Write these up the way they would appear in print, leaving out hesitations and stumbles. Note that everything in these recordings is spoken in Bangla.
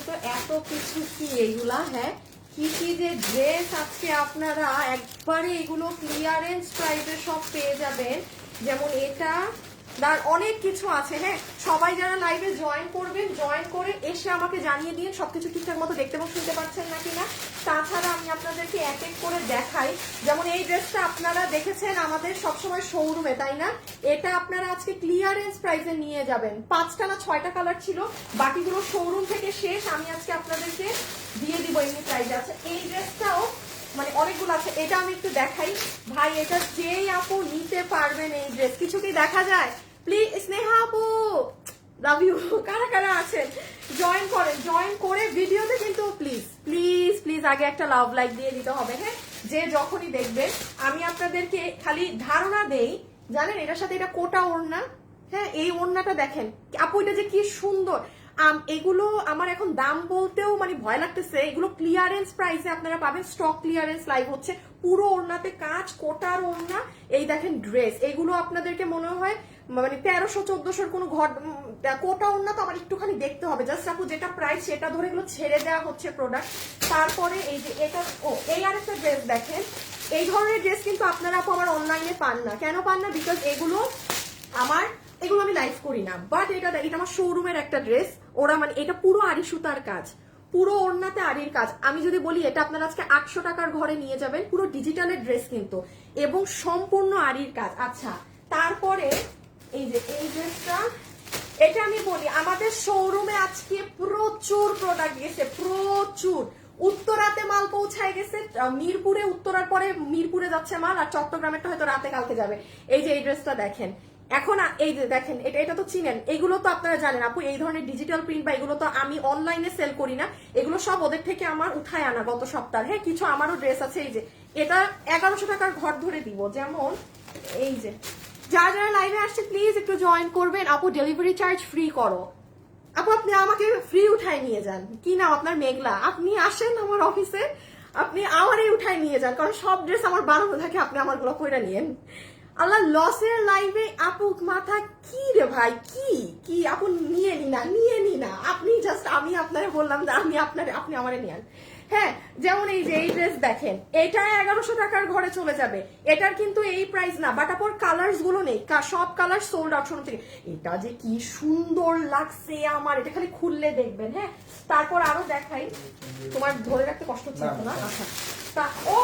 তো এত কিছু কি এগুলা, হ্যাঁ কি কি যে ড্রেস আজকে আপনারা একবারে এগুলো ক্লিয়ারেন্স প্রাইসে সব পেয়ে যাবেন। যেমন এটা আর অনেক কিছু আছে। হ্যাঁ, সবাই যারা লাইভে জয়েন করবেন, জয়েন করে এসে আমাকে জানিয়ে দিন সবকিছু ঠিকঠাক মতো দেখতে এবং শুনতে পাচ্ছেন নাকি না। তাছাড়া আমি আপনাদেরকে এক এক করে দেখাই। যেমন এই ড্রেসটা আপনারা দেখেছেন আমাদের সবসময় শোরুমে, তাই না? এটা আপনারা আজকে ক্লিয়ারেন্স প্রাইসে নিয়ে যাবেন। 5টা না 6টা কালার ছিল, বাকিগুলো শোরুম থেকে শেষ। আমি আজকে আপনাদেরকে দিয়ে দিব এমনি প্রাইসে। আচ্ছা, এই ড্রেসটাও মানে অনেকগুলো আছে, এটা আমি একটু দেখাই। ভাই এটা যেই আপু নিতে পারবেন এই ড্রেস, কিছু কি দেখা যায়? প্লিজ স্নেহা আপু, লাভ ইউ। কারা কারা আছেন জয়েন করেন, জয়েন করে ভিডিওতে কিন্তু প্লিজ প্লিজ প্লিজ আগে একটা লাভ লাইক দিয়ে দিতে হবে। হ্যাঁ, যে যখনই দেখবেন আমি আপনাদেরকে খালি ধারণা দেই, জানেন এটার সাথে এটা কোটা ওড়না। হ্যাঁ, এই ওড়নাটা দেখেন আপু, এটা যে কি সুন্দর। এগুলো আমার এখন দাম বলতেও মানে ভয় লাগতেছে। এগুলো ক্লিয়ারেন্স প্রাইসে আপনারা পাবেন, স্টক ক্লিয়ারেন্স লাইভ হচ্ছে। পুরো ওড়নাতে কাজ, কোটার ওড়না। এই দেখেন ড্রেস, এগুলো আপনাদেরকে মনে হয় মানে 1300-1400 কোনো ঘর কোটা ওড়না তো আমার একটুখানি দেখতে হবে। জাস্ট আপু যেটা প্রাইস সেটা ধরে এগুলো ছেড়ে দেওয়া হচ্ছে প্রোডাক্ট। তারপরে এই যে এটা, ও এই আরেকটা ড্রেস দেখেন। এই ধরনের ড্রেস কিন্তু আপনারা আপু আমার অনলাইনে পান না। কেন পান না? বিকজ এগুলো আমি লাইভ করি না। বাট এটা আমার শোরুমের একটা ড্রেস। ওরা মানে এটা পুরো আড়ি সুতার কাজ, পুরো ওড়নাতে আড়ির কাজ। আমি যদি বলি এটা আপনারা আজকে 800 টাকার ঘরে নিয়ে যাবেন, পুরো ডিজিটালের ড্রেস কিন্তু, এবং সম্পূর্ণ আড়ির কাজ। আচ্ছা, তারপরে এই যে এই ড্রেসটা, এটা আমি বলি আমাদের শোরুমে আজকে প্রচুর প্রোডাক্ট গেছে, প্রচুর। উত্তরাতে মাল পৌঁছায় গেছে, মিরপুরে, উত্তরার পরে মিরপুরে যাচ্ছে মাল, আর চট্টগ্রামেরটা হয়তো রাতে কালকে যাবে। এই যে এই ড্রেসটা দেখেন। এখন এই যে দেখেন, এটা তো চিনেন, এগুলো তো আপনারা জানেন আপু, এই ধরনের ডিজিটাল প্রিন্ট বা এগুলো তো আমি অনলাইনে সেল করি না। এগুলো সব ওদের থেকে আমার উঠায় আনা গত সপ্তাহে। হ্যাঁ, কিছু আমারও ড্রেস আছে। এই যে এটা 1100 টাকার ঘর ধরে দিব। যেমন এই যে যারা যারা লাইভে আসছে প্লিজ একটু জয়েন করবেন। আপু ডেলিভারি চার্জ ফ্রি করো। আপু আপনি আমাকে ফ্রি উঠায় নিয়ে যান। কি নাম আপনার? মেঘলা। আপনি আসেন আমার অফিসে, আপনি আমারই উঠায় নিয়ে যান, কারণ সব ড্রেস আমার বানানো থাকে, আপনি আমারগুলো কইরা নিয়েন। আল্লাহ, লসের লাইভে আপু মাথা কি রে ভাই, কি কি আপু নিয়ে নি না আপনি জাস্ট, আমি আপনারে বললাম যে আপনি আমারে নিয়েন। হ্যাঁ, যেমন এই যে এই ড্রেস দেখেন, এটা 1100 টাকার ঘরে চলে যাবে। এটার কিন্তু এই প্রাইস না, বাট আপুর কালার্স গুলো নেই, সব কালার সোল্ড আউট শোরুম থেকে। এটা যে কি সুন্দর লাগছে আমার, এটা খালি খুললে দেখবেন। হ্যাঁ, তারপর আরো দেখাই। তোমার ধরে রাখতে কষ্ট হচ্ছে না? আচ্ছা, তা ও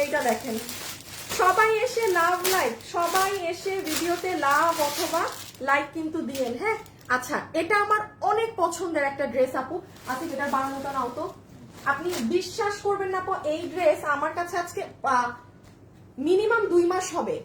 এইটা দেখেন। সবাই এসে লাভ লাইক, সবাই এসে ভিডিওতে লাভ অথবা লাইক কিন্তু দিয়েন। হ্যাঁ, আচ্ছা, এটা আমার অনেক পছন্দের একটা ড্রেস আপু। আচ্ছা, যেটা বানানোটা নাও তো। আপনি বিশ্বাস করবেন না আপু, এই ড্রেস আমার কাছে আজকে মিনিমাম 2 মাস হবে।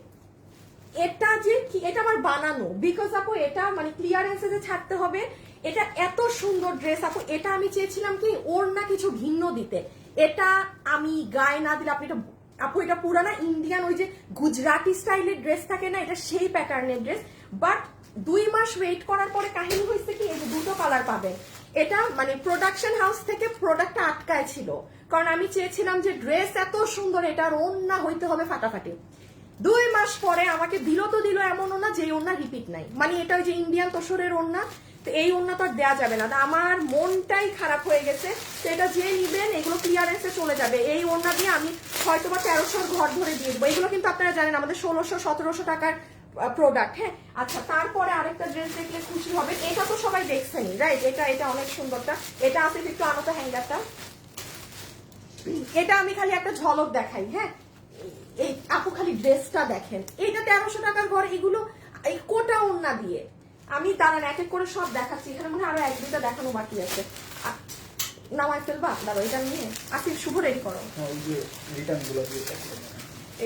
এটা যে কি, এটা আমার বানানো, বিকজ আপু এটা মানে ক্লিয়ারেন্সে যে ছাড়তে হবে। এটা এত সুন্দর ড্রেস আপু, এটা আমি চেয়েছিলাম কি ওর না কিছু ভিন্ন দিতে। এটা আমি গায়ে না দিলে আপনি এটা, আপু এটা পুরানা ইন্ডিয়ান ওই যে গুজরাটি স্টাইলের ড্রেস থাকে না, এটা সেই প্যাটার্নের ড্রেস। বাট 2 মাস ওয়েট করার পরে কাহিনী হয়েছে কি, এই যে দুটো কালার পাবেন। এটা মানে প্রোডাকশন হাউস থেকে প্রোডাক্টটা আটকায় ছিল, কারণ আমি চেয়েছিলাম যে ড্রেস এত সুন্দর, এটার ওড়না হইতে হবে ফাটাফাটি। 2 মাস পরে আমাকে দিল তো দিল এমন ওড়না যে ওড়না রিপিট নাই। মানে এটা ওই যে ইন্ডিয়ান তোষরের ওড়না, তো এই ওড়না তো আর দেওয়া যাবে না। আমার মনটাই খারাপ হয়ে গেছে। তো এটা যে নিবেন এগুলো ক্লিয়ারেন্সে চলে যাবে। এই ওড়না দিয়ে আমি হয়তো বা 1300 ঘর ধরে দিয়ে দেবো। এগুলো কিন্তু আপনারা জানেন আমাদের 1600-1700 টাকার প্রোডাক্ট। হ্যাঁ, আচ্ছা, তারপরে আরেকটা ড্রেস দেখলে খুশি হবে। এটা তো সবাই দেখছেনই, রাইট? এটা অনেক সুন্দরটা। এটা আছে একটু আনত হ্যাঙ্গারটা। এটা আমি খালি একটা ঝলক দেখাই। হ্যাঁ, এই আপু খালি ড্রেসটা দেখেন, এটা 1300 টাকার ঘর। এগুলো এই কোটা ওড়না দিয়ে আমি দাঁড়ান এক এক করে সব দেখাচ্ছি। এখানে মনে হয় আরো 1-2টা দেখানো বাকি আছে। নামাই ফেলবা দাঁড়ো, এটা নিয়ে আসি। শুভ রেডি করো।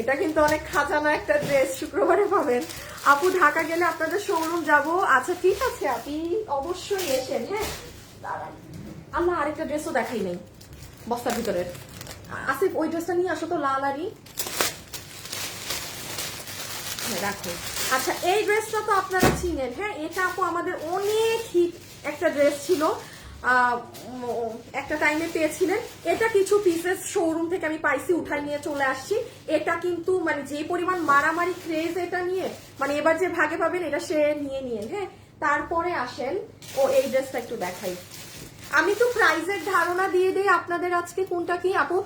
এটা কিন্তু অনেক খাজানা একটা ড্রেস, শুক্রবারে পাবেন। আপু ঢাকা গেলে আপনাদের শোরুম যাব। আচ্ছা ঠিক আছে, আপনি অবশ্যই এসেন। হ্যাঁ, দাঁড়ান, আমরা আরেকটা ড্রেসও দেখাই নেই বস্তার ভিতরের। আসিফ ওই ড্রেসটা নিয়ে আসো তো, লাল আরি রাখো। আচ্ছা, এই ড্রেসটা তো আপনারা চিনেন। হ্যাঁ, এটা আপু আমাদের অনেক হিট একটা ড্রেস ছিল, একটা টাইমে পেয়েছিলেন। এটা কিছু পিসেস শোরুম থেকে আমি পাইছি, উঠাই নিয়ে চলে আসছি। এটা কিন্তু মানে যে পরিমাণ মারামারি ক্রেজ এটা নিয়ে, মানে এবার যে ভাগে পাবেন এটা সে নিয়ে নিয়ে। হ্যাঁ, তারপরে আসেন ও এই ড্রেসটা একটু দেখাই। আমি তো প্রাইসের ধারণা দিয়ে দিই আপনাদের আজকে কোনটা কি আপু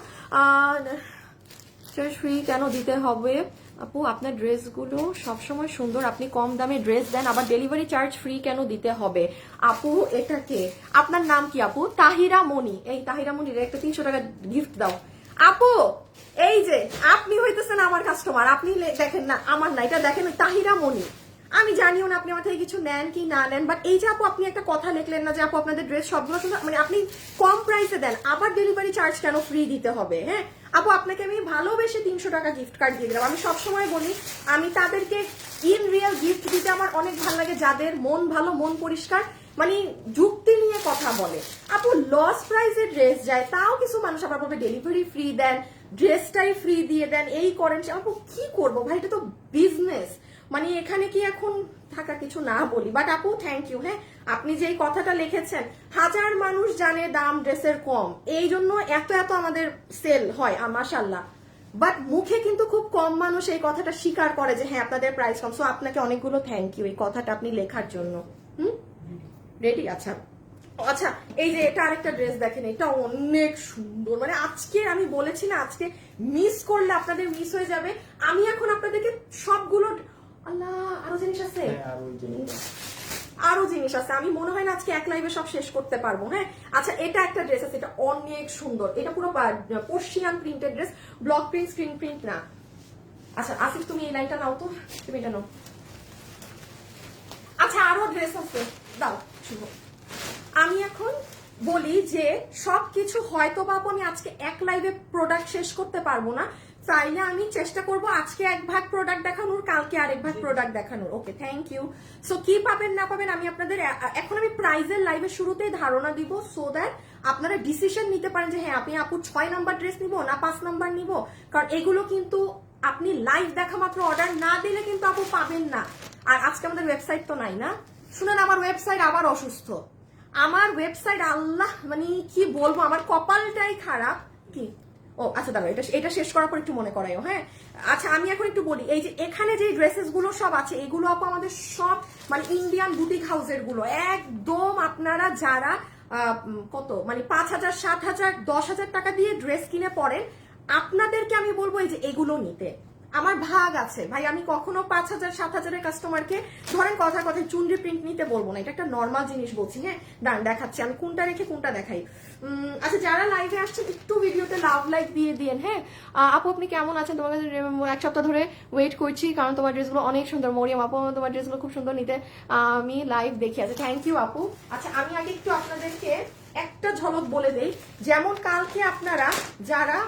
ফ্রি কেন দিতে হবে আপু? আপনার ড্রেসগুলো সবসময় সুন্দর, আপনি কম দামে ড্রেস দেন, আবার ডেলিভারি চার্জ ফ্রি কেন দিতে হবে আপু? এটাকে আপনার নাম কি আপু? তাহিরা মনি। এই তাহিরা মনির একটা 300 টাকা গিফট দাও আপু। এই যে আপনি হইতেছেন আমার কাস্টমার, আপনি দেখেন না আমার না, এটা দেখেন তাহিরা মনি। আমি জানিও না আপনি আমার থেকে কিছু নেন কি না নেন, বাট এই যে আপু আপনি একটা কথা লিখলেন না যে আপু আপনাদের ড্রেস সবগুলো সুন্দর, মানে আপনি কম প্রাইসে দেন, আবার ডেলিভারি চার্জ কেন ফ্রি দিতে হবে? হ্যাঁ আপু, আপনাকে আমি ভালোবেসে 300 টাকা গিফট কার্ড দিয়ে দিলাম। আমি সবসময় বলি আমি তাদেরকে ইন রিয়েল গিফট দিতে আমার অনেক ভালো লাগে, যাদের মন ভালো, মন পরিষ্কার, মানে যুক্তি নিয়ে কথা বলে। আপু লস প্রাইসে ড্রেস যায়, তাও কিছু মানুষ আবার বলবে ডেলিভারি ফ্রি দেন, ড্রেসটাই ফ্রি দিয়ে দেন, এই করেন। আপু কি করবো ভাই, এটা তো বিজনেস, মানে এখানে কি এখন থাকা কিছু না বলি। বাট আপু থ্যাংক ইউ। হ্যাঁ আপনি যে কথাটা লিখেছেন, হাজার মানুষ জানে দাম ড্রেসের কম, এই জন্য এত এত আমাদের সেল হয় মাশাআল্লাহ, বাট মুখে কিন্তু খুব কম মানুষ এই কথাটা স্বীকার করে যে হ্যাঁ আপনাদের প্রাইস কম। সো আপনাকে অনেকগুলো থ্যাংক ইউ এই কথাটা আপনি লেখার জন্য। রেডি? আচ্ছা আচ্ছা, এই যে এটা আরেকটা ড্রেস দেখেন, এটা অনেক সুন্দর, মানে আজকে আমি বলেছি না আজকে মিস করলে আপনাদের মিস হয়ে যাবে। আমি এখন আপনাদেরকে সবগুলো, আল্লাহ আরো জিনিস আছে, আরো জিনিস আছে, আমি মনে হয় না আজকে এক লাইভে সব শেষ করতে পারবো। হ্যাঁ আচ্ছা, এটা একটা ড্রেস আছে, এটা অনেক সুন্দর, এটা পুরো Persian printed dress, block print screen print না। আচ্ছা আসিফ তুমি এই লাইনটা নাও তো, তুমি এটা নাও। আচ্ছা আরো ড্রেস আছে, দাও শুভ। আমি এখন বলি যে সবকিছু হয়তো বা আমি আজকে এক লাইভে প্রোডাক্ট শেষ করতে পারবো না, চাইলে আমি চেষ্টা করব আজকে এক ভাগ প্রোডাক্ট দেখানোর, কালকে আরেক ভাগ প্রোডাক্ট দেখানোর। Okay thank you. সো কি পাবেন না পাবেন আমি আপনাদের এখন আমি প্রাইজের লাইভের শুরুতেই ধারণা দিব, সো দ্যাট আপনারা ডিসিশন নিতে পারেন যে হ্যাঁ আপনি আপু 6 নাম্বার ড্রেস নিবো না 5 নাম্বার নিবো, কারণ এগুলো কিন্তু আপনি লাইভ দেখা মাত্র অর্ডার না দিলে কিন্তু আপু পাবেন না। আর আজকে আমাদের ওয়েবসাইট তো নাই না, শুনেন আমার ওয়েবসাইট আবার অসুস্থ, আমার ওয়েবসাইট আল্লাহ মানে কি বলবো, আমার কপালটাই খারাপ। কি ও আচ্ছা দাঁড়াও, এটা শেষ করার পর একটু মনে করাইও। হ্যাঁ আচ্ছা আমি এখন একটু বলি, এই যে এখানে যে ড্রেসেস গুলো সব আছে এগুলো আপু আমাদের সব মানে ইন্ডিয়ান বুটিক হাউসের গুলো, একদম আপনারা যারা কত মানে 5,000 7,000 10,000 টাকা দিয়ে ড্রেস কিনে পরেন, আপনাদেরকে আমি বলবো এই যে এগুলো নিতে। আমার ভাগ আছে ভাই, আমি কখনো 5,000 7,000 কাস্টমারকে ধরেন কথা কথায় চুনরি প্রিন্ট নিতে বলবো না, এটা একটা নর্মাল জিনিস বলছি। হ্যাঁ দাঁড়ান দেখাচ্ছি আমি কোনটা রেখে কোনটা দেখাই। আচ্ছা যারা লাইভে আসছে একটু ভিডিওতে লাভ লাইক দিয়ে দিন। হ্যাঁ আপু আপনি কেমন আছেন? তোমার কাছে 1 সপ্তাহ ধরে ওয়েট করছি, কারণ তোমার ড্রেসগুলো অনেক সুন্দর। মরিয়াম আপু তোমার ড্রেসগুলো খুব সুন্দর, নিতে আমি লাইভ দেখি। আচ্ছা থ্যাংক ইউ আপু। আচ্ছা আমি আগে একটু আপনাদেরকে একটা ঝলক বলে দেই, যেমন কালকে আপনারা যারা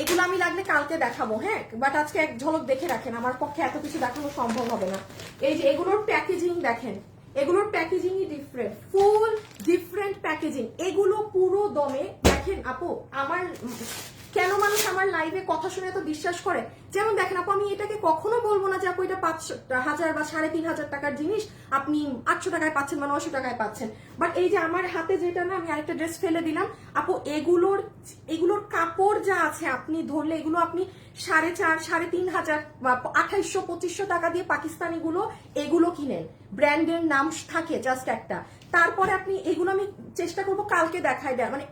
এগুলো আমি লাগলে কালকে দেখাবো, হ্যাঁ বাট আজকে এক ঝলক দেখে রাখেন, আমার পক্ষে এত কিছু দেখানো সম্ভব হবে না। এই যে এগুলোর প্যাকেজিং দেখেন, এগুলোর প্যাকেজিংই ডিফারেন্ট, ফুল ডিফারেন্ট প্যাকেজিং, এগুলো পুরো দমে দেখেন আপু। আমার কেন মানুষ আমার লাইভে কথা শুনে এত বিশ্বাস করে, যেমন দেখেন আপু আমি এটাকে কখনো বলবো না যে আপু এটা 5,000 বা 3,500 টাকার জিনিস আপনি 800 টাকায় পাচ্ছেন বা 900 টাকায় পাচ্ছেন, বাট এই যে আমার হাতে যেটা না, আমি আরেকটা ড্রেস ফেলে দিলাম আপু, এগুলোর কাপড় যা আছে আপনি ধরলে এগুলো আপনি 4,500 3,500 বা 2,800 2500 টাকা দিয়ে পাকিস্তানি গুলো এগুলো কিনেন, ব্র্যান্ডের নাম থাকে জাস্ট একটা। তারপরে আপনি এগুলো আমি চেষ্টা করবো কালকে দেখাই দেয়, মানে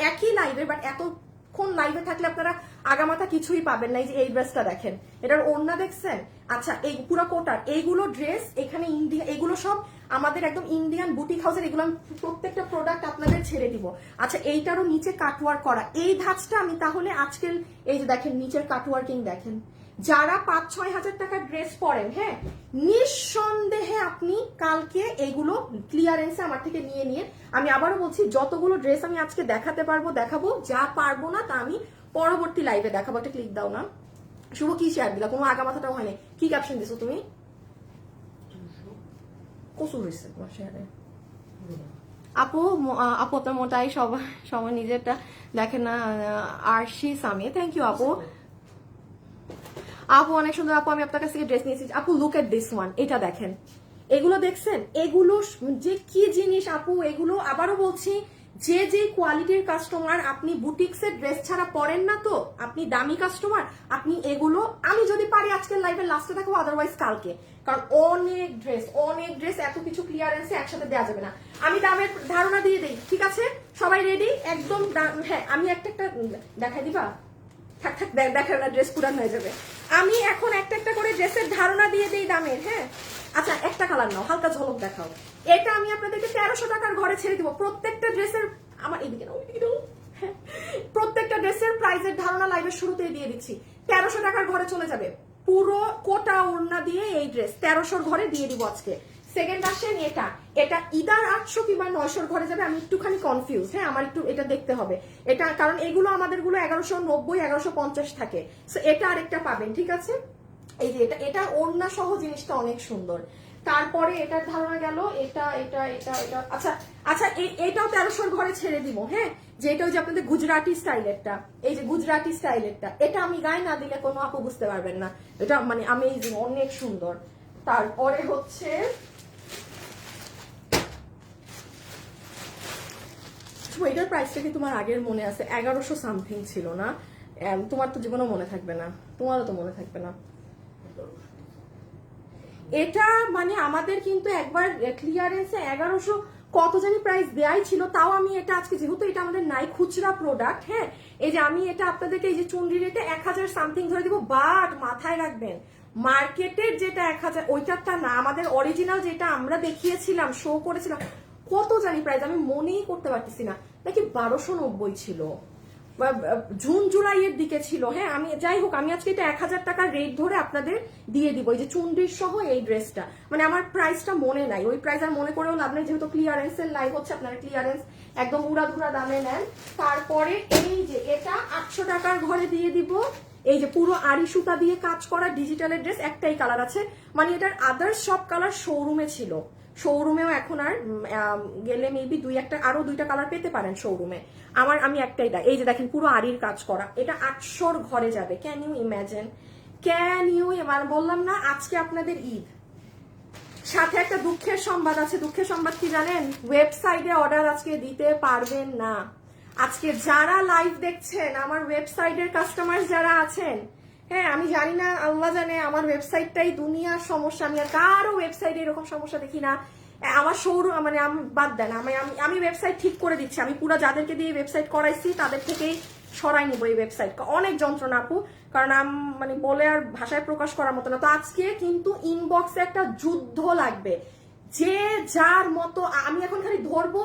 একই লাইভে, বাট এতক্ষণ লাইভে থাকলে আপনারা আগামাথা কিছুই পাবেন না। এই যে এই ড্রেসটা দেখেন, এটার ওড়না দেখছেন? আচ্ছা এই পুরো কোটার এইগুলো ড্রেস এখানে ইন্ডিয়া, এগুলো সব আমাদের একদম ইন্ডিয়ান বুটিক হাউসের, এগুলো আমি প্রত্যেকটা প্রোডাক্ট আপনাদের ছেড়ে দিব। আচ্ছা এইটারও নিচে কাটওয়ার্ক করা, এই ধাঁচটা আমি তাহলে আজকের এই যে দেখেন নিচের কাটওয়ার্কিং দেখেন, যারা 5-6 হাজার টাকার ড্রেস পরেন, হ্যাঁ নিঃসন্দেহে আপনি কালকে এগুলো ক্লিয়ারেন্সে আমার থেকে নিয়ে আমি আবারও বলছি যতগুলো ড্রেস আমি আজকে দেখাতে পারবো দেখাবো, যা পারবো না তা আমি পরবর্তী লাইভে দেখাবো। একটা ক্লিক দাও না শুভ, কি শেয়ার দিলা, কোনো আগামাথাটাও হয়নি, কি ক্যাপশন দিছো তুমি? কসুর হয়েছে তোমার শেয়ারে আপু। আপু আপনার মোটাই সবাই নিজেরটা দেখেন না। আরশি সামি থ্যাংক ইউ আপু। আপু অনেক সুন্দর আপু, আমি আপনার কাছ থেকে ড্রেস নিয়েছি আপু, লুক এট দিস ওয়ান, এটা দেখেন, এগুলো দেখছেন এগুলো যে কি জিনিস আপু, এগুলো আবারও বলছি যে কোয়ালিটির কাস্টমার, আপনি বুটিক্সের ড্রেস ছাড়া পরেন না, তো আপনি দামি কাস্টমার, আপনি এগুলো আমি যদি পারি আজকের লাইভের লাস্টে দেখাবো, আদারওয়াইজ কালকে, কারণ অনেক ড্রেস এত কিছু ক্লিয়ারেন্সে একসাথে দেওয়া যাবে না। আমি দামের ধারণা দিয়ে দিই, ঠিক আছে? সবাই রেডি একদম? হ্যাঁ, আমি একটা দেখাই দিবা? থাক দেখা না, ড্রেস পুরান হয়ে যাবে। আমি এখন একটা করে ড্রেসের ধারণা দিয়ে দিই দামের। হ্যাঁ, আচ্ছা একটা কালার নাও, হালকা ঝলক দেখাও। এটা আমি আপনাদেরকে 1300 টাকার ঘরে ছেড়ে দিব। প্রত্যেকটা ড্রেসের, আমার এদিকে নাও, হ্যাঁ, প্রত্যেকটা ড্রেসের প্রাইসের ধারণা লাইভের শুরুতেই দিয়ে দিচ্ছি। 1300 টাকার ঘরে চলে যাবে, পুরো কোটা ওড়না দিয়ে এই ড্রেস 1300 ঘরে দিয়ে দিব আজকে। সেকেন্ড আসেন এটা ইদার 800 কিংবা 900 ঘরে যাবে। আমি একটুখানি কনফিউজ, হ্যাঁ, আমার একটু এটা দেখতে হবে। এটা কারণ এগুলো আমাদের গুলো 1190 1150 থাকে। সো এটা আরেকটা পাবেন, ঠিক আছে? এই যে এটা ওড়না সহ জিনিসটা অনেক সুন্দর। তারপরে এটার ধারণা গেল, এটা আচ্ছা এটাও 1300 ঘরে ছেড়ে দিব। হ্যাঁ, যেটা ওই যে আপনাদের গুজরাটি স্টাইলেরটা, এই যে গুজরাটি স্টাইলেরটা, এটা আমি গায়ে না দিলে কোনো আপু বুঝতে পারবেন না। এটা মানে আমেজিং, অনেক সুন্দর। তারপরে হচ্ছে এটার প্রাইসটা কি তোমার আগের মনে আছে? 1100 সামথিং ছিল না? তোমার তো জীবনও মনে থাকবে না, তোমারও তো মনে থাকবে না। এটা মানে আমাদের কিন্তু একবার ক্লিয়ারেন্সে 1100 কত জানি প্রাইস দেয়াই ছিল। তাও আমি এটা আজকে, যেহেতু এটা আমাদের নাই খুচরা প্রোডাক্ট, হ্যাঁ, এই যে আমি এটা আপনাদেরকে এই যে চুনরি রেটে 1000 সামথিং ধরে দিব। বাট মাথায় রাখবেন, মার্কেটের যেটা 1000 ওইটারটা না, আমাদের অরিজিনাল যেটা আমরা দেখিয়েছিলাম, শো করেছিলাম, কত জানি প্রাইস আমি মনেই করতে পারতেছি না, নাকি 1290 ছিল, জুন জুলাইয়ের দিকে ছিল। হ্যাঁ, আমি যাই হোক, আমি আজকে এটা 1000 টাকার রেট ধরে আপনাদের দিয়ে দিব, এই যে চুনরির সহ এই ড্রেসটা। মানে আমার প্রাইসটা মনে নাই, ওই প্রাইস আর মনে করেও লাভ নেই, যেহেতু ক্লিয়ারেন্সের লাইভ হচ্ছে, আপনারা ক্লিয়ারেন্স একদম উড়াধুরা দামে নেন। তারপরে এই যে এটা 800 টাকার ঘরে দিয়ে দিব। এই যে পুরো আড়ি সুতা দিয়ে কাজ করা ডিজিটালের ড্রেস, একটাই কালার আছে, মানে এটার আদার্স সব কালার শোরুমে ছিল, শোরুমেও এখন আর গেলে মেবি আরো দুইটা কালার পেতে পারেন শোরুমে। আমি একটাই এই যে দেখেন পুরো আড়ির কাজ করা, এটা 800 ঘরে যাবে। Can you imagine? মানে বললাম না আজকে আপনাদের ঈদ, সাথে একটা দুঃখের সংবাদ আছে। দুঃখের সংবাদ কি জানেন? ওয়েবসাইটে অর্ডার আজকে দিতে পারবেন না। আজকে যারা লাইভ দেখছেন, আমার ওয়েবসাইটের কাস্টমার যারা আছেন, হ্যাঁ, আমি জানি না, আল্লাহ জানে, আমার ওয়েবসাইটটাই দুনিয়ার সমস্যা। আমি আর কারো ওয়েবসাইটে এরকম সমস্যা দেখি না। আমার শোরুম মানে বাদ দেন, আমি ওয়েবসাইট ঠিক করে দিচ্ছি। আমি পুরো যাদেরকে দিয়ে ওয়েবসাইট করাইছি তাদের থেকেই সরাই নিবো এই ওয়েবসাইট। অনেক যন্ত্রণা আপু, কারণ মানে বলে আর ভাষায় প্রকাশ করার মতো না। তো আজকে কিন্তু ইনবক্সে একটা যুদ্ধ লাগবে, যে যার মতো। আমি এখন খালি ধরবো,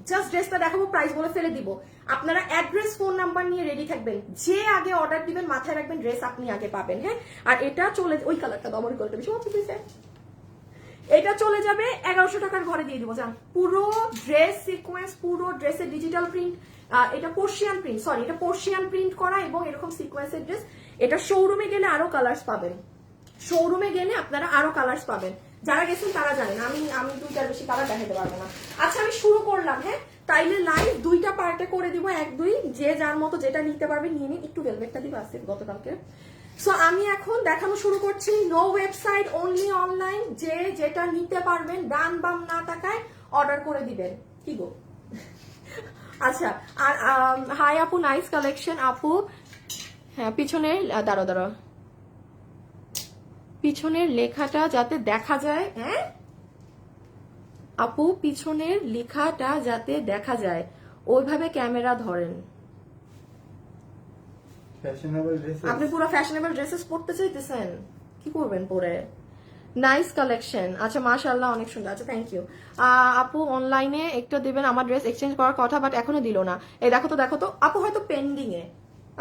জাস্ট ড্রেসটা দেখাবো, প্রাইস বলে ফেলে দিব। আপনারা অ্যাড্রেস ফোন নাম্বার নিয়ে রেডি থাকবেন, যে আগে অর্ডার দিবেন মাথায় রাখবেন ড্রেস আপনি আগে পাবেন। হ্যাঁ, আর এটা চলে, ওই কালারটা তো আমার কালারটা বেশি পছন্দ হয়েছে, এটা চলে যাবে 1100 টাকার ঘরে দিয়ে দিব। যান, পুরো ড্রেস সিকোয়েন্স, পুরো ড্রেসের ডিজিটাল প্রিন্ট, এটা পোর্শিয়ান প্রিন্ট, সরি এটা পোর্শিয়ান প্রিন্ট করা এবং এরকম সিকোয়েন্সের ড্রেস। এটা শোরুমে গেলে আরো কালার্স পাবেন, শোরুমে গেলে আপনারা আরো কালার্স পাবেন। যারা গেছেন তারা জানেন, আমি দুইটার বেশি কালার দেখাতে পারবো না। আচ্ছা, আমি শুরু করলাম। হ্যাঁ, তাইলে লাইভ দুইটা পার্টে করে দিব, 1-2, যে যার মতো যেটা নিতে পারবে নিয়ে নিন। একটু ভেলভেটটা দিব আসছে গতকালকে। সো আমি এখন দেখানো শুরু করছি। No website, only online. যে যেটা নিতে পারবেন ডান বাম না তাকায় অর্ডার করে দিবেন। কি গো? আচ্ছা, আর হাই আপু, নাইস কালেকশন আপু। হ্যাঁ, পিছনের দাঁড়ো পিছনের লেখাটা যাতে দেখা যায়। হ্যাঁ আপু, পিছনের লেখাটা যাতে দেখা যায় ওইভাবে ক্যামেরা ধরেন। আপনি পুরো ফ্যাশনেবল ড্রেসেস পরতে চাইতেছেন, কি করবেন পরে? Nice collection. আচ্ছা, মাশাআল্লাহ, অনেক সুন্দর। আচ্ছা, থ্যাংক ইউ আপু। অনলাইনে একটা দিবেন, আমার ড্রেস এক্সচেঞ্জ করার কথা, বাট এখনো দিল না। এই দেখো তো আপু, হয়তো পেন্ডিং এ।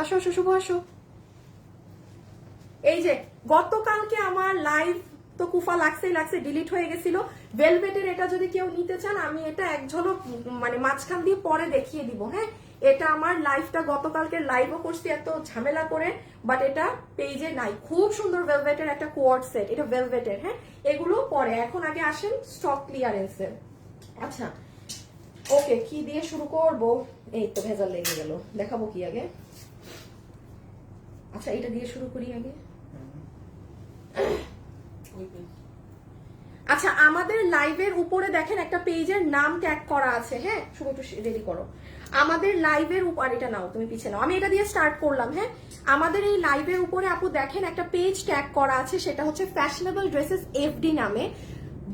আসো শুভ, আসো। এই যে গতকালকে আমার লাইভ তো কুফা লাগছে, ডিলিট হয়ে গেছিল। ভেলভেটের এটা যদি কেউ নিতে চান, আমি এটা এক ঝলক মানে মাঝখান দিয়ে পরে দেখিয়ে দিব। হ্যাঁ, এটা আমার লাইভটা গতকালকে লাইভও করছি এত ঝামেলা করে, বাট এটা পেজে নাই। খুব সুন্দর ভেলভেটের একটা কোয়ার্ড সেট, এটা ভেলভেটের। হ্যাঁ, এগুলো পরে, এখন আগে আসেন স্টক ক্লিয়ারেন্সে। আচ্ছা, ওকে, কি দিয়ে শুরু করব? এই তো ভেজাল লেগে গেল, দেখাবো কি আগে? আচ্ছা, এটা দিয়ে শুরু করি আগে। আচ্ছা আমাদের লাইভের উপরে দেখেন একটা পেজের নাম ট্যাগ করা আছে, হ্যাঁ শুভ একটু রেডি করো। আমাদের লাইভের উপর, এটা নাও তুমি পিছিয়ে নাও, আমি এটা দিয়ে স্টার্ট করলাম। হ্যাঁ আমাদের এই লাইভের উপরে আপু দেখেন একটা পেজ ট্যাগ করা আছে, সেটা হচ্ছে ফ্যাশনেবল ড্রেসেস এফডি নামে।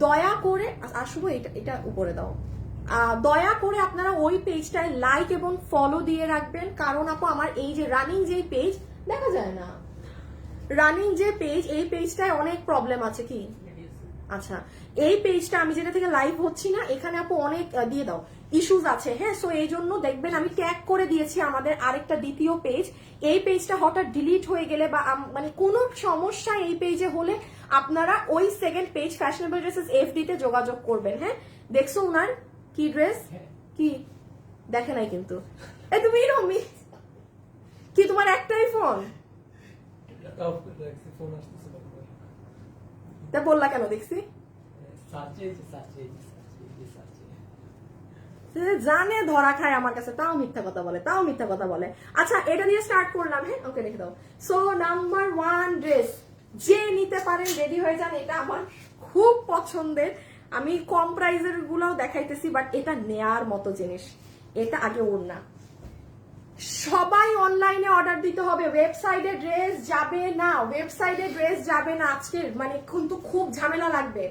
দয়া করে শুভ এটা উপরে দাও, দয়া করে আপনারা ওই পেজটায় লাইক এবং ফলো দিয়ে রাখবেন, কারণ আপু আমার এই যে রানিং যে পেজ দেখা যায় না, রানিং যে পেজ, এই পেজটায় অনেক প্রবলেম আছে। কি আচ্ছা এই পেজটা আমি যেটা থেকে লাইভ হচ্ছি না, এখানে আপু অনেক দিয়ে দাও ইস্যুজ আছে। হ্যাঁ সো এই জন্য দেখবেন আমি ট্যাগ করে দিয়েছি আমাদের আরেকটা দ্বিতীয় পেজ। এই পেজটা হঠাৎ ডিলিট হয়ে গেলে বা মানে কোনো সমস্যা এই পেজে হলে আপনারা ওই second page fashionable dresses FD তে যোগাযোগ করবেন। হ্যাঁ দেখছো উনার কি ড্রেস, কি দেখে নাই কিন্তু এই তুমি রমি কি তোমার একটাই ফোন তা বললা কেন দেখছি জানে ধরা খায় আমার কাছে, তাও মিথ্যা কথা বলে, তাও মিথ্যা কথা বলে। আচ্ছা এটা দিয়ে স্টার্ট করলাম। হ্যাঁ ওকে রেখে দাও। সো নাম্বার 1 ড্রেস যে নিতে পারেন রেডি হয়ে যান, এটা আমার খুব পছন্দের। আমি কম প্রাইজের গুলাও দেখাইতেছি, বাট এটা নেয়ার মতো জিনিস। এটা আগে ওড়না, সবাই অনলাইনে অর্ডার দিতে হবে, ওয়েবসাইটে ড্রেস যাবে না, ওয়েবসাইটে ড্রেস যাবে না আজকে, মানে কিন্তু খুব ঝামেলা লাগবে।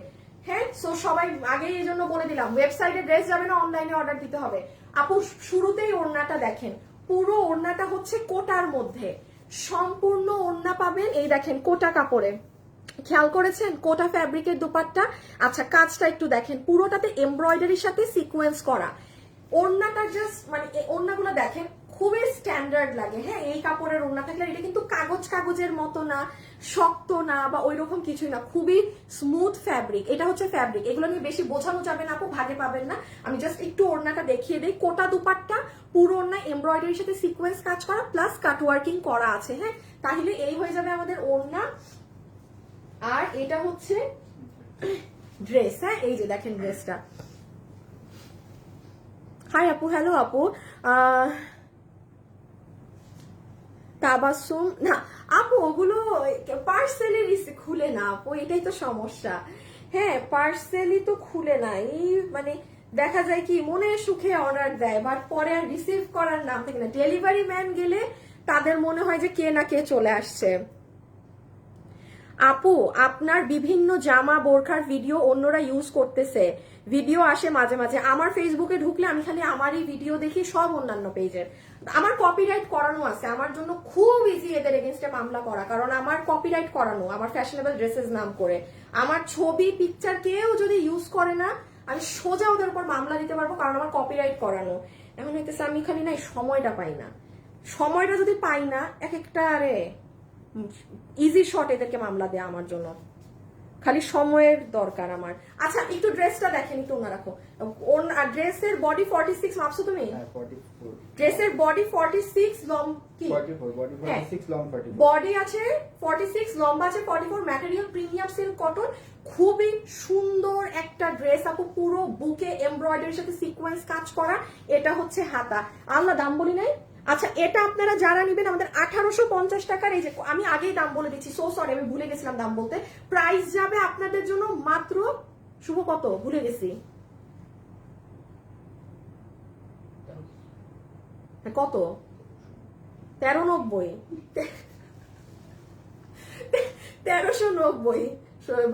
হ্যাঁ সো সবাই আগে এই জন্য বলে দিলাম, ওয়েবসাইটে ড্রেস যাবে না, অনলাইনে অর্ডার দিতে হবে। আপু শুরুতেই ওড়নাটা দেখেন, পুরো ওড়নাটা হচ্ছে কোটার মধ্যে, সম্পূর্ণ ওড়না পাবেন এই দেখেন কোটা কাপড়ে, খেয়াল করেছেন কোটা ফ্যাব্রিকের দোপাট্টা। আচ্ছা কাজটা একটু দেখেন, পুরোটাতে এমব্রয়ডারির সাথে সিকোয়েন্স করা। ওড়নাটা জাস্ট মানে ওড়নাগুলো দেখেন খুবই স্ট্যান্ডার্ড লাগে। হ্যাঁ এই কাপড়ের ওড়না থাকলে, এটা কিন্তু কাগজের মতো না, শক্ত না বা ওই রকম কিছুই না, খুবই স্মুথ ফ্যাব্রিক। এটা হচ্ছে ফ্যাব্রিক, এগুলো নিয়ে বেশি বোঝানো যাবে না আপু, ভাগে পাবেন না। আমি জাস্ট একটু ওড়নাটা দেখিয়ে দিই। কোটা দুপাট্টা, পুরো ওড়না এমব্রয়ডারির সাথে সিকোয়েন্স কাজ করা প্লাস কাটওয়ার্কিং করা আছে। হ্যাঁ তাহলে এই হয়ে যাবে আমাদের ওড়না। আর এটা হচ্ছে ড্রেস। হ্যাঁ এই যে দেখেন ড্রেসটা। হাই আপু, হ্যালো আপু। তাবাসুম না আপু, ওগুলো পার্সেলের খুলে না আপু, এটাই তো সমস্যা। হ্যাঁ পার্সেলই তো খুলে না, এই মানে দেখা যায় কি মনের সুখে অর্ডার দেয়, বাট পরে আর রিসিভ করার নাম থাকে না। ডেলিভারি ম্যান গেলে তাদের মনে হয় যে কে না কে চলে আসছে। আপু আপনার বিভিন্ন জামা বোরখার ভিডিও অন্যরা ইউজ করতেছে, ভিডিও আসে মাঝে মাঝে, আমার ফেসবুকে ঢুকলে আমি খালি আমারই ভিডিও দেখি, সব অন্যান্য পেজের। আমার কপিরাইট করানো আছে, আমার জন্য খুব ইজি এদের এগেনস্টে মামলা করা, কারণ আমার কপিরাইট করানো, আমার ফ্যাশনেবল ড্রেসেস নাম করে আমার ছবি পিকচার কেউ যদি ইউজ করে না, আমি সোজা ওদের উপর মামলা দিতে পারবো, কারণ আমার কপিরাইট করানো। এখন হইতেছে আমি খালি না সময়টা পাই না, সময়টা যদি পাই না এক একটা আরে ইজি শট এদেরকে মামলা দেয়া আমার জন্য, খালি সময়ের দরকার আমার। আচ্ছা একটু ড্রেসটা দেখেন, একটু ওনা রাখো। ড্রেসের বডি 46 মাপছো তুমি? ড্রেসের বডি 46, বডি আছে 46, লম্বা আছে 44, ম্যাটেরিয়াল প্রিমিয়াম সিল্ক কটন, খুবই সুন্দর একটা ড্রেস আপু, পুরো বুকে এমব্রয়ডারির সাথে সিকোয়েন্স কাজ করা। এটা হচ্ছে হাতা। আল্লাহ দাম বলি নাই। আচ্ছা এটা আপনারা যারা নেবেন আমাদের 1850 টাকার, এই যে আমি আগেই দাম বলে দিচ্ছি, সো সরি আমি ভুলে গেছিলাম দাম বলতে। প্রাইস যাবে আপনাদের জন্য মাত্র শুভ কত ভুলে গেছি, কত 1390, 1390।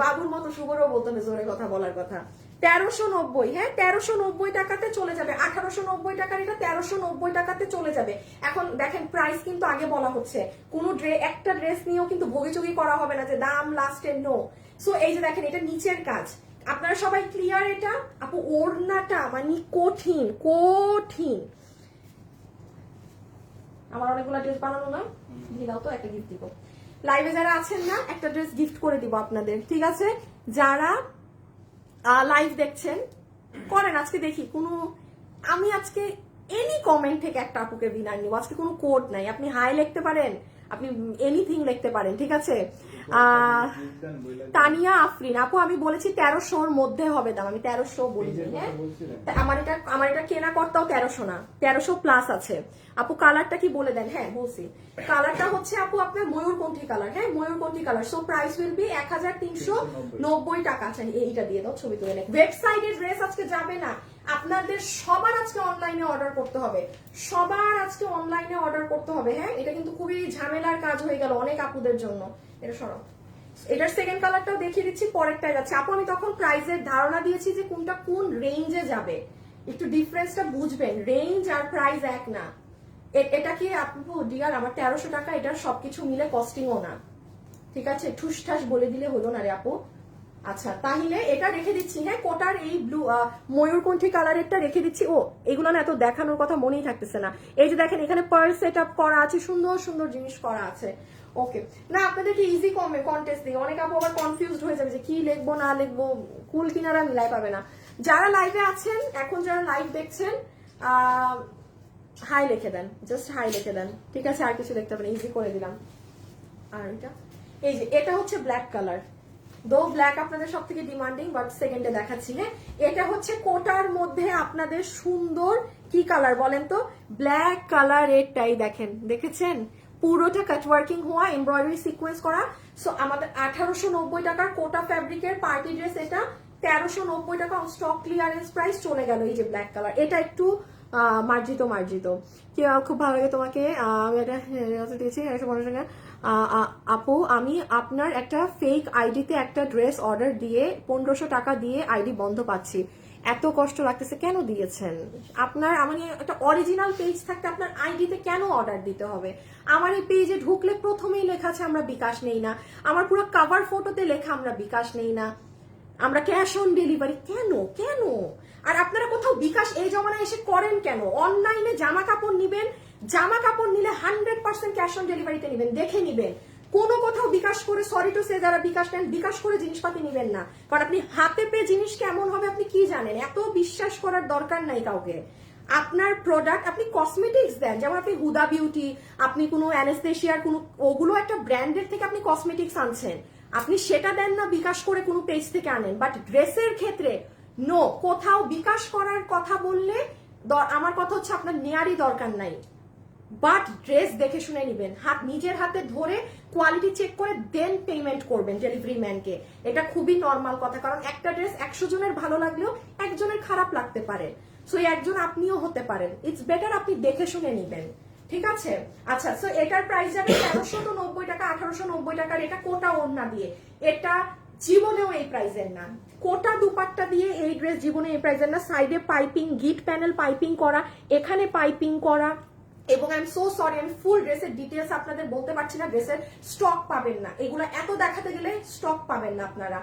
বাবুর মতো শুভরও বলতে হবে, জোরে কথা বলার কথা। 1390, হ্যাঁ 1390 টাকাতে চলে যাবে। 1890 টাকার এটা 1390 টাকাতে চলে যাবে। এখন দেখেন প্রাইস কিন্তু আগে বলা হচ্ছে, কোনো একটা ড্রেস নিয়েও কিন্তু ভোগিচুগি করা হবে না যে দাম লাস্টে, নো। সো এই যে দেখেন এটা নিচের কাজ, আপনারা সবাই ক্লিয়ার? এটা আপু ওড়নাটা মানে কঠিন কঠিন। আমার অনেকগুলো ড্রেস বানানো না, দিয়ে দাও তো, একটা গিফট দিব। লাইভে যারা আছেন না একটা ড্রেস গিফট করে দিব আপনাদের, ঠিক আছে? যারা লাইভ দেখছেন করেন, আজকে দেখি কোনো, আমি আজকে এনি কমেন্ট থেকে একটা আপুকে উইনার নিব, আজকে কোনো কোড নাই। আপনি হাই লিখতে পারেন, আপনি এনিথিং লিখতে পারেন, ঠিক আছে। তানিয়া আফরিন আপু, আমি বলেছি 1300-র মধ্যে হবে দাম, আমি 1300 বলিনি। হ্যাঁ, আমার এটা কেনা কর্তাও 1300 না, 1300 প্লাস আছে। আপু কালারটা কি বলে দেন? হ্যাঁ বলছি, কালারটা হচ্ছে আপু আপনার ময়ূরকণ্ঠী কালার। হ্যাঁ ময়ূরকণ্ঠী colour. So price will be 1390 টাকা। আচ্ছা এইটা দিয়ে দাও, ছবি তুলে নেই। ওয়েবসাইটে ড্রেস আজকে যাবে না, আপনাদের সবার আজকে অনলাইনে অর্ডার করতে হবে, সবার আজকে অনলাইনে অর্ডার করতে হবে। হ্যাঁ, এটা কিন্তু খুবই ঝামেলার কাজ হয়ে গেল অনেক আপুদের জন্য। এটা সরব, এটার সেকেন্ড কালারটাও দেখিয়ে দিচ্ছি, পরেরটাই যাচ্ছে। আপু আমি তখন প্রাইসের ধারণা দিয়েছি যে কোনটা কোন রেঞ্জে যাবে, একটু ডিফারেন্সটা বুঝবেন, রেঞ্জ আর প্রাইস এক না। এটা কি আপু ডিয়ার আমার 1300 টাকা, এটার সবকিছু মিলে কস্টিংও না, ঠিক আছে, ঠুসঠাস বলে দিলে হলো না রে আপু। আচ্ছা তাহলে এটা রেখে দিচ্ছি। হ্যাঁ, কোটার এই ব্লু ময়ূরকণ্ঠী কালারেরটা রেখে দিচ্ছি। ও এগুলো না এত দেখানোর কথা মনেই থাকতেছে না। এই যে দেখেন এখানে পার্ল সেট আপ করা আছে, সুন্দর সুন্দর জিনিস করা আছে। ওকে, না আপনাদেরকে ইজি কমে কন্টেস্ট দিই, অনেক আপু আবার কনফিউজড হয়ে যাবে যে কি লিখবো না লিখবো, কুল কিনারা মিলাই পাবে না। যারা লাইভে আছেন এখন, যারা লাইভ দেখছেন হাই লিখে দেন, জাস্ট হাই লিখে দেন, ঠিক আছে, আর কিছু দেখতে হবে না, ইজি করে দিলাম। আর এটা এই যে এটা হচ্ছে ব্ল্যাক কালার, দো ব্ল্যাক আপনাদের সব থেকে ডিমান্ডিং, বাট সেকেন্ডে দেখাচ্ছি। হ্যাঁ, এটা হচ্ছে কোটার মধ্যে আপনাদের সুন্দর কি কালার বলেন তো, ব্ল্যাক কালার এরটাই দেখেন, দেখেছেন পুরোটা কাটওয়ার্কিং হওয়া, এমব্রয়ডারি সিকোয়েন্স করা। সো আমাদের 1890 টাকার কোটা ফ্যাব্রিকের পার্টি ড্রেস, এটা 1390 টাকা স্টক ক্লিয়ারেন্স প্রাইস চলে গেল। এই যে ব্ল্যাক কালার, এটা একটু মার্জিত মার্জিত, কি খুব ভালো লাগে তোমাকে, আমি এটা দিয়েছি 150 টাকা। আপু আমি আপনার একটা ফেক আইডিতে একটা ড্রেস অর্ডার দিয়ে 1500 টাকা দিয়ে আইডি বন্ধ পাচ্ছি, এত কষ্ট লাগতেছে, কেন দিয়েছেন? আপনার আমার একটা অরিজিনাল পেজ থাকতে আপনার আইডিতে কেন অর্ডার দিতে হবে? আমার এই পেজে ঢুকলে প্রথমেই লেখা আছে আমরা বিকাশ নেই না, আমার পুরো কভার ফটোতে লেখা আমরা বিকাশ নেই না, আমরা ক্যাশ অন ডেলিভারি। কেন কেন? আর আপনারা কোথাও বিকাশ এই জমানায় এসে করেন কেন? অনলাইনে জামা কাপড় নিবেন, জামা কাপড় নিলে 100% ক্যাশ অন ডেলিভারিতে নিবেন, দেখে নিবেন। কোনো কোথাও বিকাশ করে, সরি টু সে যারা বিকাশ নেন, বিকাশ করে জিনিসপাতি নিবেন না, কারণ আপনি হাতে পেয়ে জিনিস কেমন হবে আপনি কি জানেন? এত বিশ্বাস করার দরকার নাই কাউকে। আপনার প্রোডাক্ট, আপনি কসমেটিক্স দেন, যেমন আপনি হুদা বিউটি, আপনি কোনো অ্যানেস্থেশিয়ার কোনো, ওগুলো একটা ব্র্যান্ডের থেকে আপনি কসমেটিক্স আনছেন, আপনি সেটা দেন না বিকাশ করে কোনো পেজ থেকে আনেন। বাট ড্রেসের ক্ষেত্রে নো, কোথাও বিকাশ করার কথা বললে আমার কথা হচ্ছে আপনার নেয়ারই দরকার নাই, বাট ড্রেস দেখে শুনে নিবেন, নিজের হাতে ধরে কোয়ালিটি চেক করে দেন পেমেন্ট করবেন ডেলিভারি ম্যানকে। এটা খুবই নর্মাল কথা, কারণ একটা ড্রেস 100 জনের ভালো লাগলেও একজনের খারাপ লাগতে পারে, সো একজন আপনিও হতে পারেন। ইটস বেটার আপনি দেখে শুনে নিবেন, ঠিক আছে। আচ্ছা, সো এটার প্রাইস যাবে 1390 টাকা, 1890 টাকার। এটা কোটা ওড়না দিয়ে, এটা জীবনেও এই প্রাইসের না। কোটা দুপাট্টা দিয়ে এই ড্রেস জীবনে এই প্রাইসের না। সাইডে পাইপিং, গিট প্যানেল পাইপিং করা, এখানে পাইপিং করা, এবং আই এম সো সরি আমি ফুল ড্রেসের ডিটেলস আপনাদের বলতে পারছি না, ড্রেসের স্টক পাবেন না, এগুলো এত দেখাতে গেলে স্টক পাবেন না আপনারা।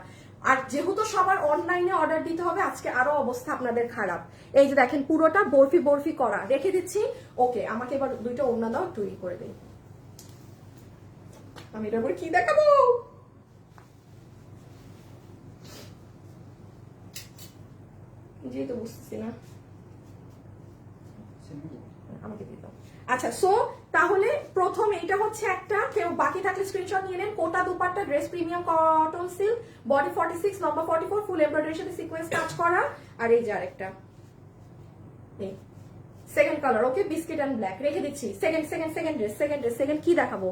আর যেহেতু সবার অনলাইনে অর্ডার দিতে হবে, আজকে আরো অবস্থা আপনাদের খারাপ। এই যে দেখেন পুরোটা বরফি বরফি করা, রেখে দিচ্ছি। ওকে, আমাকে এবার দুইটা ওড়না দাও, তৈরি করে দিই। আমি এটা কি দেখাবো? যেহেতু বুঝতেছি না, আমাকে দিতে। আচ্ছা, সো তাহলে প্রথম এইটা হচ্ছে একটা, কেউ বাকি থাকলে স্ক্রিনশট নিয়ে নেন। Kota dupatta dress, premium cotton silk, body 46, লম্বা 44, ফুল এমব্রয়ডারির সাথে সিকোয়েন্স কাজ করা। আর এই যে আরেকটা, এই second colour, okay, biscuit and black, রেখে দিচ্ছি। সেকেন্ড ড্রেস, সেকেন্ড কি দেখাবো?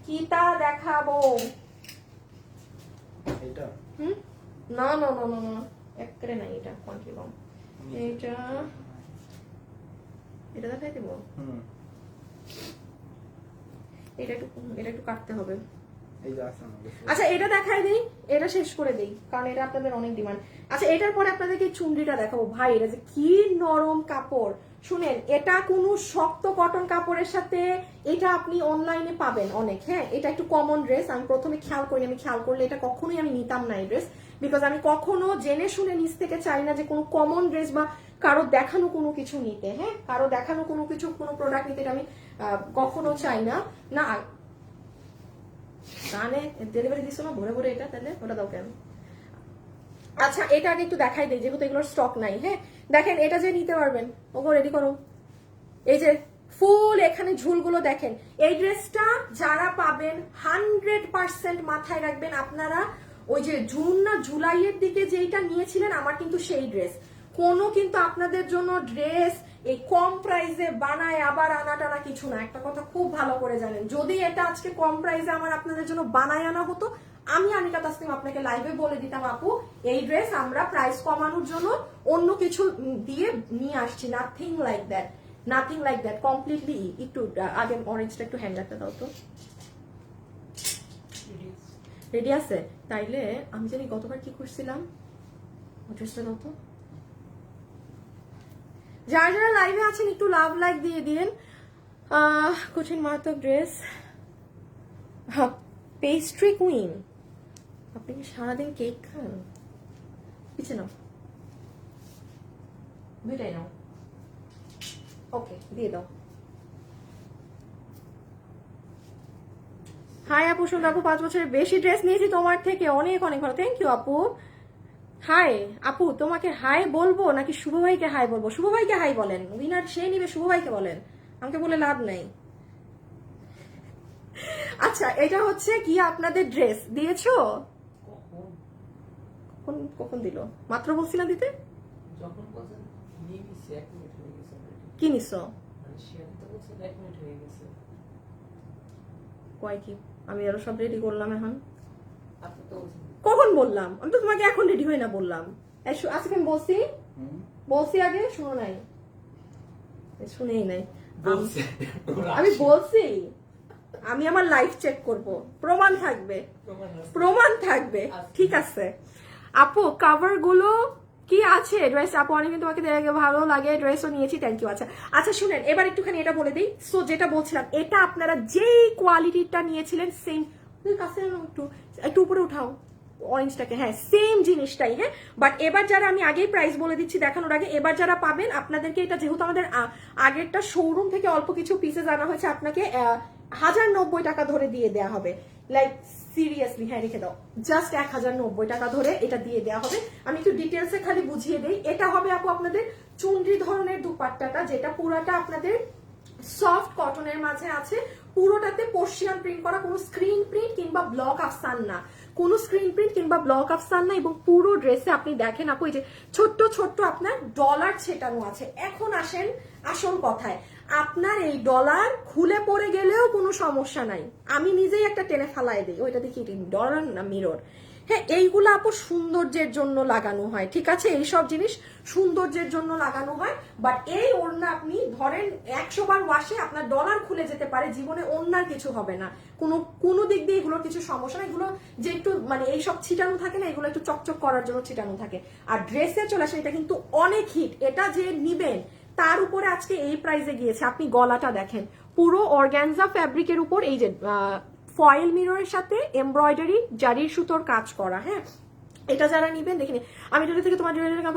কিটা দেখাবো? এটা না না না না না, একবারে নাই, এটা কোয়ান্টিটি কম। এটা দেখাই দেবো, এটা একটু কাটতে হবে। আচ্ছা এটা দেখাই দেই, এটা শেষ করে দেই, কারণ এটা আপনাদের অনেক ডিমান্ড। আচ্ছা এটার পরে আপনাদেরকে চুনরিটা দেখাবো। ভাই এটা যে কি নরম কাপড়, শুনেন, এটা কোনো শক্ত কটন কাপড়ের সাথে, এটা আপনি অনলাইনে পাবেন অনেক। হ্যাঁ, এটা একটু কমন ড্রেস, আমি প্রথমে খেয়াল করিনি, আমি খেয়াল করলে এটা কখনোই আমি নিতাম না এই ড্রেস, বিকজ আমি কখনো জেনে শুনে নিজ থেকে চাই না যে কোনো কমন ড্রেস বা কারো দেখানো কোনো কিছু নিতে। হ্যাঁ, কারো দেখানো কোনো কিছু, কোনো প্রোডাক্ট নিতে আমি কখনো চাই না। না কানে ডেলিভারি দিছো না ভরে ভরে, এটা তাহলে ওটা দাও কেন? আচ্ছা এটা আগে একটু দেখাই দেই, যেহেতু এগুলোর স্টক নাই। হ্যাঁ দেখেন, এটা যে নিতে পারবেন, ওগো রেডি করো। এই যে ফুল এখানে ঝুলগুলো দেখেন। এই ড্রেসটা যারা পাবেন 100% মাথায় রাখবেন আপনারা, ওই যে জুন না জুলাইয়ের দিকে যেইটা নিয়েছিলেন আমার কিন্তু সেই ড্রেস। কোনো কিন্তু আপনাদের জন্য ড্রেস এই কম প্রাইসে বানায় আবার আনা টানা কিছু না, একটা কথা খুব ভালো করে জানেন। যদি এটা আজকে কম প্রাইসে আমার আপনাদের জন্য বানায় আনা হতো, আমি আনিকা তাসনিম আপনাকে লাইভে বলে দিতাম আপু এই ড্রেস আমরা প্রাইস কমানোর জন্য অন্য কিছু দিয়ে নিয়ে আসছি। Nothing like that, nothing like that, completely. একটু আগে অরেঞ্জটা একটু হ্যান্ডারটা দাও তো। রেডি আছে? তাইলে আমি জানি গতবার কি করছিলাম, ড্রেসটা দাও তো। যারা যারা লাইভে আছেন একটু লাভ লাইক দিয়ে দিন। কঠিন মারাত্মক ড্রেস, পেস্ট্রি কুইন। আপনি কি সারাদিন কেক খান? পিছে নাও, দুইটাই নাও। ওকে, দিয়ে দাও। হাই আপু, সুন্দর আপু, 5 বছরের বেশি ড্রেস নিয়েছি তোমার থেকে, অনেক অনেক ভালো, থ্যাংক ইউ আপু। হাই আপু, তোমাকে হাই বলবো নাকি শুভ ভাইকে হাই বলবো? শুভ ভাইকে হাই বলেন, উইনার সে নিবে, শুভ ভাইকে বলেন, আমাকে বলে লাভ নাই। আচ্ছা, এটা হচ্ছে কি আপনাদের ড্রেস দিয়েছো? কখন দিল? মাত্র বলছি না দিতে। কি নিছো? কয় কি আমি আরো সব রেডি করলাম এখন। কখন বললাম? আমি তো তোমাকে এখন রেডি হই না বললাম। আজকে আমি বলছি আগে, শুনো নাই, শুনেই নাই। আমি বলছি আমি আমার লাইফ চেক করব, প্রমাণ থাকবে। ঠিক আছে আপু, কাভার গুলো কি আছে ড্রেস? আপু অনেকদিন তোমাকে ভালো লাগে, ড্রেসও নিয়েছি, থ্যাংক ইউ। আচ্ছা শুনেন, এবার একটুখানি এটা বলে দিই। সো যেটা বলছিলাম, এটা আপনারা যেই কোয়ালিটিটা নিয়েছিলেন সেম, কাছে একটু উপরে উঠাও অরেঞ্জটাকে, হ্যাঁ সেম জিনিসটাই। হ্যাঁ, বাট এবার যারা, আমি আগেই প্রাইস বলে দিচ্ছি দেখানোর আগে, এবার যারা পাবেন আপনাদেরকে এটা, যেহেতু আমাদের আগেরটা শোরুম থেকে অল্প কিছু পিসেস আনা হয়েছে, আপনাকে 1090 টাকা ধরে দিয়ে দেওয়া হবে। লাইক সিরিয়াসলি, হ্যাঁ রেখে দাও, জাস্ট 1090 টাকা ধরে এটা দিয়ে দেওয়া হবে। আমি একটু ডিটেলসে খালি বুঝিয়ে দেই। এটা হবে আপু আপনাদের চুনরি ধরনের দুপাট্টাটা, যেটা পুরাটা আপনাদের সফট কটনের মাঝে আছে, পুরোটাতে পর্শিয়ান প্রিন্ট করা, কোনো স্ক্রিন প্রিন্ট কিংবা ব্লক আফসান না, কোনো স্ক্রিন প্রিন্ট কিংবা ব্লক আফসান না। এবং পুরো ড্রেসে আপনি দেখেন আপু, এই যে ছোট্ট ছোট্ট আপনার ডলার ছেটানো আছে। এখন আসেন আসল কথায়, আপনার এই ডলার খুলে পড়ে গেলেও কোনো সমস্যা নাই, আমি নিজেই একটা টেনে ফালাই দিই। ওইটা দেখি ডলার না মিরর। হ্যাঁ, এইগুলো আপু সৌন্দর্যের জন্য লাগানো হয়, ঠিক আছে, এইসব জিনিস সৌন্দর্যের জন্য লাগানো হয়। বাট এই ওড়না আপনি ধরেন 100 বার ওয়াশে আপনার ডলার খুলে যেতে পারে, জীবনে ওড়নার কিছু হবে না, কোনো দিক দিয়ে এগুলোর কিছু সমস্যা না। এগুলো যে একটু মানে এইসব ছিটানো থাকে না, এগুলো একটু চকচক করার জন্য ছিটানো থাকে। আর ড্রেসে চলে আসে, এটা কিন্তু অনেক হিট, এটা যে নিবেন তার উপরে আজকে এই প্রাইসে গিয়েছে। আপনি গলাটা দেখেন, পুরো অর্গানজা ফ্যাব্রিকের উপর এই যে ফয়েল মিররের সাথে এমব্রয়ডারি জারির সুতোর কাজ করা। হ্যাঁ, এটা যারা নিবেন দেখিনি, আমি যদি থেকে তোমার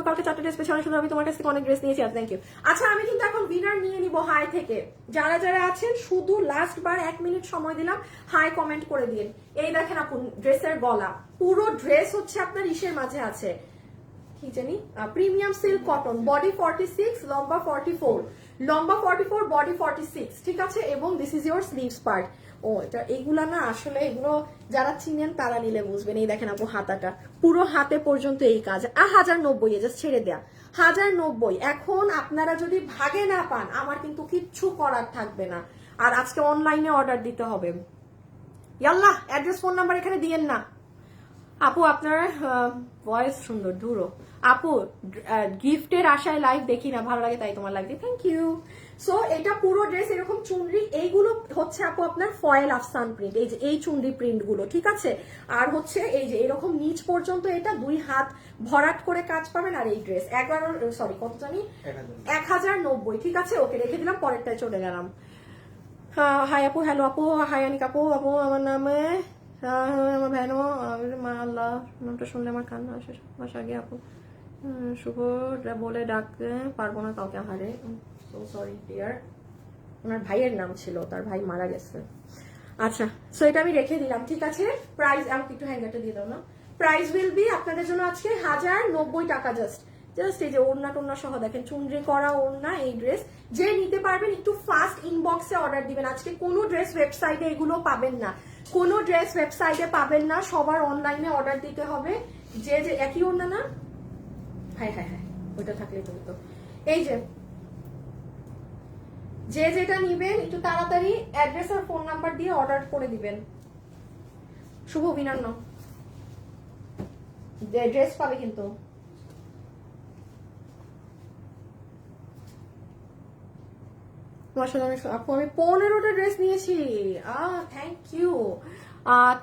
কালকে 4টা ড্রেস পেয়েছি, অনেক সুন্দর, আমি তোমার কাছ থেকে অনেক ড্রেস নিয়েছি, থ্যাংক ইউ। আচ্ছা, আমি কিন্তু এখন উইনার নিয়ে নিব হাই থেকে। যারা যারা আছেন শুধু লাস্ট বার 1 মিনিট সময় দিলাম, হাই কমেন্ট করে দিন। এই দেখেন আপু ড্রেসের গলা, পুরো ড্রেস হচ্ছে আপনার ইসের মাঝে আছে, কি জানি প্রিমিয়াম সিল্ক কটন, বডি 46, লম্বা 44, লম্বা 44, বডি 46, ঠিক আছে। এবং this is your sleeves part. ও এটা এগুলা না আসলে, এগুলো যারা চিনেন তারা নিলে বুঝবেন। এই দেখেন আপু হাতাটা, পুরো হাতে পর্যন্ত এই কাজ। 1090, জাস্ট ছেড়ে দেয়া 1090। এখন আপনারা যদি ভাগে না পান, আমার কিন্তু কিচ্ছু করার থাকবে না। আর আজকে অনলাইনে অর্ডার দিতে হবে। ইয়াল্লাহ, অ্যাড্রেস ফোন নাম্বার এখানে দিয়েন না। আপু আপনার ভয়েস সুন্দর, ধুরো আপু, গিফটের আশায় লাইভ দেখি না, ভালো লাগে তাই তোমার লাইভ দেখি, থ্যাংক ইউ। সো এটা পুরো ড্রেস এরকম চুনরি, এইগুলো হচ্ছে আপু আপনার ফয়েল আফসান প্রিন্ট, এই যে এই চুনরি প্রিন্ট গুলো, ঠিক আছে। আর হচ্ছে এই যে এরকম নিচ পর্যন্ত এটা 2 হাত ভরাট করে কাজ পাবেন। আর এই ড্রেস কত জানি 1090, ঠিক আছে। ওকে, রেখে দিলাম, পরেরটায় চলে গেলাম। হাই আপু, হ্যালো আপু, হাই আনিক আপু। আপু আমার নামে আমার ভ্যানো, মা আল্লাহ, নামটা শুনলে আমার কান্না আসে 7 মাস আগে। আপু শুভ বলে ডাকতে পারবো না কাউকে, হারে, সো সরি ডিয়ার। ওনার ভাইয়ের নাম ছিল, তার ভাই মারা গেছে। আচ্ছা, সো এটা আমি রেখে দিলাম, ঠিক আছে। প্রাইস আমাকে একটু হ্যাঙ্গারটা দিয়ে দাও না। প্রাইস উইল বি আপনাদের জন্য আজকে 1090 টাকা, জাস্ট জাস্ট এই যে ওড়না টোড়না সহ দেখেন চুনরি করা ওড়না এই ড্রেস। যে নিতে পারবেন একটু ফাস্ট ইনবক্সে অর্ডার দিবেন। আজকে কোনো ড্রেস ওয়েবসাইটে এগুলো পাবেন না, কোনো ড্রেস ওয়েবসাইটে পাবেন না, সবার অনলাইনে অর্ডার দিতে হবে। যে যে একই ওড়না না, হ্যাঁ হ্যাঁ হ্যাঁ ওইটা থাকলে তুমি তো এই যে যে যেটা নিবেন একটু তাড়াতাড়ি অ্যাড্রেস আর ফোন নাম্বার দিয়ে অর্ডার করে দিবেন। শুভ অভিনন্দ, ড্রেস পাবে কিন্তু। আপু আমি 15টা ড্রেস নিয়েছি। থ্যাংক ইউ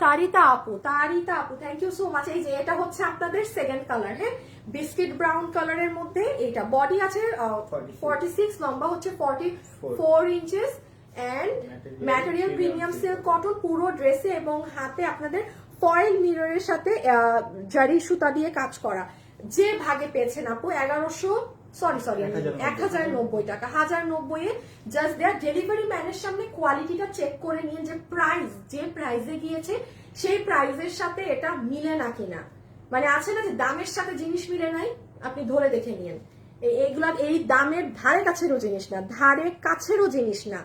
তারিতা আপু, তারিতা আপু থ্যাংক ইউ সো মাচ। এই যে এটা হচ্ছে আপনাদের সেকেন্ড কালার, হ্যাঁ বিস্কিট ব্রাউন কালারের মধ্যে। এটা বডি আছে 46, লম্বা হচ্ছে 44 inches and material premium silk cotton পুরো ড্রেসে, এবং হাতে আপনাদের ফয়েল মিররের সাথে জারি সুতা দিয়ে কাজ করা। যে ভাগে পেয়েছেন আপু 1090 টাকা, 1090 জাস্ট দেয়ার। ডেলিভারি ম্যানের সামনে কোয়ালিটিটা চেক করে নিন যে প্রাইস যে প্রাইসে গিয়েছে সেই প্রাইসের সাথে এটা মিলে না কিনা। মানে আছে না যে দামের সাথে জিনিস মিলে নাই, আপনি ধরে দেখে নিন। এইগুলা এই দামের ধারে কাছেরও জিনিস না, ধারে কাছেরও জিনিস না।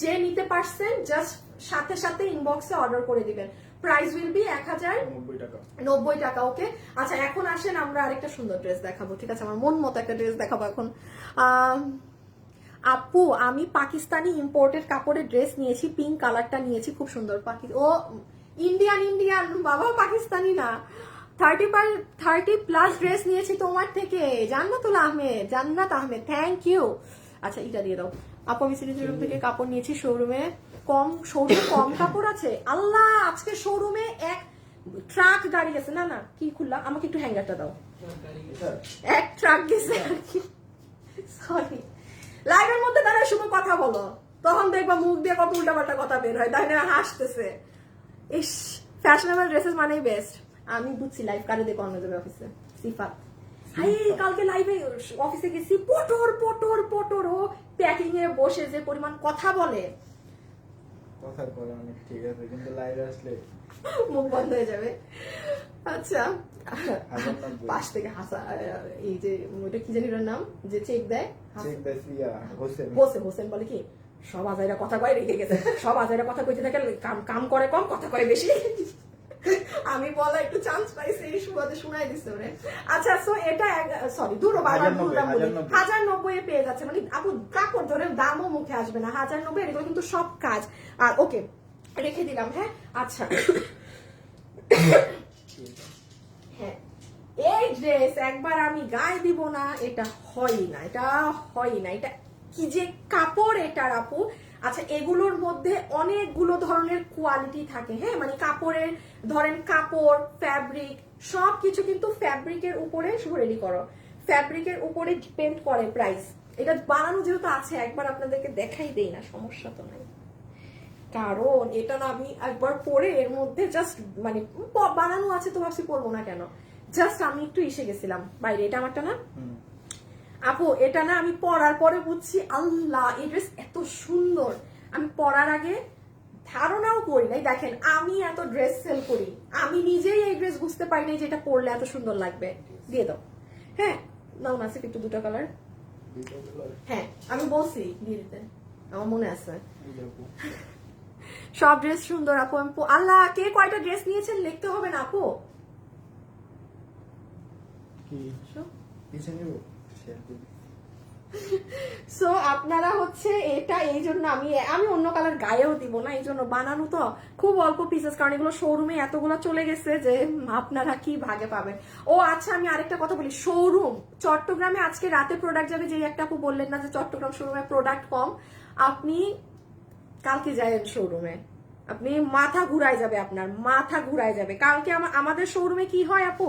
যে নিতে পারছেন জাস্ট সাথে সাথে ইনবক্সে অর্ডার করে দিবেন। প্রাইস উইল বি 1090 টাকা। ওকে আচ্ছা এখন আসেন আমরা আরেকটা সুন্দর ড্রেস দেখাবো, ঠিক আছে? আমার মন মতো একটা ড্রেস দেখাবো এখন। আপু আমি পাকিস্তানি ইম্পোর্টেড কাপড়ের ড্রেস নিয়েছি, পিঙ্ক কালারটা নিয়েছি, খুব সুন্দর। ও ইন্ডিয়ান বাবা, পাকিস্তানি না। 30+ ড্রেস নিয়েছি তোমার থেকে, জান্নাতুল আহমেদ, জান্নাত আহমেদ থ্যাংক ইউ। আচ্ছা এটা দিয়ে দাও আপু। আমি সিরিজ থেকে কাপড় নিয়েছি শোরুমে, কম কাপড় আছে। আল্লাহ আজকে শোরুমে এক ট্রাক গাড়ি গেছে। না না কি খুললা, আমাকে একটু হ্যাঙ্গারটা দাও। এক ট্রাক গেছে আর কি, সরি। লাইভের মধ্যে দাঁড়ায় শুভ কথা বলো, তখন দেখবা মুখ দিয়ে কত উল্টাপাল্টা কথা বের হয়, তাই না? হাসতেছে। ইস ফ্যাশনেবল ড্রেসেস মানেই বেস্ট। আমি বুঝছি লাইভ কারে দেখো অন্য যাবে অফিসে। সিফাত কালকে লাইভে অফিসে গেছি, পটর ও প্যাকিং এ বসে যে পরিমাণ কথা বলে, কথার পরে অনেক ঠিক আছে, কিন্তু লাইভে আসলে মুখ বন্ধ হয়ে যাবে। আচ্ছা পাশ থেকে হাসা, এই যে ওইটা কি জানি ওর নাম, যে চেক দেয় হোসেন বলে কি সব আজাইরা কথা কয় রেখে গেছে, সব আজাইরা কথা কইতে থাকে, কাম করে কম কথা কয় বেশি। আমি বলা একটু চান্স পাইছি, এই সুবাদে শোনাই দিচ্ছে ওরে। আচ্ছা সো এটা সরি দুটো বাবার ভুলটা বলি, 1090 এ পেয়ে যাচ্ছে। মানে আপু কাপড় ধরে দামও মুখে আসবে না, 1090 এগুলো কিন্তু সব কাজ। আর ওকে রেখে দিলাম, হ্যাঁ আচ্ছা। হ্যাঁ এই ড্রেস একবার আমি গায়ে দিব না, এটা হয় না, এটা কি যে কাপড় এটার আপু। আচ্ছা এগুলোর মধ্যে অনেকগুলো ধরনের কোয়ালিটি থাকে, হ্যাঁ মানে কাপড়ের ধরেন কাপড় ফ্যাব্রিক সবকিছু কিন্তু ফ্যাব্রিকের উপরে, শুভ রেডি করো, ফ্যাব্রিকের উপরে ডিপেন্ড করে প্রাইস। এটা বানানো যেহেতু আছে একবার আপনাদেরকে দেখাই দেই না, সমস্যা তো নাই। কারণ এটা না আমি একবার পরে এর মধ্যে জাস্ট মানে বানানো আছে তো ভাবছি পরবো না কেন, জাস্ট আমি একটু এসে গেছিলাম বাইরে। এটা আমারটা না আপু, এটা না আমি পরার পরে বুঝছি আল্লাহ এই ড্রেস এত সুন্দর। আমি পরার আগে ধারণাও করি নাই, দেখেন আমি এত ড্রেস সেল করি, আমি নিজেই এই ড্রেস বুঝতে পারি নাই যে এটা পরলে এত সুন্দর লাগবে। দিয়ে দাও, হ্যাঁ নাও না একটু দুটো কালার, হ্যাঁ আমি বলছি দিয়ে দিতে, আমার মনে আছে। সব ড্রেস সুন্দর আপু। আমি আল্লাহ কে কয়টা ড্রেস নিয়েছেন লিখতে হবে না আপু। সো আপনারা হচ্ছে এটা, এই জন্য আমি অন্য কালার গায়েও দিব না, এই জন্য বানানো তো খুব অল্প পিসেস, কারণ এগুলো শোরুমে এতগুলো চলে গেছে যে আপনারা কি ভাগে পাবেন। ও আচ্ছা আমি আরেকটা কথা বলি, শোরুম চট্টগ্রামে আজকে রাতে প্রোডাক্ট যাবে, যে একটা আপু বললেন না যে চট্টগ্রাম শোরুমে প্রোডাক্ট কম, আপনি কালকে যাবেন শোরুমে, আপনি মাথা ঘুরায় যাবে, আপনার মাথা ঘুরায় যাবে। কালকে আমাদের শোরুমে কি হয় আপু,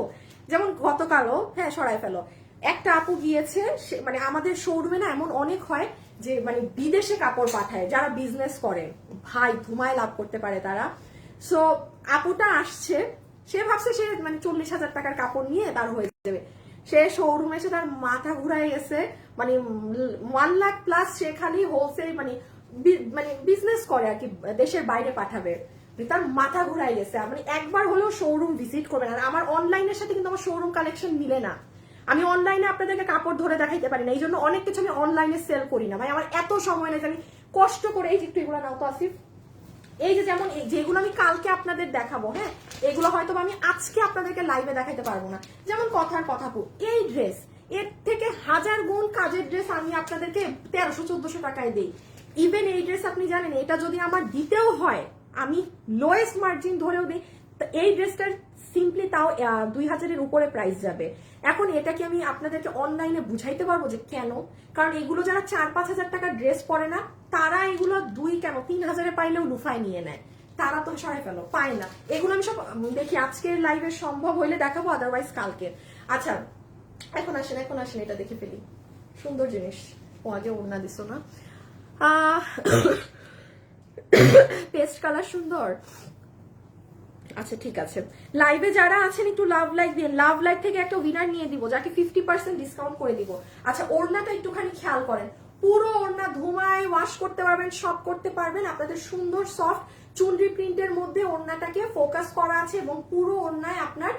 যেমন গতকালও, হ্যাঁ সরাই ফেলো, একটা আপু গিয়েছে, মানে আমাদের শোরুমে না এমন অনেক হয় যে মানে বিদেশে কাপড় পাঠায়, যারা বিজনেস করে ভাই ধুমায় লাভ করতে পারে তারা। সো আপুটা আসছে, সে ভাবছে সে মানে 40,000 টাকার কাপড় নিয়ে তার হয়ে যাবে, সে শোরুমে এসে তার মাথা ঘুরাই গেছে, মানে 1 লাখ প্লাস সে খালি হোলসেল মানে বিজনেস করে আর কি, দেশের বাইরে পাঠাবে, তার মাথা ঘুরাই গেছে। মানে একবার হলেও শোরুম ভিজিট করবেন। আর আমার অনলাইনের সাথে কিন্তু আমার শোরুম কালেকশন মিলে না, আমি অনলাইনে আপনাদেরকে কাপড় ধরে দেখাইতে পারি না, এই জন্য অনেক কিছু আমি অনলাইনে সেল করি না ভাই, আমার এত সময় নেই যে আমি কষ্ট করে এই যে একটু এগুলো নাও তো আসিফ, এই যে যেমন যেগুলো আমি কালকে আপনাদের দেখাবো, হ্যাঁ এগুলো হয়তো আমি আজকে আপনাদেরকে লাইভে দেখাইতে পারবো না, যেমন কথার কথা এই ড্রেস, এর থেকে 1000 গুণ কাজের ড্রেস আমি আপনাদেরকে 1300-1400 টাকায় দিই। ইভেন এই ড্রেস আপনি জানেন এটা যদি আমার দিতেও হয় আমি লোয়েস্ট মার্জিন ধরেও দিই, এই ড্রেসটার সিম্পলি তাও 2000-এর উপরে প্রাইস যাবে। এখন এটা কি আমি আপনাদেরকে অনলাইনে বুঝাইতে পারবো যে কেন? কারণ এগুলো যারা 4-5 হাজার টাকার ড্রেস পরে না তারা এগুলো 2-3 হাজারে পাইলেও লুফায় নিয়ে নেয়, তারা তো সরাই ফেলো পায় না। এগুলো আমি সব দেখি আজকের লাইভে সম্ভব হইলে দেখাবো, আদারওয়াইজ কালকে। আচ্ছা এখন আসেন এটা দেখে ফেলি, সুন্দর জিনিস। ও আগে ওড়না দিছো না, পেস্ট কালার সুন্দর। আচ্ছা ঠিক আছে, লাইভে যারা আছেন একটু লাভ লাইক দিয়ে, লাভ লাইক থেকে একটা উইনার নিয়ে দিব যাকে 50% ডিসকাউন্ট করে দিব। আচ্ছা ওড়নাটা একটুখানি খেয়াল করেন, পুরো ওড়না ধুমায় ওয়াশ করতে পারবেন, সব করতে পারবেন। আপনাদের সুন্দর সফট চুনরি প্রিন্টের মধ্যে ওড়নাটাকে ফোকাস করা আছে এবং পুরো ওড়নায় আপনার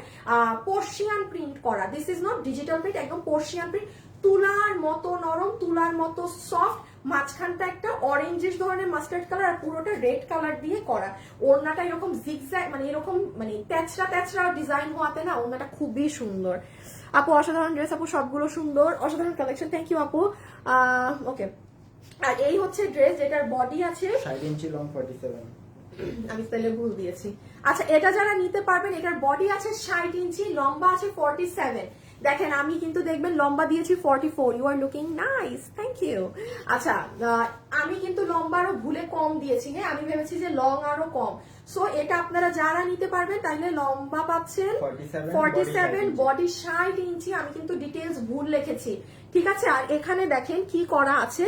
পার্সিয়ান প্রিন্ট করা। This is not digital print, একদম পার্সিয়ান প্রিন্ট, তুলার মতো নরম, তুলার মতো সফট, মাঝখানটা একটা অরেঞ্জিশ ধরনের মাস্টার্ড কালার আর পুরোটা রেড কালার দিয়ে করা। ওড়নাটা এরকম জিগজ্যাগ মানে এরকম মানে তেচরা ডিজাইন হওয়াতে না ওড়নাটা খুবই সুন্দর। আপু অসাধারণ ড্রেস, আপু সবগুলো সুন্দর, অসাধারণ কালেকশন, থ্যাংক ইউ আপু। ওকে, আর এই হচ্ছে ড্রেস যেটার বডি আছে 60 ইঞ্চি লং 47, আমি তাহলে ভুল দিয়েছি। আচ্ছা এটা যারা নিতে পারবেন, এটার বডি আছে 60 ইঞ্চি, লম্বা আছে 47। দেখেন আমি কিন্তু দেখবেন লম্বা দিয়েছি 44, you are looking nice, thank you. আচ্ছা আমি কিন্তু লম্বা আরো ভুলে কম দিয়েছি, হ্যাঁ আমি ভেবেছি যে লং আরো কম। সো এটা আপনারা যারা নিতে পারবেন তাইলে লম্বা পাচ্ছেন 47, বডি 60 ইঞ্চি, আমি কিন্তু ডিটেলস ভুল লিখেছি, ঠিক আছে। আর এখানে দেখেন কি করা আছে,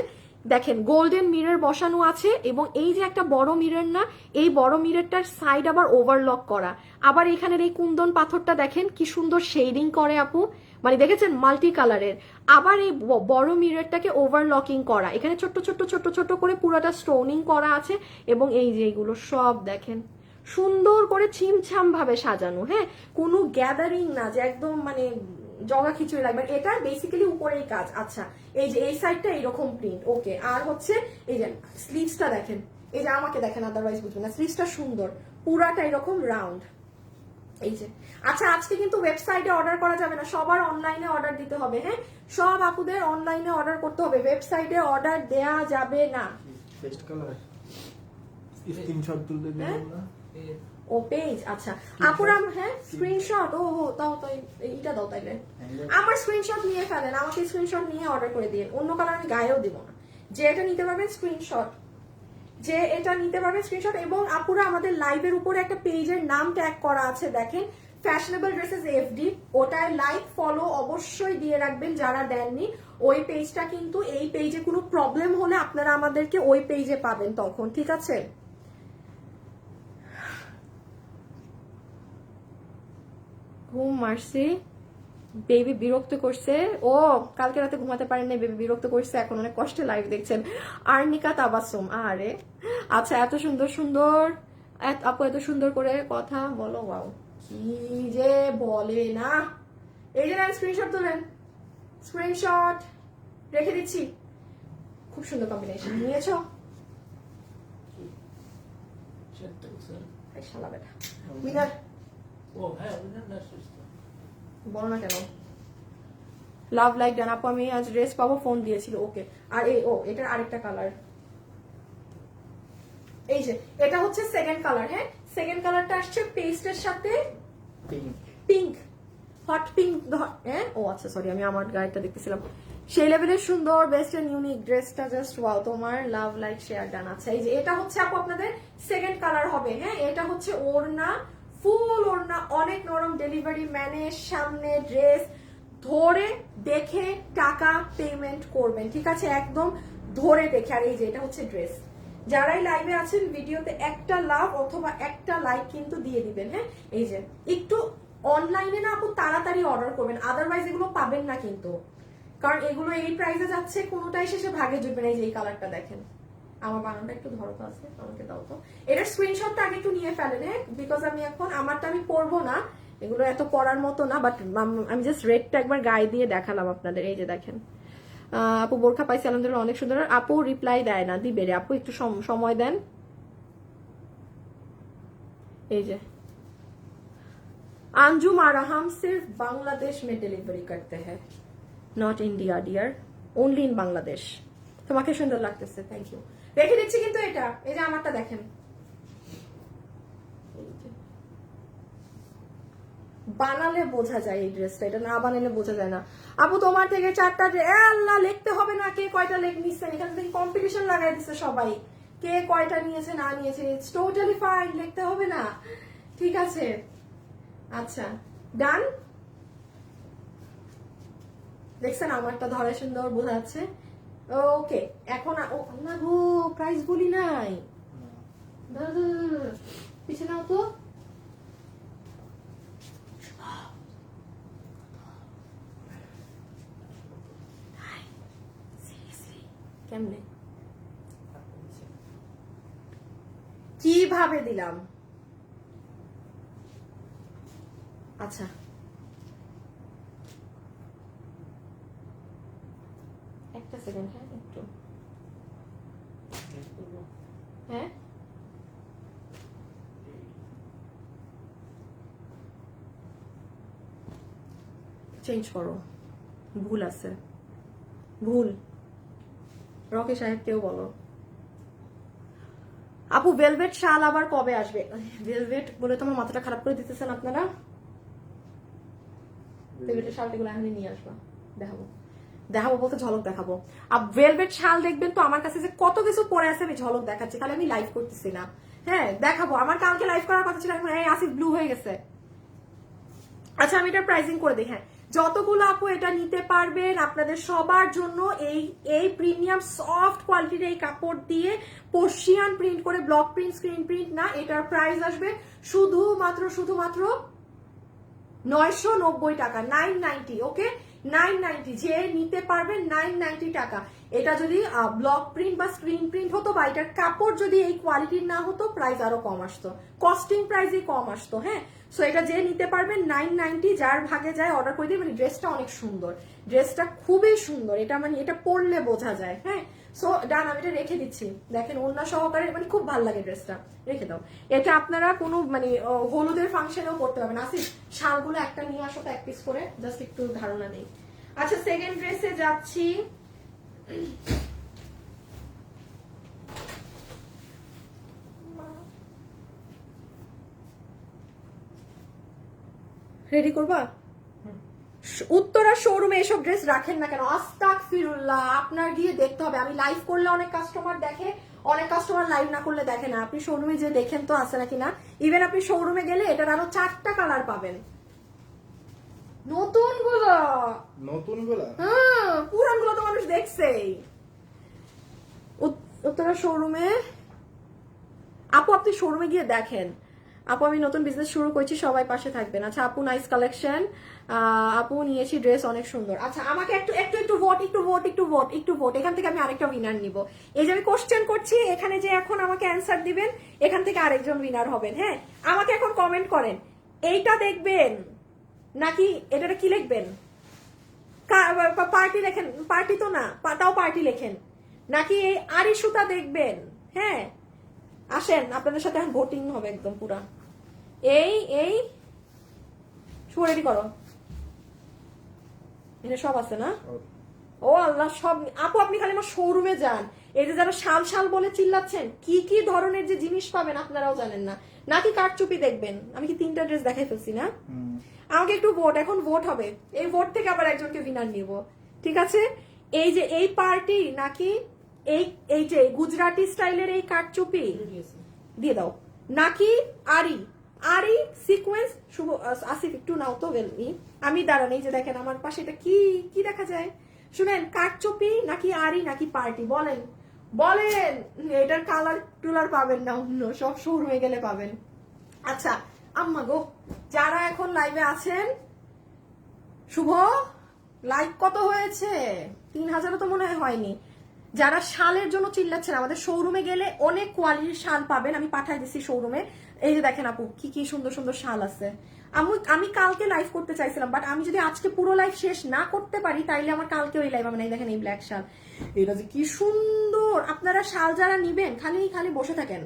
দেখেন গোল্ডেন মিরর বসানো আছে এবং এই যে একটা বড় মিরর না, এই বড় মিররটার সাইড আবার ওভারলক করা, আবার এখানের এই কুন্দন পাথরটা দেখেন কি সুন্দর শেডিং করে আপু, মানে দেখেছেন মাল্টি কালারের। আবার এই বড় মিররটাকে ওভারলকিং করা, এখানে ছোট্ট ছোট্ট ছোট্ট ছোট্ট করে পুরোটা স্টোনিং করা আছে এবং এই যে এইগুলো সব দেখেন সুন্দর করে ছিমছাম ভাবে সাজানো, হ্যাঁ কোনো গ্যাদারিং না যে একদম মানে জগা খিচুড়ি লাগবে, এটা বেসিক্যালি উপরেই কাজ। আচ্ছা এই যে এই সাইডটা এরকম প্রিন্ট, ওকে। আর হচ্ছে এই যে স্লিভসটা দেখেন, এই যে আমাকে দেখেন আদারওয়াইজ বুঝবেন না, স্লিভসটা সুন্দর, পুরাটা এরকম রাউন্ড, এই যে। আচ্ছা আজকে কিন্তু ওয়েবসাইটে অর্ডার করা যাবে না, সবার অনলাইনে অর্ডার দিতে হবে, হ্যাঁ সব আপুদের অনলাইনে অর্ডার করতে হবে, ওয়েবসাইটে অর্ডার দেয়া যাবে না। পেস্ট কালার স্ক্রিনশট তুলতে দিলাম না, ও পেজ, আচ্ছা আপুরা, হ্যাঁ স্ক্রিনশট, ও দাও তো এইটা দাও তাইলে, আমার স্ক্রিনশট নিয়ে ফেলেন, আমাকে স্ক্রিনশট নিয়ে অর্ডার করে দিন, অন্য কালার আমি গায়েও দিব না। যে এটা নিতে পারবেন স্ক্রিনশট, যে এটা নিতে পারবেন স্ক্রিনশট। এবং আপুরা আমাদের লাইভের উপরে একটা পেজের নাম ট্যাগ করা আছে দেখেন, ফ্যাশনেবল ড্রেসেস এফডি, ওটায় লাইক ফলো অবশ্যই দিয়ে রাখবেন যারা দেননি। ওই পেজটা কিন্তু এই পেজে কোনো প্রবলেম হলে আপনারা আমাদেরকে ওই পেজে পাবেন তখন, ঠিক আছে। ঘুম মারছি, বেবি বিরক্ত করছে, ও কালকে রাতে ঘুমাতে পারেন না, বেবি বিরক্ত করছে, এখন অনেক কষ্টে লাইভ দেখছেন। আর্নিকা তাবাসুম, আরে আচ্ছা এত সুন্দর সুন্দর আপু, এত সুন্দর করে কথা বলো, ওয়াও কি যে বলে না। এই যে স্ক্রিনশট তোলেন, স্ক্রিনশট রেখে দিচ্ছি, খুব সুন্দর কম্বিনেশন নিয়েছো, শালা বেটা উইনার বলো না কেন। লাভ লাইক ডান আপু, আমি আজ ড্রেস পাবো, ফোন দিয়েছিল, ওকে। আর এই এটার আরেকটা কালার, এই যে এটা হচ্ছে সেকেন্ড কালার, হ্যাঁ সেকেন্ড কালারটা আসছে পেস্টের সাথে পিঙ্ক, হট পিঙ্ক, হ্যাঁ ও আচ্ছা সরি আমি আমার গায়েটা দেখতেছিলাম, সেই লেভেলের সুন্দর বেস্ট এন্ড ইউনিক ড্রেসটা, জাস্ট ওয়াও। তোমার লাভ লাইক শেয়ার ডান। আচ্ছা এই যে এটা হচ্ছে আপু আপনাদের সেকেন্ড কালার হবে, হ্যাঁ এটা হচ্ছে ওড়না, ফুল ওড়না, অনেক নরম, ডেলিভারি ম্যানের সামনে ড্রেস ধরে দেখে টাকা পেমেন্ট করবেন, ঠিক আছে একদম ধরে দেখে। আর এই যে এটা হচ্ছে ড্রেস, যারাই লাইভে আছেন ভিডিওতে একটা লাভ অথবা একটা লাইক কিন্তু দিয়ে দিবেন, হ্যাঁ এই যে একটু অনলাইনে না আপু তাড়াতাড়ি অর্ডার করবেন, আদারওয়াইজ এগুলো পাবেন না কিন্তু, কারণ এগুলো এই প্রাইসে যাচ্ছে, কোনোটাই শেষে ভাগে জুটবে না। এই যে এই কালারটা দেখেন, আমার বানানটা একটু ধরো তো আছে, আমাকে দাও তো। এটার স্ক্রিনশটটা আগে একটু নিয়ে ফেলেন, হ্যাঁ, বিকজ আমি এখন আমারটা আমি পরবো না, এগুলো এত পড়ার মতো না, বাট আমি জাস্ট রেডটা একবার গায়ে দিয়ে দেখালাম আপনাদের। এই যে দেখেন, আপু বোরখা পাইছি আলহামদুলিল্লাহ অনেক সুন্দর। আপু রিপ্লাই দেয় না, দিবে রে আপু, একটু সময় দেন। এই যে अंजुम आरा हम सिर्फ बांग्लादेश में डिलीवरी करते हैं, not India dear, only in Bangladesh. তোমাকে সুন্দর লাগতেছে, থ্যাংক ইউ। রেখে দিচ্ছি কিন্তু এটা, এই যে আমারটা দেখেন, বানালে বোঝা যায় এই ড্রেসটা, এটা না বানালে বোঝা যায় না। আপু তোমার থেকে 4টা আল্লাহ লিখতে হবে না কে কয়টা লেগ নিচ্ছেন, এখান থেকে কম্পিটিশন লাগাই দিচ্ছে সবাই, কে কয়টা নিয়েছে না নিয়েছে, ইটস টোটালি ফাইন, লিখতে হবে না, ঠিক আছে। আচ্ছা ডান, দেখছেন আমারটা ধরে সুন্দর বোঝা যাচ্ছে। ওকে এখন না গো, প্রাইস বলি নাই, পিছনে নাও তো। কেমনে কিভাবে দিলাম? আচ্ছা একটা সেকেন্ড, হ্যাঁ একটু, হ্যাঁ চেঞ্জ করো, ভুল আছে, ভুল। রকি সাহেবকেও বলো। আপু ভেলভেট শাল আবার কবে আসবে? ভেলভেট বলে তোমার মাথাটা খারাপ করে দিতেছেন আপনারা। ভেলভেটের শালগুলো এখনই নিয়ে আসবা, দেখাবো, দেখাবো বলতে ঝলক দেখাবো। আর ভেলভেট শাল দেখবেন তো আমার কাছে যে কত কিছু পরে আছে, আমি ঝলক দেখাচ্ছি, খালি আমি লাইভ করতেছি না। হ্যাঁ দেখাবো, আমার কালকে লাইভ করার কথা ছিল, এখন এই আসিফ ব্লু হয়ে গেছে। আচ্ছা আমি এটা প্রাইসিং করে দিই। হ্যাঁ যতগুলো আপু এটা নিতে পারবেন আপনাদের সবার জন্য এই প্রিমিয়াম সফট কোয়ালিটির এই কাপড় দিয়ে পর্শিয়ান প্রিন্ট করে, ব্লক প্রিন্ট স্ক্রিন প্রিন্ট না, এটার প্রাইস আসবে শুধুমাত্র 990 টাকা, 990। ওকে 990, যে নিতে পারবেন 990 টাকা। এটা যদি ব্লক প্রিন্ট বা স্ক্রিন প্রিন্ট হতো বা এটার কাপড় যদি এই কোয়ালিটির না হতো, প্রাইস আরো কম আসতো, কস্টিং প্রাইসই কম আসতো। হ্যাঁ সো এটা যে নিতে পারবেন 990, যার ভাগে যায় অর্ডার করে দিই। মানে ড্রেসটা অনেক সুন্দর, ড্রেসটা খুবই সুন্দর, এটা মানে এটা পরলে বোঝা যায়। হ্যাঁ সো ডান, আমি এটা রেখে দিচ্ছি, দেখেন ওড়না সহকারে, মানে খুব ভালো লাগে ড্রেসটা, রেখে দাও। এটা আপনারা কোনো মানে হলুদের ফাংশনেও পড়তে পারবেন। আসি শালগুলো একটা নিয়ে আসো তো, এক পিস করে, জাস্ট একটু ধারণা নেই। আচ্ছা সেকেন্ড ড্রেসে যাচ্ছি। রেডি করবা? উত্তরা শোরুমে এসব ড্রেস রাখেন না কেন? আস্তাগফিরুল্লাহ, আপনার গিয়ে দেখতে হবে। আমি লাইভ করলে অনেক কাস্টমার দেখে, অনেক কাস্টমার লাইভ না করলে দেখে না। আপনি শোরুমে যে দেখেন তো আছে নাকি না। ইভেন আপনি শোরুমে গেলে এটার আরো 4টা কালার পাবেন। নতুন গুলো হ্যাঁ, পুরান গুলো তো মানুষ দেখছেই। উত্তরা শোরুমে আপু, আপনি শোরুমে গিয়ে দেখেন। আপু আমি নতুন বিজনেস শুরু করছি, সবাই পাশে থাকবেন। আচ্ছা আপু নাইস কালেকশন, আপু নিয়েছি ড্রেস অনেক সুন্দর। আচ্ছা আমাকে একটু ভোট, এখান থেকে আমি আরেকটা উইনার নিব। এই যে আমি কোশ্চেন করছি, এখানে যে এখন আমাকে অ্যান্সার দিবেন, এখান থেকে আরেকজন উইনার হবেন। হ্যাঁ আমাকে এখন কমেন্ট করেন, এইটা দেখবেন নাকি এটা কি লিখবেন? পার্টি লেখেন, পার্টি তো না, তাও পার্টি লেখেন, নাকি এই আরি সুতা দেখবেন? হ্যাঁ আসেন, আপনাদের সাথে এখন ভোটিং হবে একদম পুরা। এই রেডি করো, এটা সব আছে না? ও আল্লাহ, সব আপু আপনি খালি আমার শোরুমে যান। এই যে যারা শাল বলে চিল্লাচ্ছেন, কি কি ধরনের যে জিনিস পাবেন আপনারাও জানেন না, নাকি কারচুপি দেখবেন? আমি কি 3টা ড্রেস দেখাই ফেলছি না? আমাকে একটু ভোট, এখন ভোট হবে, এই ভোট থেকে আবার একজনকে উইনার নিব, ঠিক আছে? এই যে এই পার্টি নাকি এই যে গুজরাটি স্টাইলের এই কারচুপি দিয়ে দাও, নাকি আরি সিকোয়েন্স শুভ। আসিফ একটু নাও তো আমি দাঁড়ান। এই যে দেখেন আমার পাশে এটা কি দেখা যায়, শুনেন, কারচুপি নাকি আরি নাকি পার্টি, বলেন এটার কালার টুলার পাবেন না, অন্য সব শোরুমে গেলে পাবেন। আচ্ছা আম্মা গো, যারা এখন লাইভে আছেন, শুভ লাইক কত হয়েছে? 3000 তো মনে হয়নি। যারা শালের জন্য চিল্লাচ্ছেন, আমাদের শোরুমে গেলে অনেক কোয়ালিটির শাল পাবেন, আমি পাঠাই দিচ্ছি শোরুমে। এই যে দেখেন আপু, কি কি সুন্দর সুন্দর শাল আছে। আমি কালকে লাইভ করতে চাইছিলাম, বাট আমি যদি আজকে পুরো লাইভ শেষ না করতে পারি তাইলে আমার কালকে ওই লাইভ হবে না। দেখেন এই ব্ল্যাক শাল, এটা যে কি সুন্দর। আপনারা শাল যারা নিবেন খালি খালি বসে থাকেন,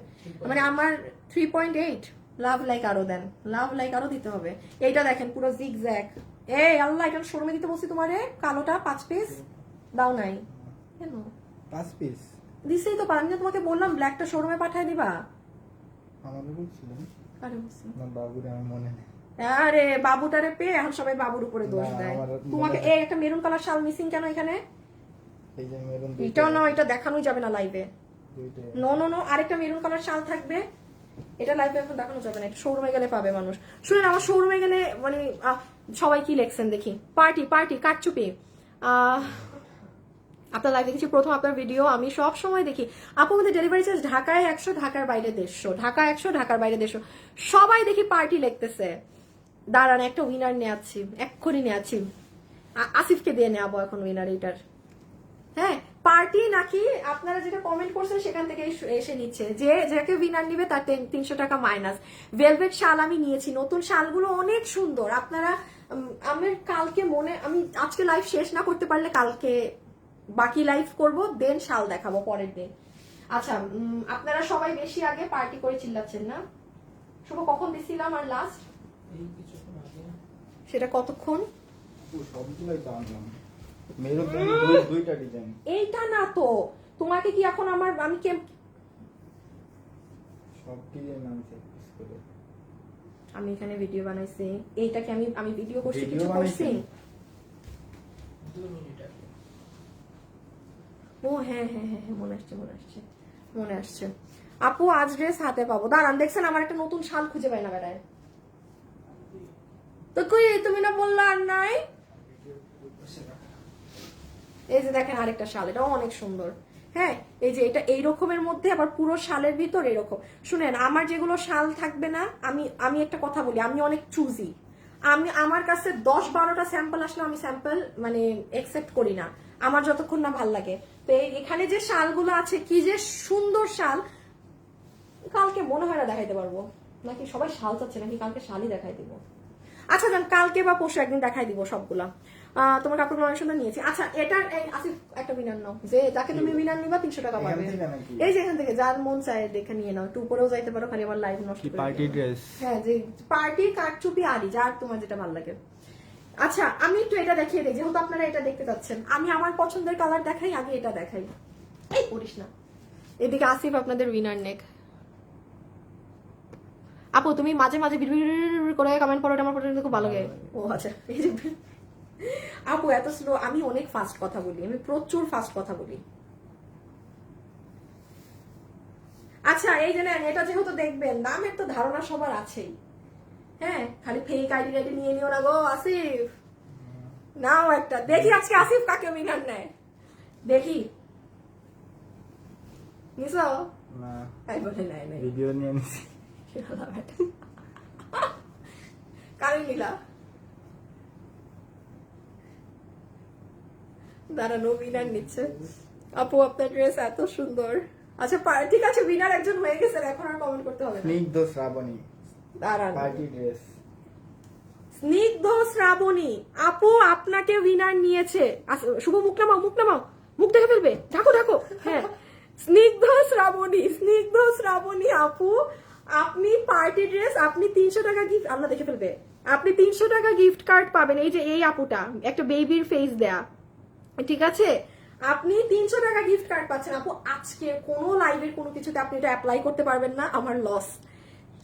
মানে আমার 3.8 লাভ লাইক আরো দেন, লাভ লাইক আরো দিতে হবে। এইটা দেখেন পুরো জিগজ্যাগ। এই আল্লাহ, এটা শোরুমে দিতে বলছি তোমারে, কালোটা 5 পিস দাও নাই কেন? 5 পিস দিছেই তো, আমি তোমাকে বললাম ব্ল্যাকটা শোরুমে পাঠিয়ে দিবা। আমাদের বলছিলেন আরে বলছি না বাবুরে, আমার মনে নেই। আরে বাবুটারে পেয়ে এখন সবাই বাবুর উপরে দোষ না, দেয়। আমার তোমাকে মনে- এই একটা মেরুন কালার শাল মিসিং কেন এখানে? এই যে মেরুন এটা না, এটা দেখানোই যাবে না লাইভে। দুইটা। নো নো নো, আরেকটা মেরুন কালার শাল থাকবে, এটা লাইভে এখন দেখানো যাবে না, এটা শোরুমে গেলে পাবে মানুষ। শুনেন, আমার শোরুমে গেলে মানে সবাই কি লেখছেন দেখি, পার্টি পার্টি কাটচুপি। আপনার লাইভ দেখেছি প্রথম, আপনার ভিডিও আমি সব সময় দেখি। আপু আমাদের ডেলিভারি চার্জ ঢাকায় 100, ঢাকার বাইরে 150, ঢাকা 100, ঢাকার বাইরে 150। সবাই দেখি পার্টি লিখতেছে। দাঁড়ান, একটা উইনার নেওয়াচ্ছি, এক্ষুনি নেওয়াচ্ছি। আসিফকে দিয়ে নেওয়াবো এখন উইনার এটার। হ্যাঁ, পার্টি নাকি আপনারা যেটা কমেন্ট করছেন সেখান থেকে এসে নিচ্ছে, যে যাকে উইনার নিবে তার 300 টাকা মাইনাস। ভেলভেট শাল আমি নিয়েছি, নতুন শালগুলো অনেক সুন্দর। আপনারা আমার কালকে আমি আজকে লাইভ শেষ না করতে পারলে কালকে বাকি লাইভ করব, দেন শাল দেখাবো পরের দিন। আচ্ছা, আপনারা সবাই বেশি আগে পার্টি করে চিল্লাচ্ছেন না? শুভ কখন দিছিলাম আর লাস্ট সেটা কতক্ষণ? সবগুলোই তো আনলাম, মেরুন দুইটা ডিজাইন। এইটা না তো, তোমাকে কি এখন আমি সব ডিজাইন আনছি পিস করে। আমি এখানে ভিডিও বানাইছি, এইটাকে আমি ভিডিও করছি, ভিডিও কিছু করছি? বানাইছেন? ও হ্যাঁ হ্যাঁ হ্যাঁ হ্যাঁ, মনে আসছে। আপু আজ ড্রেস হাতে পাবো, দাঁড়ান। দেখছেন আমার একটা নতুন শাল খুঁজে পাই না বেড়ায়, তো কই তুমি না বললা আর নাই? এই যে দেখেন আরেকটা শাল, এটাও অনেক সুন্দর। হ্যাঁ, এই যে এটা এই রকমের মধ্যে আবার পুরো শালের ভিতর এরকম। শুনেন, আমার যেগুলো শাল থাকবে না, আমি একটা কথা বলি, আমি অনেক চুজি। আমার কাছে 10-12টা স্যাম্পল আসলে আমি স্যাম্পল মানে একসেপ্ট করি না, আমার যতক্ষণ না ভাল লাগে। তো এখানে যে শালগুলো আছে, কি যে সুন্দর শাল, কালকে মনে হয় না দেখাইতে পারবো। নাকি সবাই শাল চাচ্ছে, নাকি কালকে শালই দেখাই দিব? আচ্ছা যান, কালকে বা পরশু একদিন দেখাই দিব সবগুলা। তোমার কাপড় অনেক সুন্দর নিয়েছি। আচ্ছা, এটার আসিফ একটা উইনার নাও, যে যাকে তুমি উইনার নিবা 300 টাকা পাবে। এই যে এখান থেকে যার মন চায় দেখে নিয়ে নাও, একটু উপরেও যাইতে পারো, খালি আমার লাইভ নষ্ট করে পার্টি ড্রেস। হ্যাঁ, যে পার্টি কাটচুপি আরি, যার তোমার যেটা ভালো লাগে। আচ্ছা, আমি একটু এটা দেখিয়ে দিই, যেহেতু আপনারা এটা দেখতে চাচ্ছেন। আমি আমার পছন্দের কালার দেখাই, আগে এটা দেখাই। এই করিস না, এদিকে আসিফ আপনাদের উইনার নেক। আপু তুমি মাঝে মাঝে বিড়বিড় করে কমেন্ট করো, আমার পছন্দ, খুব ভালো লাগে। ও আচ্ছা, এই যে আপু এত স্লো, আমি অনেক ফাস্ট কথা বলি, আমি প্রচুর ফাস্ট কথা বলি। আচ্ছা, এই যে নেন, এটা যেহেতু দেখবেন, দামের তো ধারণা সবার আছেই। হ্যাঁ, খালি ফেক আইডি টাইডি নিয়ে নিও না গো আসিফ। নাও একটা দেখি আজকে আসিফ কাকে উইনার নেয়, দেখি। নিছো না, তাই বলে নাই নাই, ভিডিও নিয়ে নিছি। কারে নিলা? দাঁড়ানো, উইনার নিচ্ছে। আপু আপনার ড্রেস এত সুন্দর। আচ্ছা ঠিক আছে, উইনার একজন হয়ে গেছে, এখন আর কমেন্ট করতে হবে না। স্নিগ্ধ শ্রাবণী দাঁড়ান, পার্টি ড্রেস। স্নিগ্ধ শ্রাবণী আপু আপনাকে উইনার নিয়েছে। শুভ মুখ নামাও, মুখ দেখে ফেলবে, ঢাকো ঢাকো। হ্যাঁ, স্নিগ্ধ শ্রাবণী আপু, আপনি পার্টি ড্রেস, আপনি 300 টাকা গিফট, আল্লাহ দেখে ফেলবে, আপনি 300 টাকা গিফট কার্ড পাবেন। এই যে এই আপুটা একটা বেবির ফেস দেয়া, ঠিক আছে, আপনি 300 টাকা গিফট কার্ড পাচ্ছেন। আপু আজকে কোনো লাইভের কোনো কিছুতে আপনি এটা অ্যাপ্লাই করতে পারবেন না, আমার লস।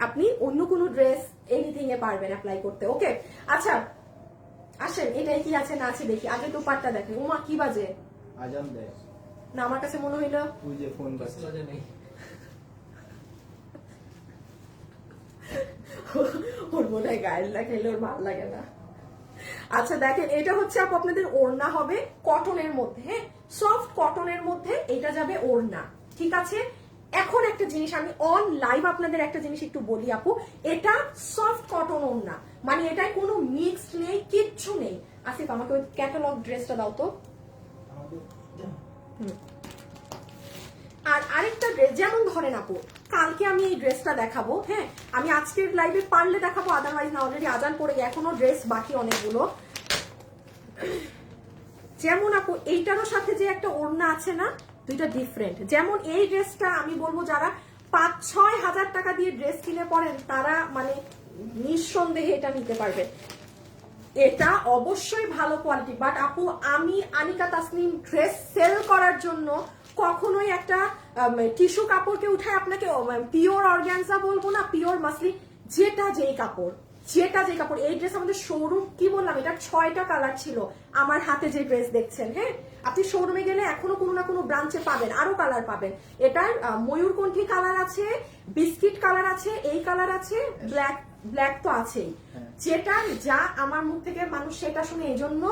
আপনি অন্য কোনো ড্রেস এনিথিং এ পারবেন অ্যাপ্লাই করতে। ওকে, আচ্ছা আসেন, এটাই কি আছে না আছে দেখি। আগে দুপাট্টা দেখে। ওমা কি বাজে, আজান দেয় না আমার কাছে মনে হইলো তুই যে ফোন বাজছে। ওর মনে হয় গায়ের লাগাইলে ওর ভালো লাগে না। আচ্ছা দেখেন, এটা হচ্ছে আপু আপনাদের ওড়না হবে কটনের মধ্যে, হ্যাঁ, সফট কটনের মধ্যে এটা যাবে ওড়না, ঠিক আছে। এখন একটা জিনিস আমি অন লাইভ আপনাদের একটা জিনিস একটু বলি আপু, এটা সফট কটন ওড়না, মানে এটায় কোনো মিক্সড নেই, কিচ্ছু নেই। আসিফ আমাকে ওই ক্যাটালগ ড্রেসটা দাও তো। ড্রেস, যেমন ধরেন আপু কালকে আমি এই ড্রেসটা দেখাবো, হ্যাঁ আমি আজকের লাইভে পারলে দেখাবো, আদারওয়াইজ না, অলরেডি আজান পড়ে গিয়ে এখনো ড্রেস বাকি অনেকগুলো। যেমন আপু এইটারও সাথে যে একটা ওড়না আছে না, দুইটা ডিফারেন্ট। যেমন এই ড্রেসটা আমি বলবো যারা 5-6 হাজার টাকা দিয়ে ড্রেস কিনে পড়েন তারা মানে নিঃসন্দেহে এটা নিতে পারবে। এটা অবশ্যই ভালো কোয়ালিটি, বাট আপু আমি আনিকা তাসনিম ড্রেস সেল করার জন্য কখনোই একটা টিস্যু কাপড়কে উঠায় আপনাকে পিওর অর্গানজা বলবো না, পিওর মাসলি, যেটা যেই কাপড়, যেটা যে কাপড়। এই ড্রেস আমাদের শোরুম কি বললাম, এটা 6টা কালার ছিল আমার হাতে যে ড্রেস দেখছেন, হ্যাঁ আপনি শোরুমে গেলে এখনো কোনো না কোনো ব্রাঞ্চে পাবেন, আরো কালার পাবেন। এটার ময়ূরকণ্ঠী কালার আছে, বিস্কিট কালার আছে, এই কালার আছে, ব্ল্যাক ব্ল্যাক তো আছেই। যেটা যা আমার মুখ থেকে মানুষ সেটা শুনে, এই জন্য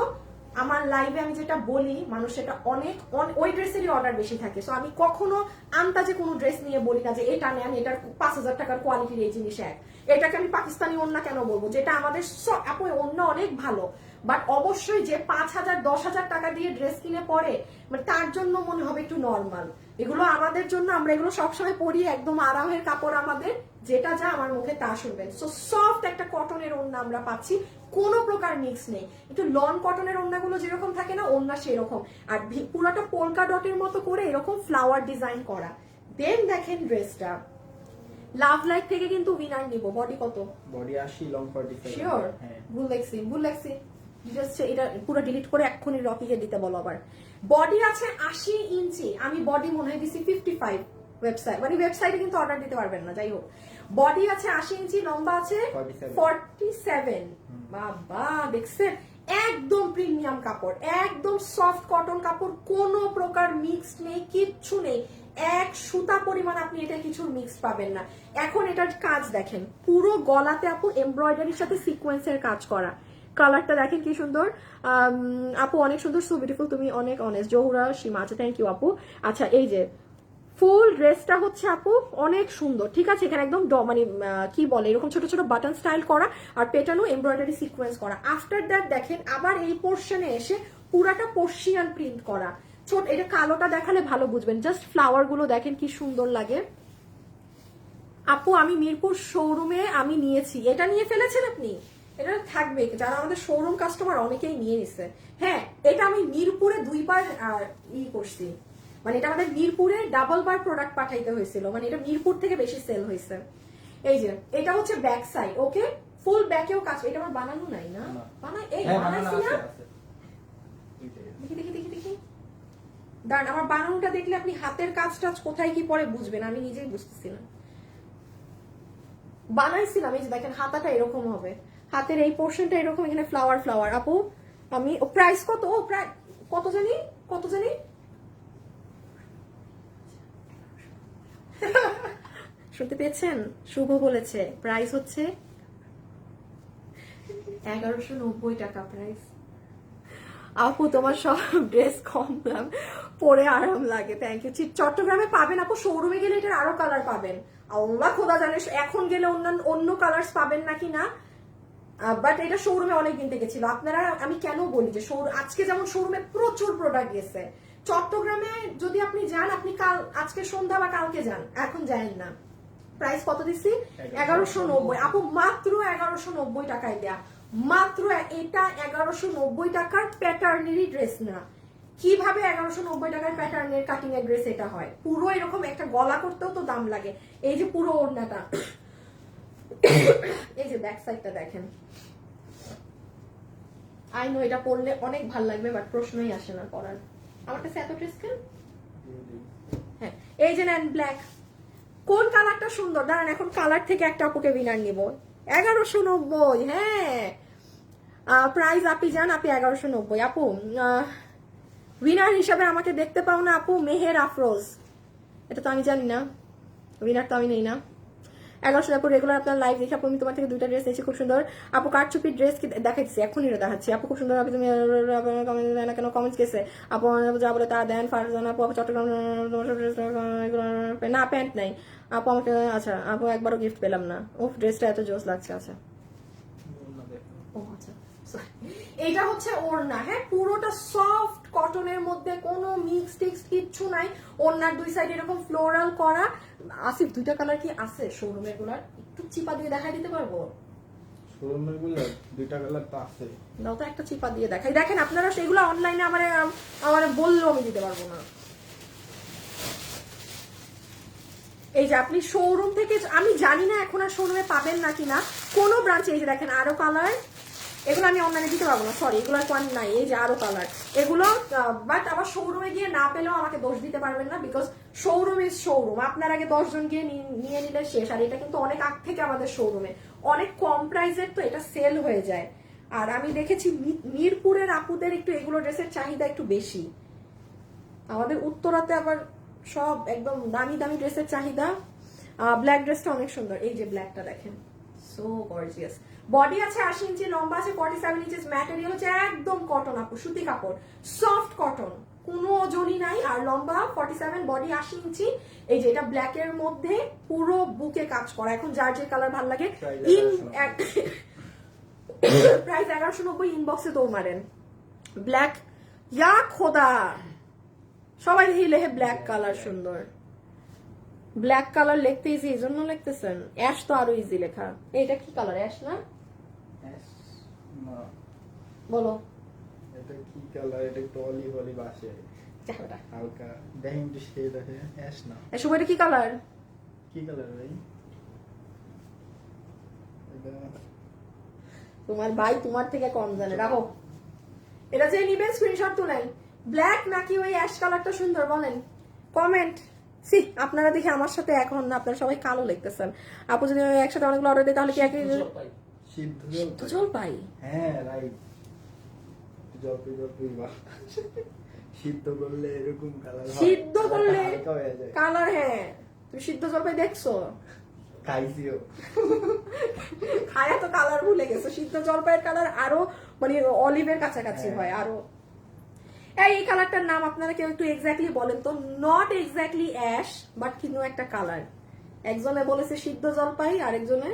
আমার লাইভে আমি যেটা বলি মানুষ সেটা অনেক ওই ড্রেসেরই অর্ডার বেশি থাকে। সো আমি কখনো আন্তাজে কোনো ড্রেস নিয়ে বলি না যে এটা নেন, এটার 5,000 টাকার কোয়ালিটির এই জিনিস এক, এটাকে আমি পাকিস্তানি ওড়না কেন বলবো, যেটা আমাদের আপু ওড়না অনেক ভালো, বাট অবশ্যই যে 5,000-10,000 টাকা দিয়ে ড্রেস কিনে পরে মানে তার জন্য মনে হবে একটু নর্মাল। এগুলো আমাদের জন্য, আমরা এগুলো সবসময় পরি, একদম আরামের কাপড় আমাদের, যেটা যা আমার মুখে তা শুনবেন। সো সফট একটা কটনের ওড়না আমরা পাচ্ছি, কোনো প্রকার মিক্স নেই। একটু লন কটনের ওড়নাগুলো যেরকম থাকে না, ওড়না সেরকম, আর পুরোটা পোলকা ডটের মতো করে এরকম ফ্লাওয়ার ডিজাইন করা। দেন দেখেন ড্রেসটা লাভ লাইফ থেকে কিন্তু উইনার নিব। বডি কত? Body 80, long 45। শিওর? ভুল লেখছি এটা পুরো ডিলিট করে এক্ষুনি রকিকে দিতে বলো আবার। বডি আছে 80 ইঞ্চি, আমি বডি মনে হয় দিছি 55, ওয়েবসাইট মানে ওয়েবসাইটে কিন্তু অর্ডার দিতে পারবেন না, যাই হোক। বডি আছে 80 ইঞ্চি, লম্বা আছে 47। বাবা দেখছেন, একদম প্রিমিয়াম কাপড়, একদম সফট কটন কাপড়, কোনো প্রকার মিক্স নেই, কিচ্ছু নেই, এক সুতা পরিমাণ আপনি এটা কিছুর মিক্স পাবেন না। এখন এটার কাজ দেখেন, পুরো গলাতে আপু এমব্রয়ডারির সাথে সিকোয়েন্সের কাজ করা। কালারটা দেখেন কি সুন্দর আপু, অনেক সুন্দর, সো বিউটিফুল, তুমি অনেক অনেস্ট। জহুরা সীমা, আচ্ছা থ্যাংক ইউ আপু। আচ্ছা এই যে ফুল ড্রেসটা হচ্ছে আপু অনেক সুন্দর, ঠিক আছে, এখানে একদম মানে কি বলে এরকম ছোট ছোট বাটন স্টাইল করা আর পেটানো এমব্রয়ডারি সিকোয়েন্স করা। আফটার দ্যাট দেখেন আবার এই পোর্শনে এসে পুরাটা পর্শিয়ান প্রিন্ট করা। ছোট এটা কালোটা দেখালে ভালো বুঝবেন, জাস্ট ফ্লাওয়ার গুলো দেখেন কি সুন্দর লাগে। আপু আমি মিরপুর শোরুমে আমি নিয়েছি, এটা নিয়ে ফেলেছেন আপনি? এটা থাকবে, যারা আমাদের শোরুম কাস্টমার অনেকেই নিয়ে নিছে। হ্যাঁ এটা আমি মিরপুরে 2বার করছি, মানে এটা আমাদের মিরপুরে ডাবল বার প্রোডাক্ট পাঠাইতে হয়েছিল, মানে এটা মিরপুর থেকে বেশি সেল হয়েছে। এই যে এটা হচ্ছে ব্যাক সাইড, ওকে ফুল ব্যাকেও কাজ, এটা আমার বানানো নাই না, বানাই এই বানাইছি না, দেখি দেখি দেখি দেখি দাঁড়ান, আমার বানানোটা দেখলে আপনি হাতের কাজ টাজ কোথায় কি পরে বুঝবেন, আমি নিজেই বুঝতেছি না। বানাইছিলাম, এই যে দেখেন হাতাটা এরকম হবে, হাতের এই পোর্শনটা এরকম, এখানে ফ্লাওয়ার ফ্লাওয়ার। আপু আমি প্রাইস কত? ও প্রায় কত জানি শুনতে পেয়েছেন, শুভ বলেছে প্রাইস হচ্ছে 1190 টাকা প্রাইস। আপু তোমার সব ড্রেস কম দাম, পরে আরাম লাগে, থ্যাংক ইউ। চট্টগ্রামে পাবেন আপু, শোরুমে গেলে এটার আরো কালার পাবেন, আল্লাহ খোদা জানে এখন গেলে অন্য কালার্স পাবেন নাকি না, বাট এটা শোরুমে অনেকদিন থেকে ছিল। আপনারা আমি কেন বলি যে আজকে যেমন শোরুমে প্রচুর প্রোডাক্ট গেছে, চট্টগ্রামে যদি আপনি যান, আপনি আজকে সন্ধ্যা বা কালকে যান, এখন যায়েন না। প্রাইস কত দিচ্ছি? 1190 আপু, মাত্র 1190 টাকায় দেয়া, মাত্র। এটা 1190 টাকার প্যাটার্নেরই ড্রেস না, কিভাবে 1190 টাকার প্যাটার্নের কাটিং এর ড্রেস এটা হয়? পুরো এরকম একটা গলা করতেও তো দাম লাগে। এই যে পুরো ওড়নাটা, এই যে ব্যাক সাইডটা দেখেন, আই নো এটা পরলে অনেক ভালো লাগবে, বাট প্রশ্নই আসে না পরার। আমার কাছে এত ড্রেস কেন? হ্যাঁ এই যে নেন ব্ল্যাক, কোন কালারটা সুন্দর, দাঁড়ান এখন কালার থেকে একটা আপুকে উইনার নিব। 1190, হ্যাঁ প্রাইস আপনি যান, আপনি 1190 আপু। উইনার হিসাবে আমাকে দেখতে পাও না আপু? মেহের আফরোজ, এটা তো আমি জানি না, উইনার তো আমি নেই না। 1100 আপু রেগুলার আপনার লাইভ দেখে আপু আমি তোমার থেকে 2টা ড্রেস নিয়েছি, খুব সুন্দর আপু। কারচুপি ড্রেস কি দেখাচ্ছি, এখনই দেখাচ্ছি আপু, খুব সুন্দর। আপনি তুমি না কেন কমেন্টস গেছে আপু, যা বলে তা দেন। ফারজান আপু চট্টগ্রাম না, প্যান্ট নাই আপু আমাকে, আচ্ছা আপু একবারও গিফট পেলাম না, ও ড্রেসটা এত জোস লাগছে। আচ্ছা ও আচ্ছা এইটা হচ্ছে ওড়না, হ্যাঁ পুরোটা সফট কটনের মধ্যে কোনো মিক্স টিক্স কিচ্ছু নাই। ওড়নার দুই সাইড এরকম ফ্লোরাল করা। আসিফ দুইটা কালার কি আছে শোরুমের গুলার? একটু চিপা দিয়ে দেখাই দিতে পারবো? শোরুমের গুলো দুইটা কালার তো আছে। দাও তো একটা চিপা দিয়ে দেখাই। দেখেন আপনারা সেগুলো অনলাইনে আমার বললেও আমি দিতে পারবো না। এই যে আপনি শোরুম থেকে, আমি জানি না এখন আর শোরুমে পাবেন না কিনা কোনো ব্রাঞ্চে। এই যে দেখেন আরো কালার, এগুলো আমি অনলাইনে দিতে পারবো না, সরি এগুলোর কোয়ান্ট নাই। এই যে আরো কালার এগুলো, বাট আবার শোরুমে গিয়ে না পেলেও আমাকে দোষ দিতে পারবেন না, বিকজ শোরুম ইজ শোরুম। আপনার আগে 10 জন গিয়ে নিয়ে নিলে শেষ। আর এটা কিন্তু অনেক আগ থেকে আমাদের শোরুমে অনেক কম প্রাইসের, তো এটা সেল হয়ে যায়। আর আমি দেখেছি মিরপুরের আপুদের একটু এগুলো ড্রেসের চাহিদা একটু বেশি। আমাদের উত্তরাতে আবার সব একদম দামি দামি ড্রেসের চাহিদা। ব্ল্যাক ড্রেসটা অনেক সুন্দর, এই যে ব্ল্যাকটা দেখেন, সো গর্জিয়াস। বডি আছে 80 ইঞ্চি, লম্বা আছে 47 ইঞ্চিস, ম্যাটেরিয়াল হচ্ছে একদম কটন আপু, সুতি কাপড়, সফট কটন, কোনো ওজনই নাই। আর লম্বা 47, বডি 80 ইঞ্চি। এই যে এটা ব্ল্যাকের মধ্যে পুরো বুকে কাজ করা। এখন যার যে কালার ভালো লাগে, প্রাইস 1190, ইনবক্সে দৌড় মারেন। ব্ল্যাক, ইয়া খোদা, সবাই হিলে ব্ল্যাক কালার সুন্দর। ব্ল্যাক কালার লিখতে ইজি, এই জন্য লিখতেছেন। অ্যাশ তো আরো ইজি লেখা। এটা কি কালার? অ্যাশ না? না বলো এটা কি কালার? এটা একটু অলিভ অলিভ আসে হালকা। দেখেন একটু শেড আছে। অ্যাশ না, এসব এটা কি কালার? কি কালার ভাই? তোমার ভাই তোমার থেকে কম জানে, রাখো। এটা যে নিবেন স্ক্রিনশট তুলেন। ব্ল্যাক নাকি ওই অ্যাশ কালারটা সুন্দর বলেন কমেন্ট। সি আপনারা দেখে আমার সাথে এখন আপনারা সবাই কালো লিখতেছেন। আপু যদি একসাথে অনেকগুলো অর্ডার দেয় তাহলে কি একই সিদ্ধ জলপাই? হ্যাঁ রাইট, জলপাই জলপাই বা সিদ্ধ করলে এরকম কালার হয়, সিদ্ধ করলে হালকা হয়ে যায় কালার। হ্যাঁ তুমি সিদ্ধ জলপাই দেখছো? খাইছিও, খায়া তো কালার ভুলে গেছো। সিদ্ধ জলপাইয়ের কালার আরো মানে অলিভের কাছাকাছি হয় আরো। এই কালারটার নাম আপনারা কেউ একটু এক্স্যাক্টলি বলেন তো। নট এক্স্যাক্টলি অ্যাশ, বাট কিন্তু একটা কালার। একজনে বলেছে সিদ্ধ জলপাই, আরেকজনে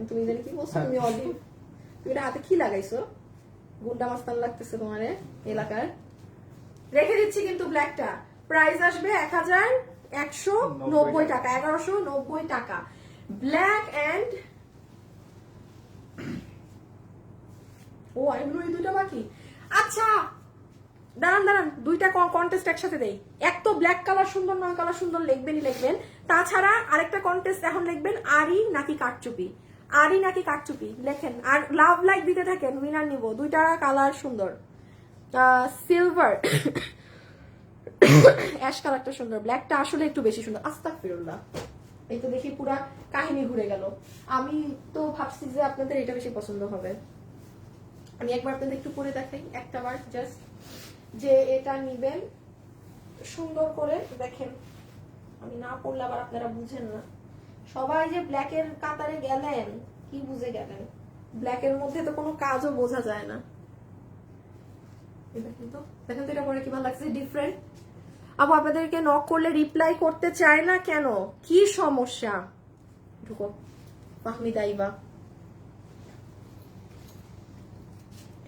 তুমি জানি কি বলছো, তুমি অলিভ। তুমি এটা হাতে কি লাগাইছো? গুন্ডা মাস্তান লাগতেছে তোমার এলাকার। রেখে দিচ্ছি কিন্তু ব্ল্যাকটা। প্রাইস আসবে 1190 টাকা, 1190 টাকা। ব্ল্যাক এন্ড ও এগুলো এই দুইটা বাকি। আচ্ছা দাঁড়ান দাঁড়ান, দুইটা কন্টেস্ট একসাথে দেই। এক তো ব্ল্যাক কালার সুন্দর, নয় কালার সুন্দর লিখবেনই লিখবেন। তাছাড়া আরেকটা কন্টেস্ট এখন লিখবেন আরি নাকি কারচুপি। আরি নাকি কারচুপি লেখেন, আর লাভ লাইক দিতে থাকেন, উইনার নিব। দুইটা কালার সুন্দর। সিলভার অ্যাশ কালারটা সুন্দর, ব্ল্যাকটা আসলে একটু বেশি সুন্দর। আস্তাগফিরুল্লাহ, এই তো দেখি পুরা কাহিনী ঘুরে গেল। আমি তো ভাবছি যে আপনাদের এটা বেশি পছন্দ হবে। আমি একবার আপনাদের একটু পরে দেখাই একটা বার, জাস্ট যে এটা নিবেন সুন্দর করে দেখেন। আমি না পড়লে আবার আপনারা বুঝেন না। সবাই যে ব্ল্যাকের কাতারে গেলেন, কি বুঝে গেলেন? ব্ল্যাকের মধ্যে তো কোনো কাজও বোঝা যায় না। দেখেন তো এটা পরে কি ভালো লাগছে, ডিফারেন্ট। আপু আপনাদেরকে নক করলে রিপ্লাই করতে চায় না কেন? কি সমস্যা? ঢুকো ফাহমিদা ইবা।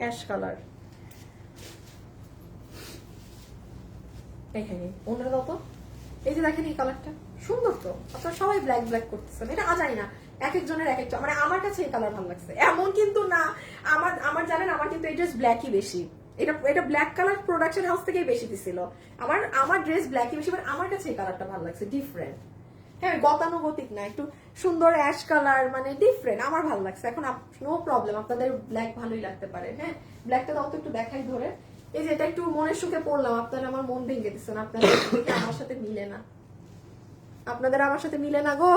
অ্যাশ কালার, এইখানে ওনারা দাও তো। এই যে দেখেন এই কালারটা সুন্দর তো। আপনারা সবাই ব্ল্যাক ব্ল্যাক করতেছেন, এটা জানি না এক একজনের এক একটা। মানে আমার কাছে এই কালার ভালো লাগছে এমন কিন্তু না। আমার জানেন আমার কিন্তু এই ড্রেস ব্ল্যাকই বেশি। এটা ব্ল্যাক কালার প্রোডাকশন হাউস থেকেই বেশি দিছিল। আমার ড্রেস ব্ল্যাকই বেশি, বাট আমার কাছে এই কালারটা ভালো লাগছে, ডিফারেন্ট। হ্যাঁ গতানুগতিক না, একটু সুন্দর অ্যাশ কালার, মানে ডিফারেন্ট, আমার ভালো লাগছে। এখন নো প্রবলেম, আপনাদের ব্ল্যাক ভালোই লাগতে পারে। হ্যাঁ ব্ল্যাকটা দাও তো একটু দেখাই ধরে। এই যে এটা একটু মনের সুখে পড়লাম, আপনারা আমার মন ভেঙে দিচ্ছেন। আপনাদের আমার সাথে মিলে না, আপনাদের আমার সাথে মিলে না গো।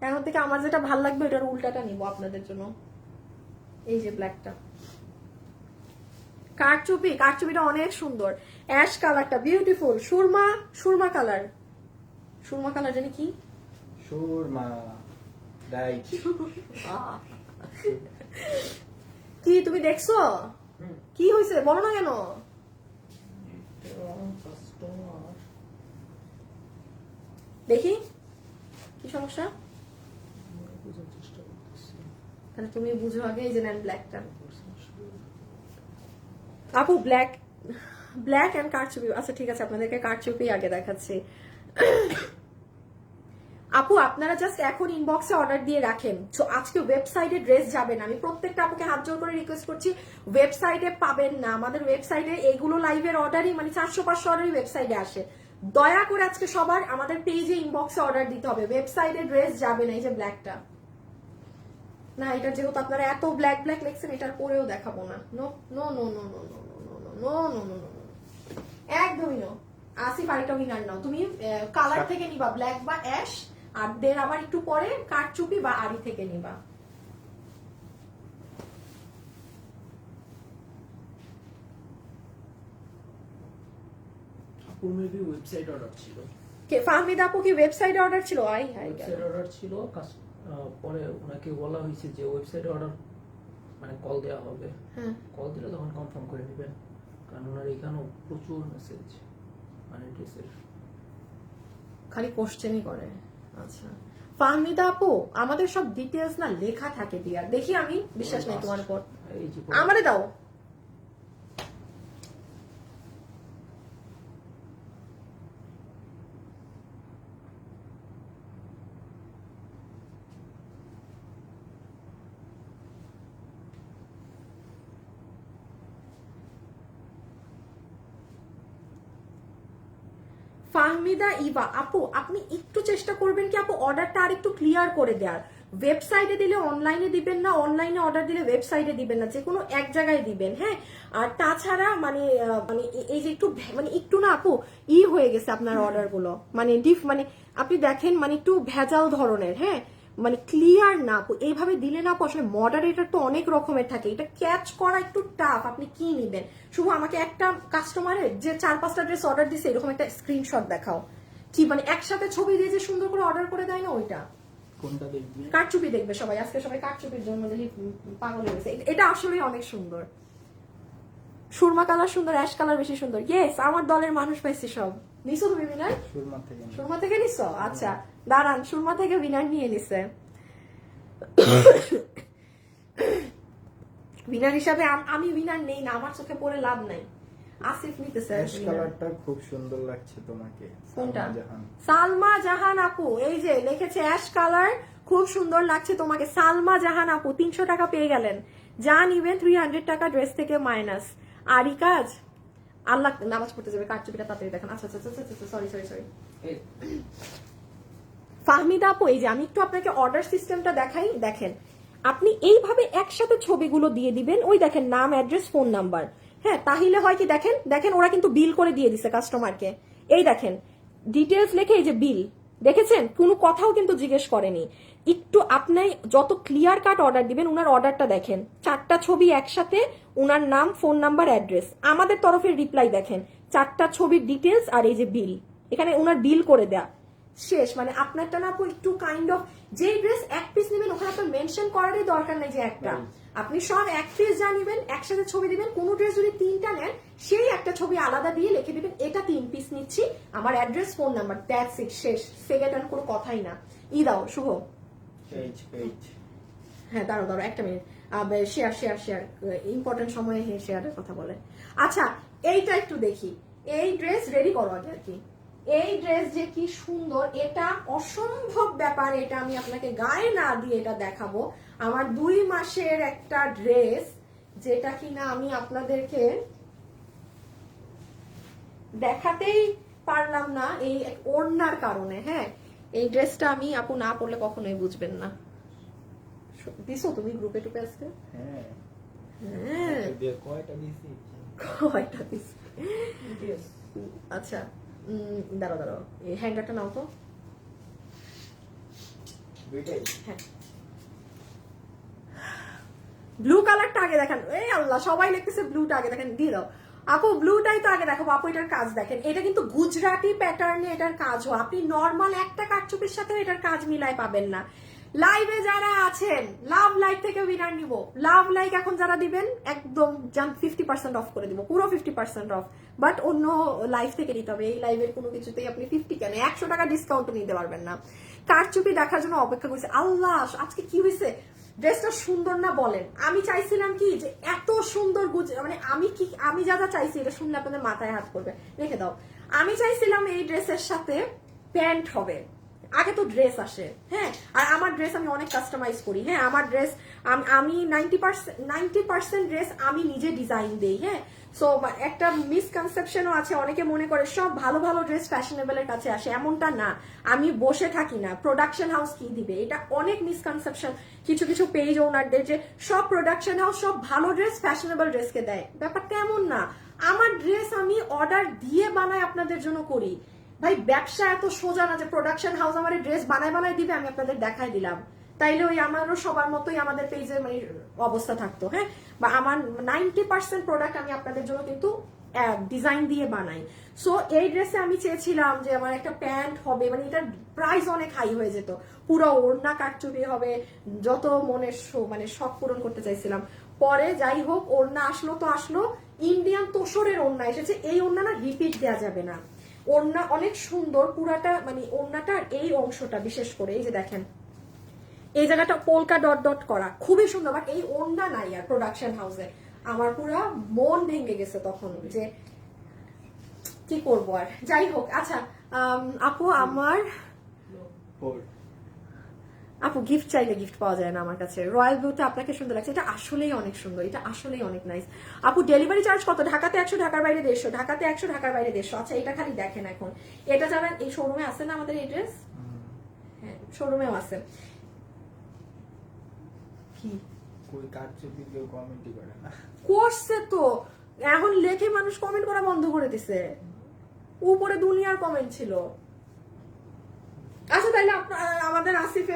এখন থেকে আমার যেটা ভালো লাগবে এটার উল্টাটা নিব আপনাদের জন্য। এই যে ব্ল্যাকটা, কারচুপিটা অনেক সুন্দর। অ্যাশ কালারটা বিউটিফুল। সুরমা কালার জানি কি সুরমা রাইট। কি তুমি দেখছো? কি হয়েছে বলো না কেন? দেখি কি সমস্যা, তাহলে তুমি বুঝো আগে। এই যে নেন ব্ল্যাকটা, আপু ব্ল্যাক ব্ল্যাক অ্যান্ড কারচুপি, আচ্ছা ঠিক আছে আপনাদেরকে কারচুপি আগে দেখাচ্ছি। আপু আপনারা জাস্ট এখন ইনবক্সে অর্ডার দিয়ে রাখেন, তো আজকে ওয়েবসাইটে ড্রেস যাবে না। আমি প্রত্যেকটা আপুকে হাত জোর করে রিকোয়েস্ট করছি, ওয়েবসাইটে পাবেন না। আমাদের ওয়েবসাইটে এইগুলো লাইভের অর্ডারই মানে 400-500 অর্ডারই ওয়েবসাইটে আসে। দয়া করে আজকে সবার আমাদের পেজে ইনবক্সে অর্ডার দিতে হবে, ওয়েবসাইটে ড্রেস যাবে না। এই যে ব্ল্যাকটা না, এটা যেহেতু আপনারা এত ব্ল্যাক ব্ল্যাক লিখছেন, এটার পরেও দেখাবো না। No no no no no no no no no no no no no, একদমই নো। আসিফ আরেকটা উইনার নাও তুমি, কালার থেকে নিবা ব্ল্যাক বা অ্যাশ, আর দেন আবার একটু পরে কারচুপি বা আড়ি থেকে নিবা। আপু মেবি ওয়েবসাইট অর্ডার ছিল, কে ফাহমিদ আপু কি ওয়েবসাইটে অর্ডার ছিল? আই হাই ওয়েবসাইট অর্ডার ছিল। পরে ওনাকে বলা হয়েছে যে ওয়েবসাইট অর্ডার মানে কল দেওয়া হবে, হ্যাঁ কল দিলে তখন কনফার্ম করে নেবেন, কারণ ওনার এখানেও প্রচুর মেসেজ মানে ড্রেসের। খালি কোশ্চেনই করে। আচ্ছা ফাহমিদা আপু আমাদের সব ডিটেইলস না লেখা থাকে ডিয়ার, দেখি আমি বিশ্বাস নেই তোমার উপর, এই যে আমারে দাও। ফাহমিদা ইভা আপু আপনি একটু চেষ্টা করবেন কি আপু অর্ডারটা আর একটু ক্লিয়ার করে দেওয়ার। ওয়েবসাইটে দিলে অনলাইনে দিবেন না, অনলাইনে অর্ডার দিলে ওয়েবসাইটে দিবেন না, যে কোনো এক জায়গায় দিবেন। হ্যাঁ আর তাছাড়া মানে এই যে একটু মানে একটু না আপু হয়ে গেছে আপনার অর্ডার গুলো, মানে মানে আপনি দেখেন মানে একটু ভেজাল ধরনের। হ্যাঁ মানে ক্লিয়ার না আপু, এইভাবে দিলে না আপু আসলে মডারেটর তো অনেক রকমের থাকে, এটা ক্যাচ করা একটু টাফ। আপনি কি নিবেন শুভ আমাকে একটা কাস্টমারের যে 4-5টা ড্রেস অর্ডার দিছে এরকম একটা স্ক্রিনশট দেখাও, কি মানে একসাথে ছবি দিয়ে যে সুন্দর করে অর্ডার করে দেয় না ওইটা। কোনটা দেখবে? কারচুপি দেখবে সবাই, আজকে সবাই কারচুপির জন্য দেখি পাগল হয়ে গেছে। এটা আসলে অনেক সুন্দর, সুরমা কালার সুন্দর, অ্যাশ কালার বেশি সুন্দর। ইয়েস আমার দলের মানুষ পাইছি সব। নিছো তুমি বিনার? সুরমা থেকে নিছো? আচ্ছা দাঁড়ান, সুরমা থেকে বিনার নিয়ে নিছে। উইনার হিসাবে আমি উইনার নেই না, আমার চোখে পড়ে লাভ নাই। আসিফ নিতেছে। অ্যাশ কালারটা খুব সুন্দর লাগছে তোমাকে। কোনটা? সালমা জাহান। সালমা জাহান আপু এই যে লিখেছে অ্যাশ কালার খুব সুন্দর লাগছে তোমাকে। সালমা জাহান আপু 300 টাকা পেয়ে গেলেন, যা নিবেন 300 টাকা ড্রেস থেকে মাইনাস। আরই কাজ আল্লাহ নামাজ পড়তে যাবে, কারচুপিটা তাড়াতাড়ি দেখেন। আচ্ছা আচ্ছা আচ্ছা সরি সরি সরি। ফাহমিদা আপু এই যে আমি একটু আপনাকে অর্ডার সিস্টেমটা দেখাই, দেখেন আপনি এইভাবে একসাথে ছবিগুলো দিয়ে দিবেন, ওই দেখেন নাম অ্যাড্রেস ফোন নাম্বার। হ্যাঁ তাহলে হয় কি দেখেন দেখেন ওরা কিন্তু বিল করে দিয়ে দিছে কাস্টমারকে, এই দেখেন ডিটেলস লিখে এই যে বিল দেখেছেন, কোনো কথাও কিন্তু জিজ্ঞেস করেনি। একটু আপনি যত ক্লিয়ার কাট অর্ডার দিবেন, উনার অর্ডারটা দেখেন 4টা ছবি একসাথে, উনার নাম ফোন নাম্বার অ্যাড্রেস, আমাদের তরফের রিপ্লাই দেখেন 4টা ছবির ডিটেলস আর এই যে বিল, এখানে উনার বিল করে দেয়া শেষ। মানে আপনারটা না আপু একটু কাইন্ড অফ যে ড্রেস এক পিস নেবেন ওখানে আপনার মেনশন করারই দরকার নাই যে একটা, আপনি সব এক পিস যা নেবেন একসাথে ছবি দিবেন। কোন ড্রেস যদি 3টা নেন সেই একটা ছবি আলাদা দিয়ে লিখে দিবেন এটা 3 পিস নিচ্ছি, আমার address phone number, that's it, শেষ। সেকেন্ড আর কোনো কথাই না। দাও শুভ। হ্যাঁ দাঁড়াও দাঁড়াও একটা minute, share share share important সময়ে শেয়ারের কথা বলে। আচ্ছা এইটা একটু দেখি, এই ড্রেস রেডি করো আগে আর কি। এই ড্রেস যে কি সুন্দর, এটা অসম্ভব ব্যাপার, এটা আমি আপনাকে গায়ে না দিয়ে এটা দেখাবো। আমার 2 মাসের একটা ড্রেস যেটা কিনা আমি আপনাদেরকে দেখাতেই পারলাম না এই ওড়নার কারণে। হ্যাঁ এই ড্রেসটা আমি আপু না পড়লে কখনোই বুঝবেন না। দিছো তুমি গ্রুপে টুপে আজকে? হ্যাঁ হ্যাঁ কয়টা দিছি? কয়টা দিছি? আচ্ছা দাঁড়াও দাঁড়াও, এই হ্যাঙ্গারটা নাও তো। হ্যাঁ ব্লু কালারটা আগে দেখেন, এই আল্লাহ সবাই লিখতেছে ব্লুটা আগে দেখেন, দিয়ে দাও আপু ব্লুটাই তো আগে দেখাবো। আপু এটার কাজ দেখেন, এটা কিন্তু গুজরাটি প্যাটার্নে এটার কাজ হয়, আপনি নর্মাল একটা কারচুপির সাথে এটার কাজ মিলাই পাবেন না। লাইভে যারা আছেন লাভ লাইক থেকে উইনার নিব, লাভ লাইক এখন যারা দিবেন একদম 50% অফ করে দিব, পুরো 50% অফ, বাট অন্য লাইভ থেকে নিতে হবে। এই লাইভের কোনো কিছুতেই আপনি 50 কেন 100 টাকা ডিসকাউন্ট নিতে পারবেন না। কারচুপি দেখার জন্য অপেক্ষা করছে। আল্লাহ আজকে কি হয়েছে, ড্রেসটা সুন্দর না বলেন? আমি চাইছিলাম কি যে এত সুন্দর মানে আমি যা যা চাইছি এটা শুনলে আপনাদের মাথায় হাত করবে, রেখে দাও। আমি চাইছিলাম এই ড্রেসের সাথে প্যান্ট হবে, আগে তো ড্রেস আসে, হ্যাঁ, আর আমার ড্রেস আমি অনেক কাস্টমাইজ করি, হ্যাঁ, আমার ড্রেস আমি 90% ড্রেস আমি নিজে ডিজাইন দেই, হ্যাঁ। সো একটা মিসকনসেপশনও আছে, অনেকে মনে করে সব ভালো ভালো ড্রেস ফ্যাশনেবলের কাছে আসে, এমনটা না। আমি বসে থাকি না, প্রোডাকশন হাউস কি দিবে, এটা অনেক মিসকনসেপশন কিছু কিছু পেজ ওনারদের, যে সব প্রোডাকশন হাউস সব ভালো ড্রেস ফ্যাশনেবল ড্রেসকে দেয়, ব্যাপারটা এমন না। আমার ড্রেস আমি অর্ডার দিয়ে বানাই, আপনাদের জন্য করি। ভাই ব্যবসা এত সোজা না যে প্রোডাকশন হাউস আমার ড্রেস বানায় দিবে, আমি আপনাদের দেখাই দিলাম, তাইলে ওই আমারও সবার মতোই আমাদের পেজে মানে অবস্থা থাকতো, হ্যাঁ। বা আমার 90% প্রোডাক্ট আমি আপনাদের জন্য কিন্তু ডিজাইন দিয়ে বানাই। সো এই ড্রেসে আমি চেয়েছিলাম যে আমার একটা প্যান্ট হবে, মানে এটার প্রাইস অনেক হাই হয়ে যেত, পুরো ওড়না কাটচুপি হবে, যত মনের মানে শখ পূরণ করতে চাইছিলাম। পরে যাই হোক ওড়না আসলো তো আসলো, ইন্ডিয়ান তোষরের ওড়না এসেছে। এই ওড়না না রিপিট দেওয়া যাবে না, ওড়না অনেক সুন্দর পুরাটা, মানে ওড়নাটার এই অংশটা বিশেষ করে এই যে দেখেন এই জায়গাটা পোলকা ডট ডট করা, খুবই সুন্দর। বাট এই ওড়না নাই আর প্রোডাকশন হাউসে, আমার পুরা মন ভেঙে গেছে তখন, যে কি করবো আর। যাই হোক, আচ্ছা আপু আমার আপু গিফট চাইলে গিফট পাওয়া যায় না আমার কাছে। রয়্যাল ব্লুটা আপনাকে সুন্দর লাগছে, এটা আসলেই অনেক সুন্দর, এটা আসলেই অনেক নাইস। আপু ডেলিভারি চার্জ কত? ঢাকাতে 100, ঢাকার বাইরে 150, ঢাকাতে 100, ঢাকার বাইরে 150। আচ্ছা এটা খালি দেখেন, এখন এটা যাবেন এই শোরুমে আছে না আমাদের এই ড্রেস, হ্যাঁ শোরুমেও আছে। কি কই কারচুপি কেউ কমেন্টই করে না, করছে তো, এখন লেখে মানুষ কমেন্ট করা বন্ধ করে দিছে, উপরে দুনিয়ার কমেন্ট ছিল। আচ্ছা তাইলে আমাদের আসিফে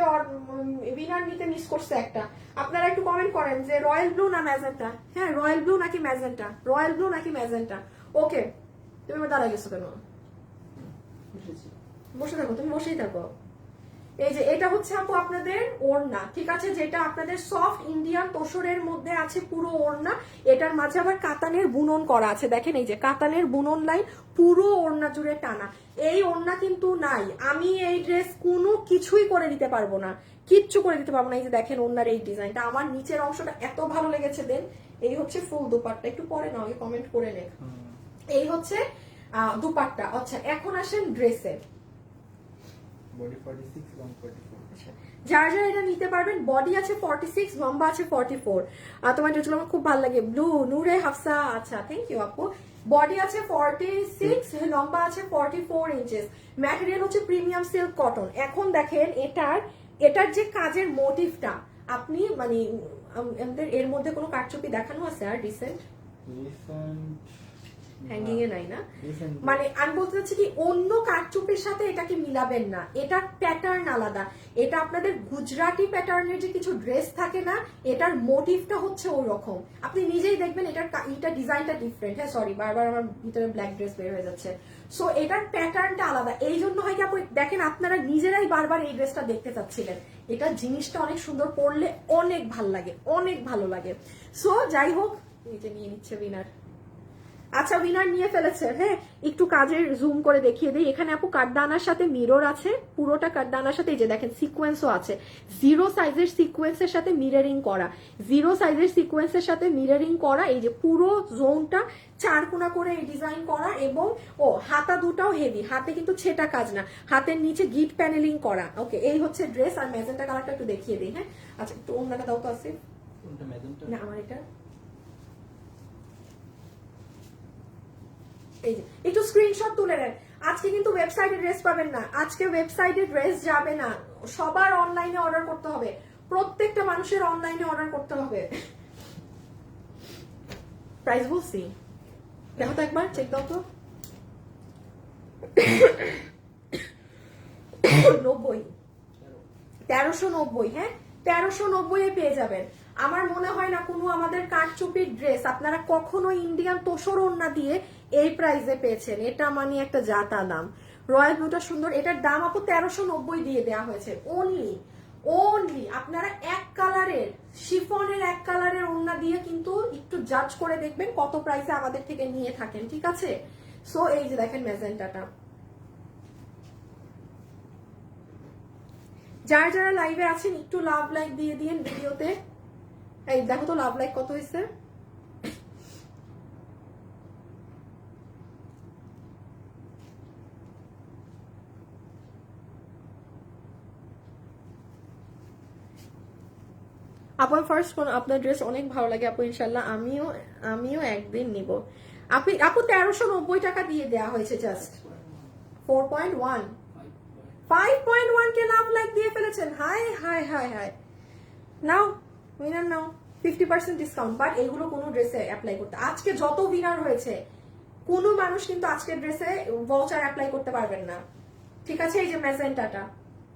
উইনার নিতে মিস করছে একটা, আপনারা একটু কমেন্ট করেন যে রয়্যাল ব্লু না ম্যাজেন্টা, হ্যাঁ রয়্যাল ব্লু নাকি ম্যাজেন্টা, রয়্যাল ব্লু নাকি ম্যাজেন্টা। ওকে তুমি দাঁড়াই গেছো কেন? বসে থাকো, তুমি বসেই থাকো। এই যে এটা হচ্ছে আপু আপনাদের ওড়না, ঠিক আছে, যেটা আপনাদের সফট ইন্ডিয়ান তোষরের মধ্যে আছে পুরো ওড়না। এটার মাঝে আবার কাতানের বুনন করা আছে, দেখেন এই যে কাতানের বুনন লাইন পুরো ওড়না জুড়ে টানা। এই ওড়না কিন্তু নাই, আমি এই ড্রেস কোনো কিছুই করে দিতে পারবো না, কিচ্ছু করে দিতে পারবো না। এই যে দেখেন ওড়নার এই ডিজাইনটা, আমার নিচের অংশটা এত ভালো লেগেছে। দেন এই হচ্ছে ফুল দুপাট্টা, একটু পরে না কমেন্ট করে নে। এই হচ্ছে দুপাট্টা। আচ্ছা এখন আসেন ড্রেসের, বডি 46 লং 44। যার যারা এটা নিতে পারবেন, বডি আছে 46, লম্বা আছে 44। তোমার ড্রেসগুলো আমার খুব ভালো লাগে, ব্লু নূরে হাফসা। আচ্ছা থ্যাংক ইউ আপু। বডি আছে 46, লম্বা আছে 44 ইঞ্চেস। ম্যাটেরিয়াল হচ্ছে প্রিমিয়াম সিল্ক কটন। এখন দেখেন এটার যে কাজের মোটিভটা, আপনি মানে আমাদের এর মধ্যে কোনো কারচুপি দেখানো আছে আর রিসেন্ট হ্যাঙ্গিং এ নাই না, মানে আমি বলতে চাচ্ছি কি অন্য কারচুপির সাথে এটাকে মিলাবেন না, এটার প্যাটার্ন আলাদা। এটা আপনাদের গুজরাটি প্যাটার্নের যে কিছু ড্রেস থাকে না, এটার মোটিভটা হচ্ছে ওই রকম, আপনি নিজেই দেখবেন এটার ডিজাইনটা ডিফারেন্ট। হ্যাঁ সরি, বারবার আমার ভিতরে ব্ল্যাক ড্রেস বের হয়ে যাচ্ছে। সো এটার প্যাটার্নটা আলাদা, এই জন্য হয় কি আপনি দেখেন আপনারা নিজেরাই বারবার এই ড্রেসটা দেখতে চাচ্ছিলেন। এটা জিনিসটা অনেক সুন্দর, পরলে অনেক ভালো লাগে, অনেক ভালো লাগে। সো যাই হোক, নিচে নিয়ে নিচ্ছে উইনার। আচ্ছা উইনার নিয়ে ফেলেছে, হ্যাঁ একটু কাজের জুম করে দেখিয়ে দিই। এখানে আপু কাঠদানার সাথে মিরর আছে, পুরোটা কাঠদানার সাথে এই যে দেখেন সিকোয়েন্সও আছে, 0 সাইজের সিকোয়েন্সের সাথে মিররিং করা, 0 সাইজের সিকোয়েন্সের সাথে মিররিং করা। এই যে পুরো জোনটা 4 কোণা করে এই ডিজাইন করা, এবং হাতা দুটাও হেভি, হাতে কিন্তু ছেটা কাজ না, হাতের নিচে গিট প্যানেলিং করা। ওকে এই হচ্ছে ড্রেস। আর ম্যাজেন্টা কালারটা একটু দেখিয়ে দিই, হ্যাঁ আচ্ছা একটু অন্যটা দাও তো আছে না আমার এটা, এই যে একটু স্ক্রিনশট তুলে নেন। আজকে কিন্তু ওয়েবসাইটে ড্রেস পাবেন না, আজকে ওয়েবসাইটে ড্রেস যাবে না, সবার অনলাইনে অর্ডার করতে হবে, প্রত্যেকটা মানুষের অনলাইনে অর্ডার করতে হবে। প্রাইস বলছি দেখো তো একবার, চেক দাও তো। 90, 1390, হ্যাঁ 1390 পেয়ে যাবেন। আমার মনে হয় না কোনো আমাদের কারচুপির ড্রেস আপনারা কখনো ইন্ডিয়ান তোষর ওড়না দিয়ে এই প্রাইসে পেয়েছেন, এটা মানে একটা জাতা দাম। রয়্যাল ব্লুটা সুন্দর, এটার দাম আপু 1390 দিয়ে দেওয়া হয়েছে অনলি। আপনারা এক কালারের শিফনের এক কালারের ওড়না দিয়ে কিন্তু একটু জাজ করে দেখবেন কত প্রাইসে আমাদের থেকে নিয়ে থাকেন, ঠিক আছে। সো এই যে দেখেন ম্যাজেন্টাটা, যারা যারা লাইভে আছেন একটু লাভ লাইক দিয়ে দিন ভিডিওতে। এই দেখো তো লাভ লাইক কত হয়েছে। আপু ফার্স্ট কোন আপনার ড্রেস অনেক ভালো লাগে আপু, ইনশাল্লাহ আমিও একদিন নিব। আপু 1390 টাকা দিয়ে দেয়া হয়েছে জাস্ট 4.1 5.1 কে লাভ লাইক দিয়ে ফেলেছেন। High high high high, now winner now 50% discount. But এগুলো কোনো ড্রেসে অ্যাপ্লাই করতে, আজকে যত উইনার হয়েছে কোনো মানুষ কিন্তু আজকের ড্রেসে ভাউচার অ্যাপ্লাই করতে পারবেন না, ঠিক আছে? এই যে ম্যাজেন্টাটা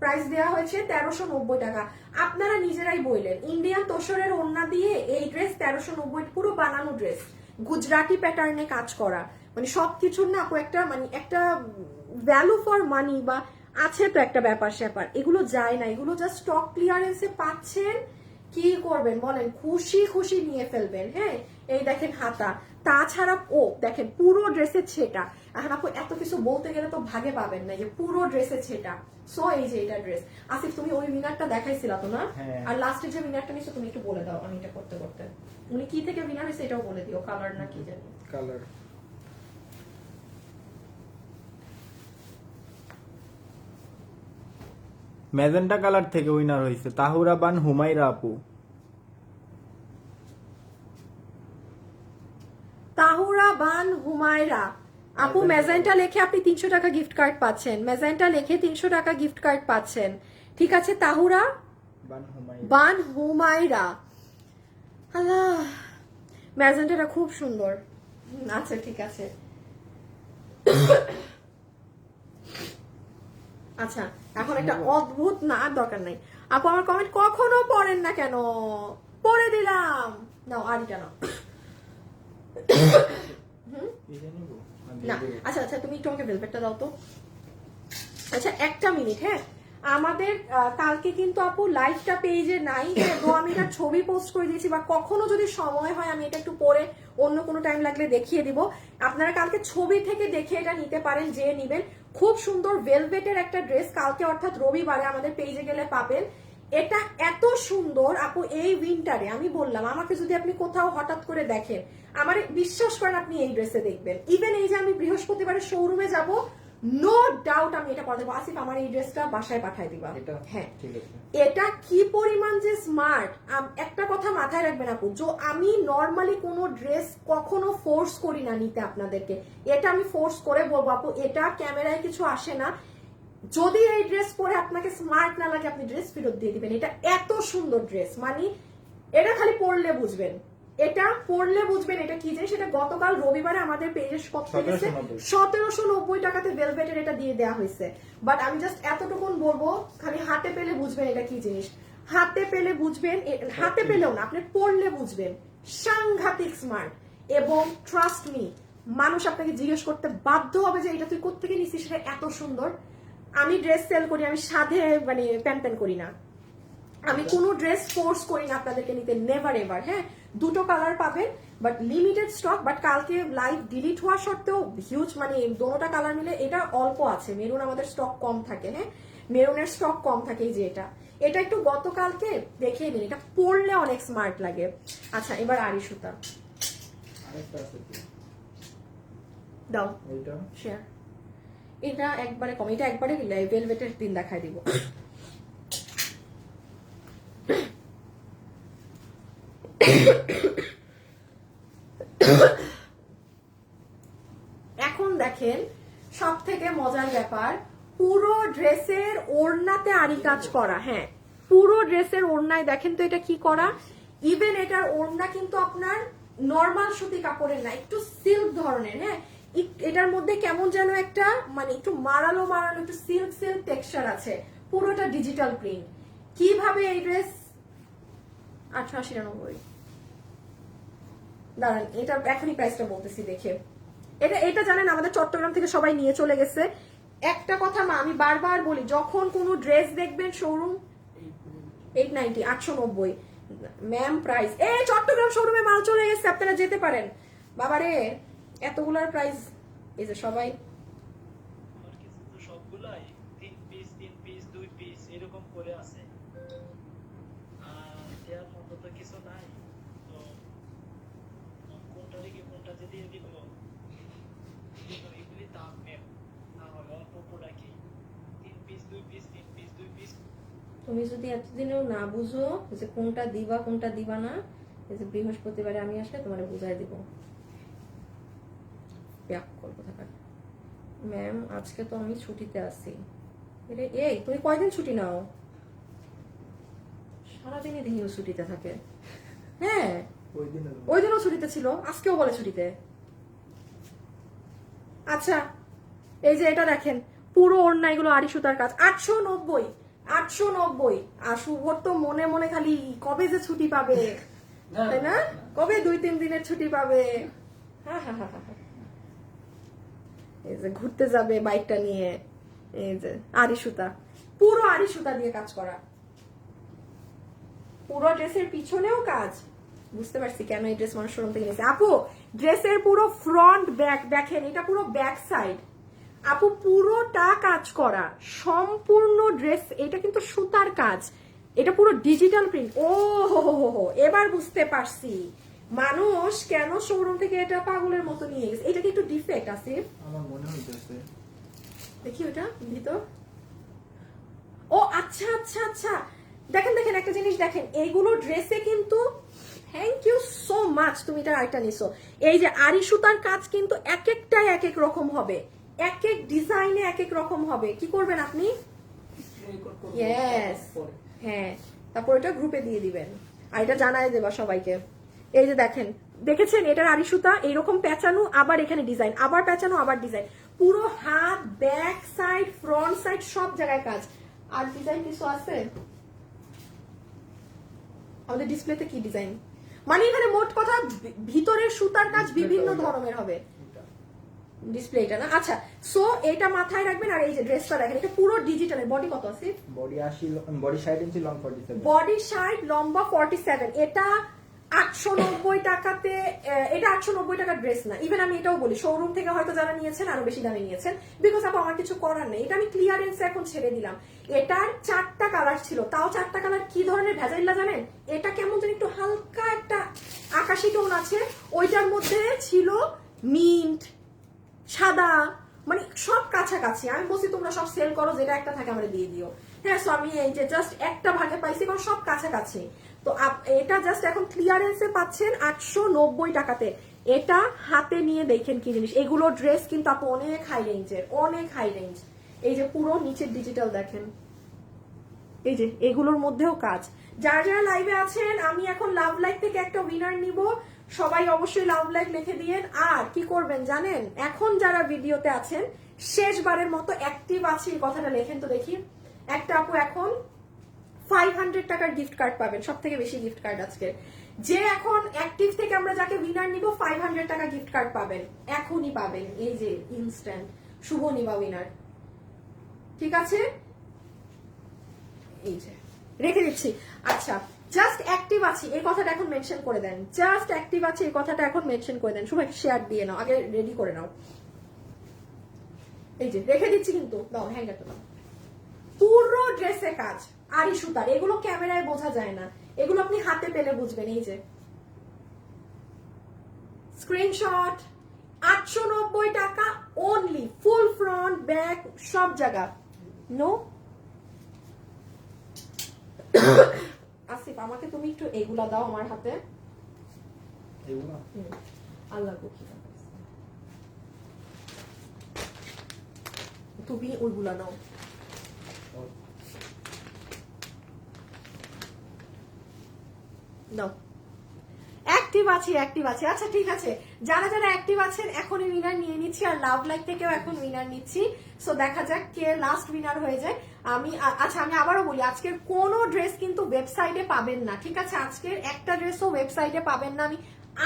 প্রাইস দেওয়া হয়েছে 1390 টাকা। আপনারা নিজেরাই বললেন ইন্ডিয়ান তোষরের ওড়না দিয়ে এই ড্রেস 1390, পুরো বানানো ড্রেস, গুজরাটি প্যাটার্নে কাজ করা, মানে সবকিছুর না আপু একটা মানে একটা ভ্যালু ফর মানি বা আছে তো একটা ব্যাপার স্যাপার, এগুলো যায় না, এগুলো জাস্ট স্টক ক্লিয়ারেন্সে পাচ্ছেন, কি করবেন বলেন? খুশি খুশি নিয়ে ফেলবেন। হ্যাঁ, এই দেখেন হাতা, তাছাড়া ও দেখেন পুরো ড্রেসের ছেটা। এখন আপু এত কিছু বলতে গেলে তো ভাগে পাবেন না, যে পুরো ড্রেসের ছেটা। সো এই যে এটা ড্রেস। আসিফ তুমি ওই উইনারটা দেখাইছিলা তো না? আর লাস্টে যে উইনারটা নিছো তুমি একটু বলে দাও, আমি এটা করতে করতে উনি কি থেকে উইনার হয়েছে এটাও বলে দিও, কালার না কি জানি। কালার ম্যাজেন্টা কালার থেকে উইনার হয়েছে তাহুরা বান হুমায়রা আপু। তাহুরা বান হুমায়রা আপু, ম্যাজেন্টা লেখে আপনি 300 টাকা গিফট কার্ড পাচ্ছেন, ম্যাজেন্টা লেখে 300 টাকা গিফট কার্ড পাচ্ছেন, ঠিক আছে? তাহুরা বান হুমায়রা, আল্লাহ ম্যাজেন্টাটা খুব সুন্দর। আচ্ছা ঠিক আছে। আচ্ছা এখন একটা অদ্ভুত, না আর দরকার নাই আপু, আমার কমেন্ট কখনো পড়েন না কেন? পড়ে দিলাম, নাও আর এটা নাও। না আচ্ছা আচ্ছা, তুমি একটু আমাকে ভেলভেটটা দাও তো। আচ্ছা একটা মিনিট, হ্যাঁ আমাদের কালকে কিন্তু আপু লাইভটা পেজে নাই, তো আমি এটা ছবি পোস্ট করে দিয়েছি, বা কখনো যদি সময় হয় আমি এটা একটু পরে অন্য কোনো টাইম লাগলে দেখিয়ে দিব। আপনারা কালকে ছবি থেকে দেখে এটা নিতে পারেন, যে নিবেন। খুব সুন্দর ভেলভেটের একটা ড্রেস, কালকে অর্থাৎ রবিবারে আমাদের পেজে গেলে পাবেন। এটা এত সুন্দর আপু, এই উইন্টারে আমি বললাম, আমাকে যদি আপনি কোথাও হঠাৎ করে দেখেন, আমার বিশ্বাস করেন আপনি এই ড্রেসে দেখবেন। ইভেন এই যে আমি বৃহস্পতিবারে শোরুমে যাব, নো ডাউট আমি এটা পরে দেবো। আসিফ আমার এই ড্রেসটা বাসায় পাঠাই দিবা। হ্যাঁ এটা কি পরিমাণ যে স্মার্ট। একটা কথা মাথায় রাখবেন আপু, আমি নর্মালি কোনো ড্রেস কখনো ফোর্স করি না নিতে আপনাদেরকে, এটা আমি ফোর্স করে বলবো আপু, এটা ক্যামেরায় কিছু আসে না। যদি এই ড্রেস পরে আপনাকে স্মার্ট না লাগে আপনি ড্রেস ফেরত দিয়ে দিবেন। এটা এত সুন্দর ড্রেস, মানে এটা খালি পরলে বুঝবেন, এটা পরলে বুঝবেন এটা কি জিনিস। এটা গতকাল রবিবারে আমাদের পেজে কত গেছে 1790 টাকাতে ভেলভেটের এটা দিয়ে দেওয়া হয়েছে। বাট আমি জাস্ট এতটুকুন বলবো, খালি হাতে পেলে বুঝবেন এটা কি জিনিস, হাতে পেলে বুঝবেন, হাতে পেলেও না আপনি পরলে বুঝবেন। সাংঘাতিক স্মার্ট, এবং ট্রাস্ট মি মানুষ আপনাকে জিজ্ঞেস করতে বাধ্য হবে যে এটা তুই কোত্থেকে নিছিস, সেটা এত সুন্দর। আমি ড্রেস সেল করি, আমি সাধে মানে প্যান প্যান করি না, আমি কোনো ড্রেস ফোর্স করি না আপনাদেরকে নিতে, নেভার এভার। হ্যাঁ দুটো কালার পাবেন, বাট লিমিটেড স্টক। বাট কালকে লাইভ ডিলিট হওয়া সত্ত্বেও হিউজ, মানে দুটোটা কালার মিলে এটা অল্প আছে। মেরুন আমাদের স্টক কম থাকে, হ্যাঁ মেরুনের স্টক কম থাকে। এই যে এটা একটু গতকালকে দেখে নিন, এটা পরলে অনেক স্মার্ট লাগে। আচ্ছা এবার আরি সুতা দাও, শেয়ার। এটা একবারে কম, এটা একবারে ভেলভেটের দিন দেখায় দিব। এখন দেখেন সব থেকে মজার ব্যাপার, পুরো ড্রেসের ওড়নাতে আরি কাজ করা। হ্যাঁ পুরো ড্রেসের ওড়নায় দেখেন তো এটা কি করা। ইভেন এটার ওড়না কিন্তু আপনার নর্মাল সুতি কাপড়ের না, একটু সিল্ক ধরনের। হ্যাঁ এটার মধ্যে কেমন যেন একটা মানে একটু মারালো মারালো একটু সিল্ক সিল্ক টেক্সচার আছে, পুরোটা ডিজিটাল প্রিন্ট। কিভাবে এই ড্রেস 1890, দাঁড়ান এটা এখনই প্রাইসটা বলতেছি দেখে। এটা জানেন আমাদের চট্টগ্রাম থেকে সবাই নিয়ে চলে গেছে। একটা কথা মা আমি বারবার বলি, যখন কোনো ড্রেস দেখবেন শোরুম 890 890 ম্যাম প্রাইস, এই চট্টগ্রাম শোরুমে মাল চলে গেছে, আপনারা যেতে পারেন। বাবারে এতগুলার প্রাইস, এই যে সবাই সবগুলাই 3 পিস 2 পিস এরকম করে আছে দেওয়ার মতো তো কিছু নাই, তো কোনটা থেকে কোনটাতে দিয়ে দিব, এগুলি দাম নেব না হলে অল্প প্রোডাক্টই 3 পিস 2 পিস 3 পিস 2 পিস। তুমি যদি এতদিনেও না বুঝো যে কোনটা দিবা কোনটা দিবা না, এই যে বৃহস্পতিবারে আমি আসলে তোমার বুঝাই দিব। ব্যাক করবো থাকার ম্যাম, আজকে তো আমি ছুটিতে আছি। এই তুমি কয়দিন ছুটি নাও? সারাদিনই দিনও ছুটিতে থাকে। হ্যাঁ, ওই দিনও ছুটিতে ছিল, আজকেও বলে ছুটিতে। আচ্ছা, এই যে এটা দেখেন, পুরো ওড়না এগুলো আড়ি সুতার কাজ, 890 890। আর শুভর তো মনে মনে খালি কবে যে ছুটি পাবে, তাই না? কবে 2-3 দিনের ছুটি পাবে। হ্যাঁ হ্যাঁ হ্যাঁ হ্যাঁ, এই যে ঘুরতে যাবে বাইকটা নিয়ে, এই যে আড়ি সুতা, পুরো আড়ি সুতা দিয়ে কাজ করা, পুরো ড্রেসের পিছনেও কাজ। বুঝতে পারছি কেন এই ড্রেস মানুষ শোরুম থেকে নিয়েছে। আপু ড্রেসের পুরো ফ্রন্ট ব্যাক দেখেন, এটা পুরো ব্যাক সাইড আপু, পুরোটা কাজ করা সম্পূর্ণ ড্রেস। এটা কিন্তু সুতার কাজ, এটা পুরো ডিজিটাল প্রিন্ট। ও হো, এবার বুঝতে পারছি মানুষ কেন শোরুম থেকে এটা পাগলের মতো নিয়ে গেছে। এটা কি একটু ডিফেক্ট আছে? আমার মনে হইতেছে, দেখি ওটা ভিতর। ও আচ্ছা আচ্ছা আচ্ছা, দেখেন দেখেন একটা জিনিস দেখেন, এইগুলো ড্রেসে কিন্তু, থ্যাংক ইউ সো মাচ, তুমি এটা আরেকটা নিছো। এই যে আড়ি সুতার কাজ কিন্তু এক একটাই এক এক রকম হবে, এক এক ডিজাইনে এক এক রকম হবে। কি করবেন আপনি? ইয়েস, হ্যাঁ, তারপর এটা গ্রুপে দিয়ে দিবেন আর এটা জানাই দেবা সবাইকে। এই যে দেখেন, দেখেছেন এটার আড়ি সুতা এইরকম পেঁচানো, আবার এখানে ডিজাইন, আবার পেঁচানো, আবার ডিজাইন, পুরো হাত, ব্যাক সাইড, ফ্রন্ট সাইড সব জায়গায় কাজ। আর ডিজাইন কিছু আছে আমাদের ডিসপ্লেতে? কি ডিজাইন মানে এখানে মোট কথা ভিতরের সুতার কাজ বিভিন্ন ধরনের হবে। ডিসপ্লেটা না, আচ্ছা। সো এটা মাথায় রাখবেন। আর এই যে ড্রেসটা দেখেন, এটা পুরো ডিজিটালের। বডি কত আছে? বডি 80, বডি 60 ইঞ্চি, লং 47। বডি 60, লম্বা 47। এটা 890 টাকাতে, এটা 890 টাকার ড্রেস না। ইভেন আমি এটাও বলি, শোরুম থেকে হয়তো যারা নিয়েছেন আরো বেশি দামে নিয়েছেন, বিকজ আপু আমার কিছু করার নেই। এটা আমি ক্লিয়ারেন্সে এখন ছেড়ে দিলাম। এটার 4টা কালার ছিল, তাও 4টা কালার কি ধরনের ভেজাইল্লা জানেন? এটা কেমন যেন একটু হালকা একটা আকাশি টোন আছে, ওইটার মধ্যে ছিল মিন্ট, সাদা, মানে সব কাছাকাছি। আমি বলছি তোমরা সব সেল করো, যেটা একটা থাকে আমরা দিয়ে দিও। হ্যাঁ, সো আমি এই যে জাস্ট একটা ভাগে পাইছি, কারণ সব কাছাকাছি। তো এটা জাস্ট এখন ক্লিয়ারেন্সে পাচ্ছেন 890 টাকাতে। এটা হাতে নিয়ে দেখেন কি জিনিস। এগুলো ড্রেস কিন্তু আপু অনেক হাই রেঞ্জের, অনেক হাই রেঞ্জ। এই যে পুরো নিচের ডিজিটাল দেখেন, এই যে এগুলোর মধ্যেও কাজ। যারা যারা লাইভে আছেন, আমি এখন লাভ লাইভ থেকে একটা উইনার নিব, সবাই অবশ্যই লাভ লাইভ লিখে দিয়েন। আর কি করবেন জানেন, এখন যারা ভিডিওতে আছেন শেষবারের মতো অ্যাক্টিভ আছে এই কথাটা লেখেন তো দেখি। একটা আপু এখন 500 টাকার গিফট কার্ড পাবেন, সব থেকে বেশি গিফট কার্ড আজকে। যে এখন অ্যাক্টিভ থেকে আমরা যাকে উইনার নিব 500 টাকা গিফট কার্ড পাবেন, এখনই পাবেন। এই যে ইনস্ট্যান্ট শুভ নিবা উইনার, ঠিক আছে? এই যে রেখে দিচ্ছি। আচ্ছা, জাস্ট অ্যাক্টিভ আছি এই কথাটা এখন মেনশন করে দেন। জাস্ট অ্যাক্টিভ আছে এই কথাটা এখন মেনশন করে দেন। সবাই শেয়ার দিয়ে নাও, আগে রেডি করে নাও। এই যে রেখে দিচ্ছি কিন্তু, দাও হ্যাঙ্গারটা দাও। পুরো ড্রেসে কাজ, আড়ি সুতার। এগুলো ক্যামেরায় বোঝা যায় না, এগুলো আপনি হাতে পেলে বুঝবেন। এই যে স্ক্রিনশট, 890 টাকা অনলি, ফুল ফ্রন্ট ব্যাক সব জায়গা। নো আসিফ, আমাকে তুমি একটু এগুলা দাও আমার হাতে। এগুলো আল্লাহ তুমি ওইগুলা নাও। দাও। অ্যাক্টিভ আছে, অ্যাক্টিভ আছে। আচ্ছা ঠিক আছে, যারা যারা অ্যাক্টিভ আছেন এখনই উইনার নিয়ে নিচ্ছি, আর লাভ লাইভ থেকেও এখন উইনার নিচ্ছি। সো দেখা যাক কে লাস্ট উইনার হয়ে যায়। আচ্ছা আমি আবারও বলি, আজকের কোনো ড্রেস কিন্তু ওয়েবসাইটে পাবেন না, ঠিক আছে? আজকের একটা ড্রেসও ওয়েবসাইটে পাবেন না। আমি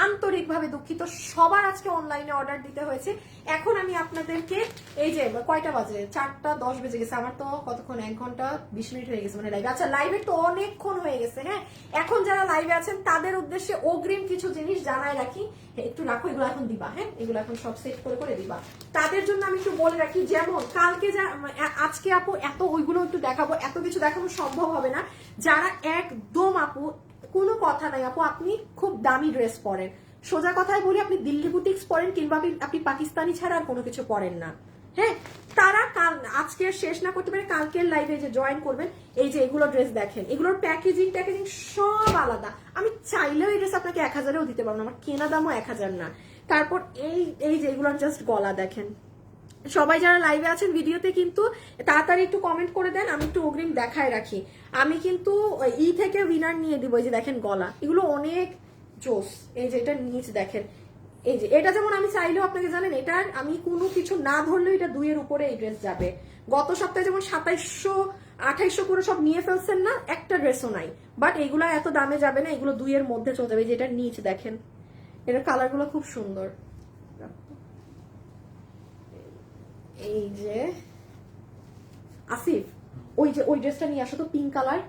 আন্তরিকভাবে দুঃখিত, সবার আজকে অনলাইনে অর্ডার দিতে হয়েছে। এখন আমি আপনাদেরকে এই যে কয়টা বাজে, 4:10 বেজে গেছে, আমার তো কতক্ষণ 1 ঘন্টা 20 মিনিট হয়ে গেছে মানে লাইভ। আচ্ছা লাইভে তো অনেকক্ষণ হয়ে গেছে। হ্যাঁ, এখন যারা লাইভে আছেন তাদের উদ্দেশ্যে অগ্রিম কিছু জিনিস জানায় রাখি। একটু রাখো, এগুলো এখন দিবা। হ্যাঁ, এগুলো এখন সব সেট করে করে দিবা। তাদের জন্য আমি একটু বলে রাখি, যেমন কালকে আজকে আপু এত ওইগুলো একটু দেখাবো, এত কিছু দেখানো সম্ভব হবে না। যারা একদম আপু কোনো কথা নাই আপু, আপনি খুব দামি ড্রেস পরেন, সোজা কথায় বলি, আপনি দিল্লি বুটিক্স পরেন কিংবা আপনি পাকিস্তানি ছাড়া আর কোনো কিছু পরেন না, হ্যাঁ, তারা কাল আজকে শেষ না করতে পারে কালকের লাইভে যে জয়েন করবেন, এই যে এগুলো ড্রেস দেখেন, এগুলোর প্যাকেজিং সব আলাদা। আমি চাইলেও এই ড্রেস আপনাকে 1000-এও দিতে পারবো না, আমার কেনা দামও 1000 না। তারপর এই যে এগুলোর জাস্ট গলা দেখেন। সবাই যারা লাইভে আছেন ভিডিওতে কিন্তু তাড়াতাড়ি একটু কমেন্ট করে দেন, আমি একটু অগ্রিম দেখায় রাখি। আমি কিন্তু থেকে উইনার নিয়ে দিব। এই যে দেখেন গলা, এগুলো অনেক জোস। এই যে এটা নিচ দেখেন, এই যে এটা যেমন আমি চাইলেও আপনাকে জানেন, এটার আমি কোনো কিছু না ধরলেও এটা 2-এর উপরে এই ড্রেস যাবে। গত সপ্তাহে যেমন 2700-2800 করে সব নিয়ে ফেলছেন না, একটা ড্রেসও নাই। বাট এগুলো এত দামে যাবে না, এগুলো 2-এর মধ্যে চলে যাবে। যেটা নিচ দেখেন, এটার কালারগুলো খুব সুন্দর। এই যে আসিফ, ওই ড্রেসটা নিয়ে আসো তো, পিঙ্ক কালার।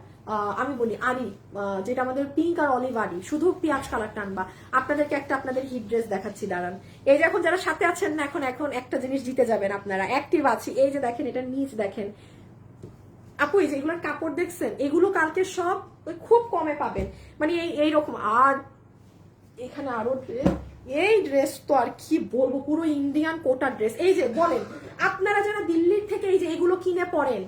আমি বলি আরি, যেটা আমাদের পিঙ্ক আর অলিভ আরি, শুধু পেঁয়াজ কালার টানবা। আপনাদেরকে আপনাদের হিট ড্রেস দেখাচ্ছি, দাঁড়ান। এই যে এখন যারা সাথে আছেন না, এখন একটা জিনিস জিতে যাবেন আপনারা, অ্যাক্টিভ আছি। এই যে দেখেন, এটা নিচ দেখেন আপু, এই যে এগুলোর কাপড় দেখছেন, এগুলো কালকে সব খুব কমে পাবেন, মানে এইরকম। আর এখানে আরো ড্রেস, এই ড্রেস তো আর কি বলবো, পুরো ইন্ডিয়ান কোটা ড্রেস। এই যে বলেন আপনারা যারা দিল্লির থেকে এই যে এগুলো কিনে পড়েন,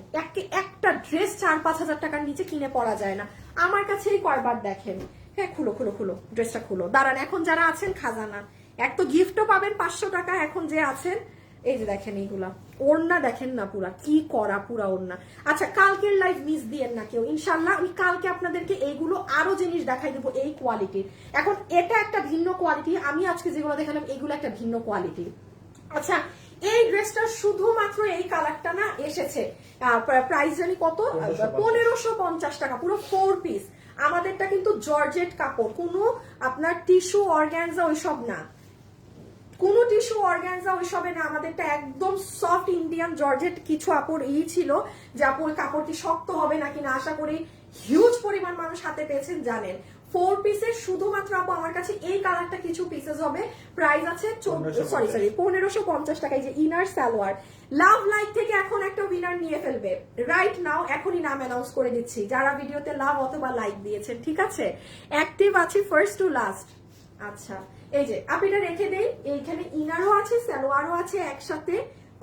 একটা ড্রেস 4-5 হাজার টাকার নিচে কিনে পড়া যায় না। আমার কাছে এই কয়বার দেখেন। হ্যাঁ, খুলো ড্রেসটা খুলো, দাঁড়ান। এখন যারা আছেন খাজানা, এক তো গিফটও পাবেন 500 টাকা। এখন যে আছেন এই যে দেখেন, এইগুলা ওড়না দেখেন না, পুরা কি করা, পুরা ওড়না। আচ্ছা, কালকের লাইভ মিস দিয়েন না কেউ, ইনশাল্লাহ আমি কালকে আপনাদেরকে এইগুলো আরো জিনিস দেখাই দেবো এই কোয়ালিটির। এখন এটা একটা ভিন্ন কোয়ালিটি, আমি আজকে যেগুলো দেখালাম এগুলো একটা ভিন্ন কোয়ালিটি। আচ্ছা, এই ড্রেসটা শুধুমাত্র এই কালারটা না এসেছে, প্রাইস জানি কত, 1550 টাকা, পুরো 4 পিস। আমাদেরটা কিন্তু জর্জেট কাপড়, কোনো আপনার টিস্যু অর্গানজা ওইসব না, কোনো টিস্যু অর্গানজা ওইসবে না। আমাদেরটা একদম সফট ইন্ডিয়ান জর্জেট। কিছু আপর ছিল যে আপু কাপড় কি শক্ত হবে নাকি না, আশা করি হিউজ পরিমাণ মানুষ হাতে পেয়েছেন, জানেন। 4 পিসের শুধুমাত্র আপু আমার কাছে এই কালারটা কিছু পিসেস হবে, প্রাইস আছে 1550 টাকা। এই যে ইনার সালোয়ার, লাভ লাইক থেকে এখন একটা উইনার নিয়ে ফেলবে রাইট নাও, এখনই নাম অ্যানাউন্স করে দিচ্ছি যারা ভিডিওতে লাভ অথবা লাইক দিয়েছেন, ঠিক আছে? অ্যাক্টিভ আছি ফার্স্ট টু লাস্ট। আচ্ছা, এই যে আপিটা রেখে দেই, এইখানে ইনারও আছে সালোয়ারও আছে একসাথে।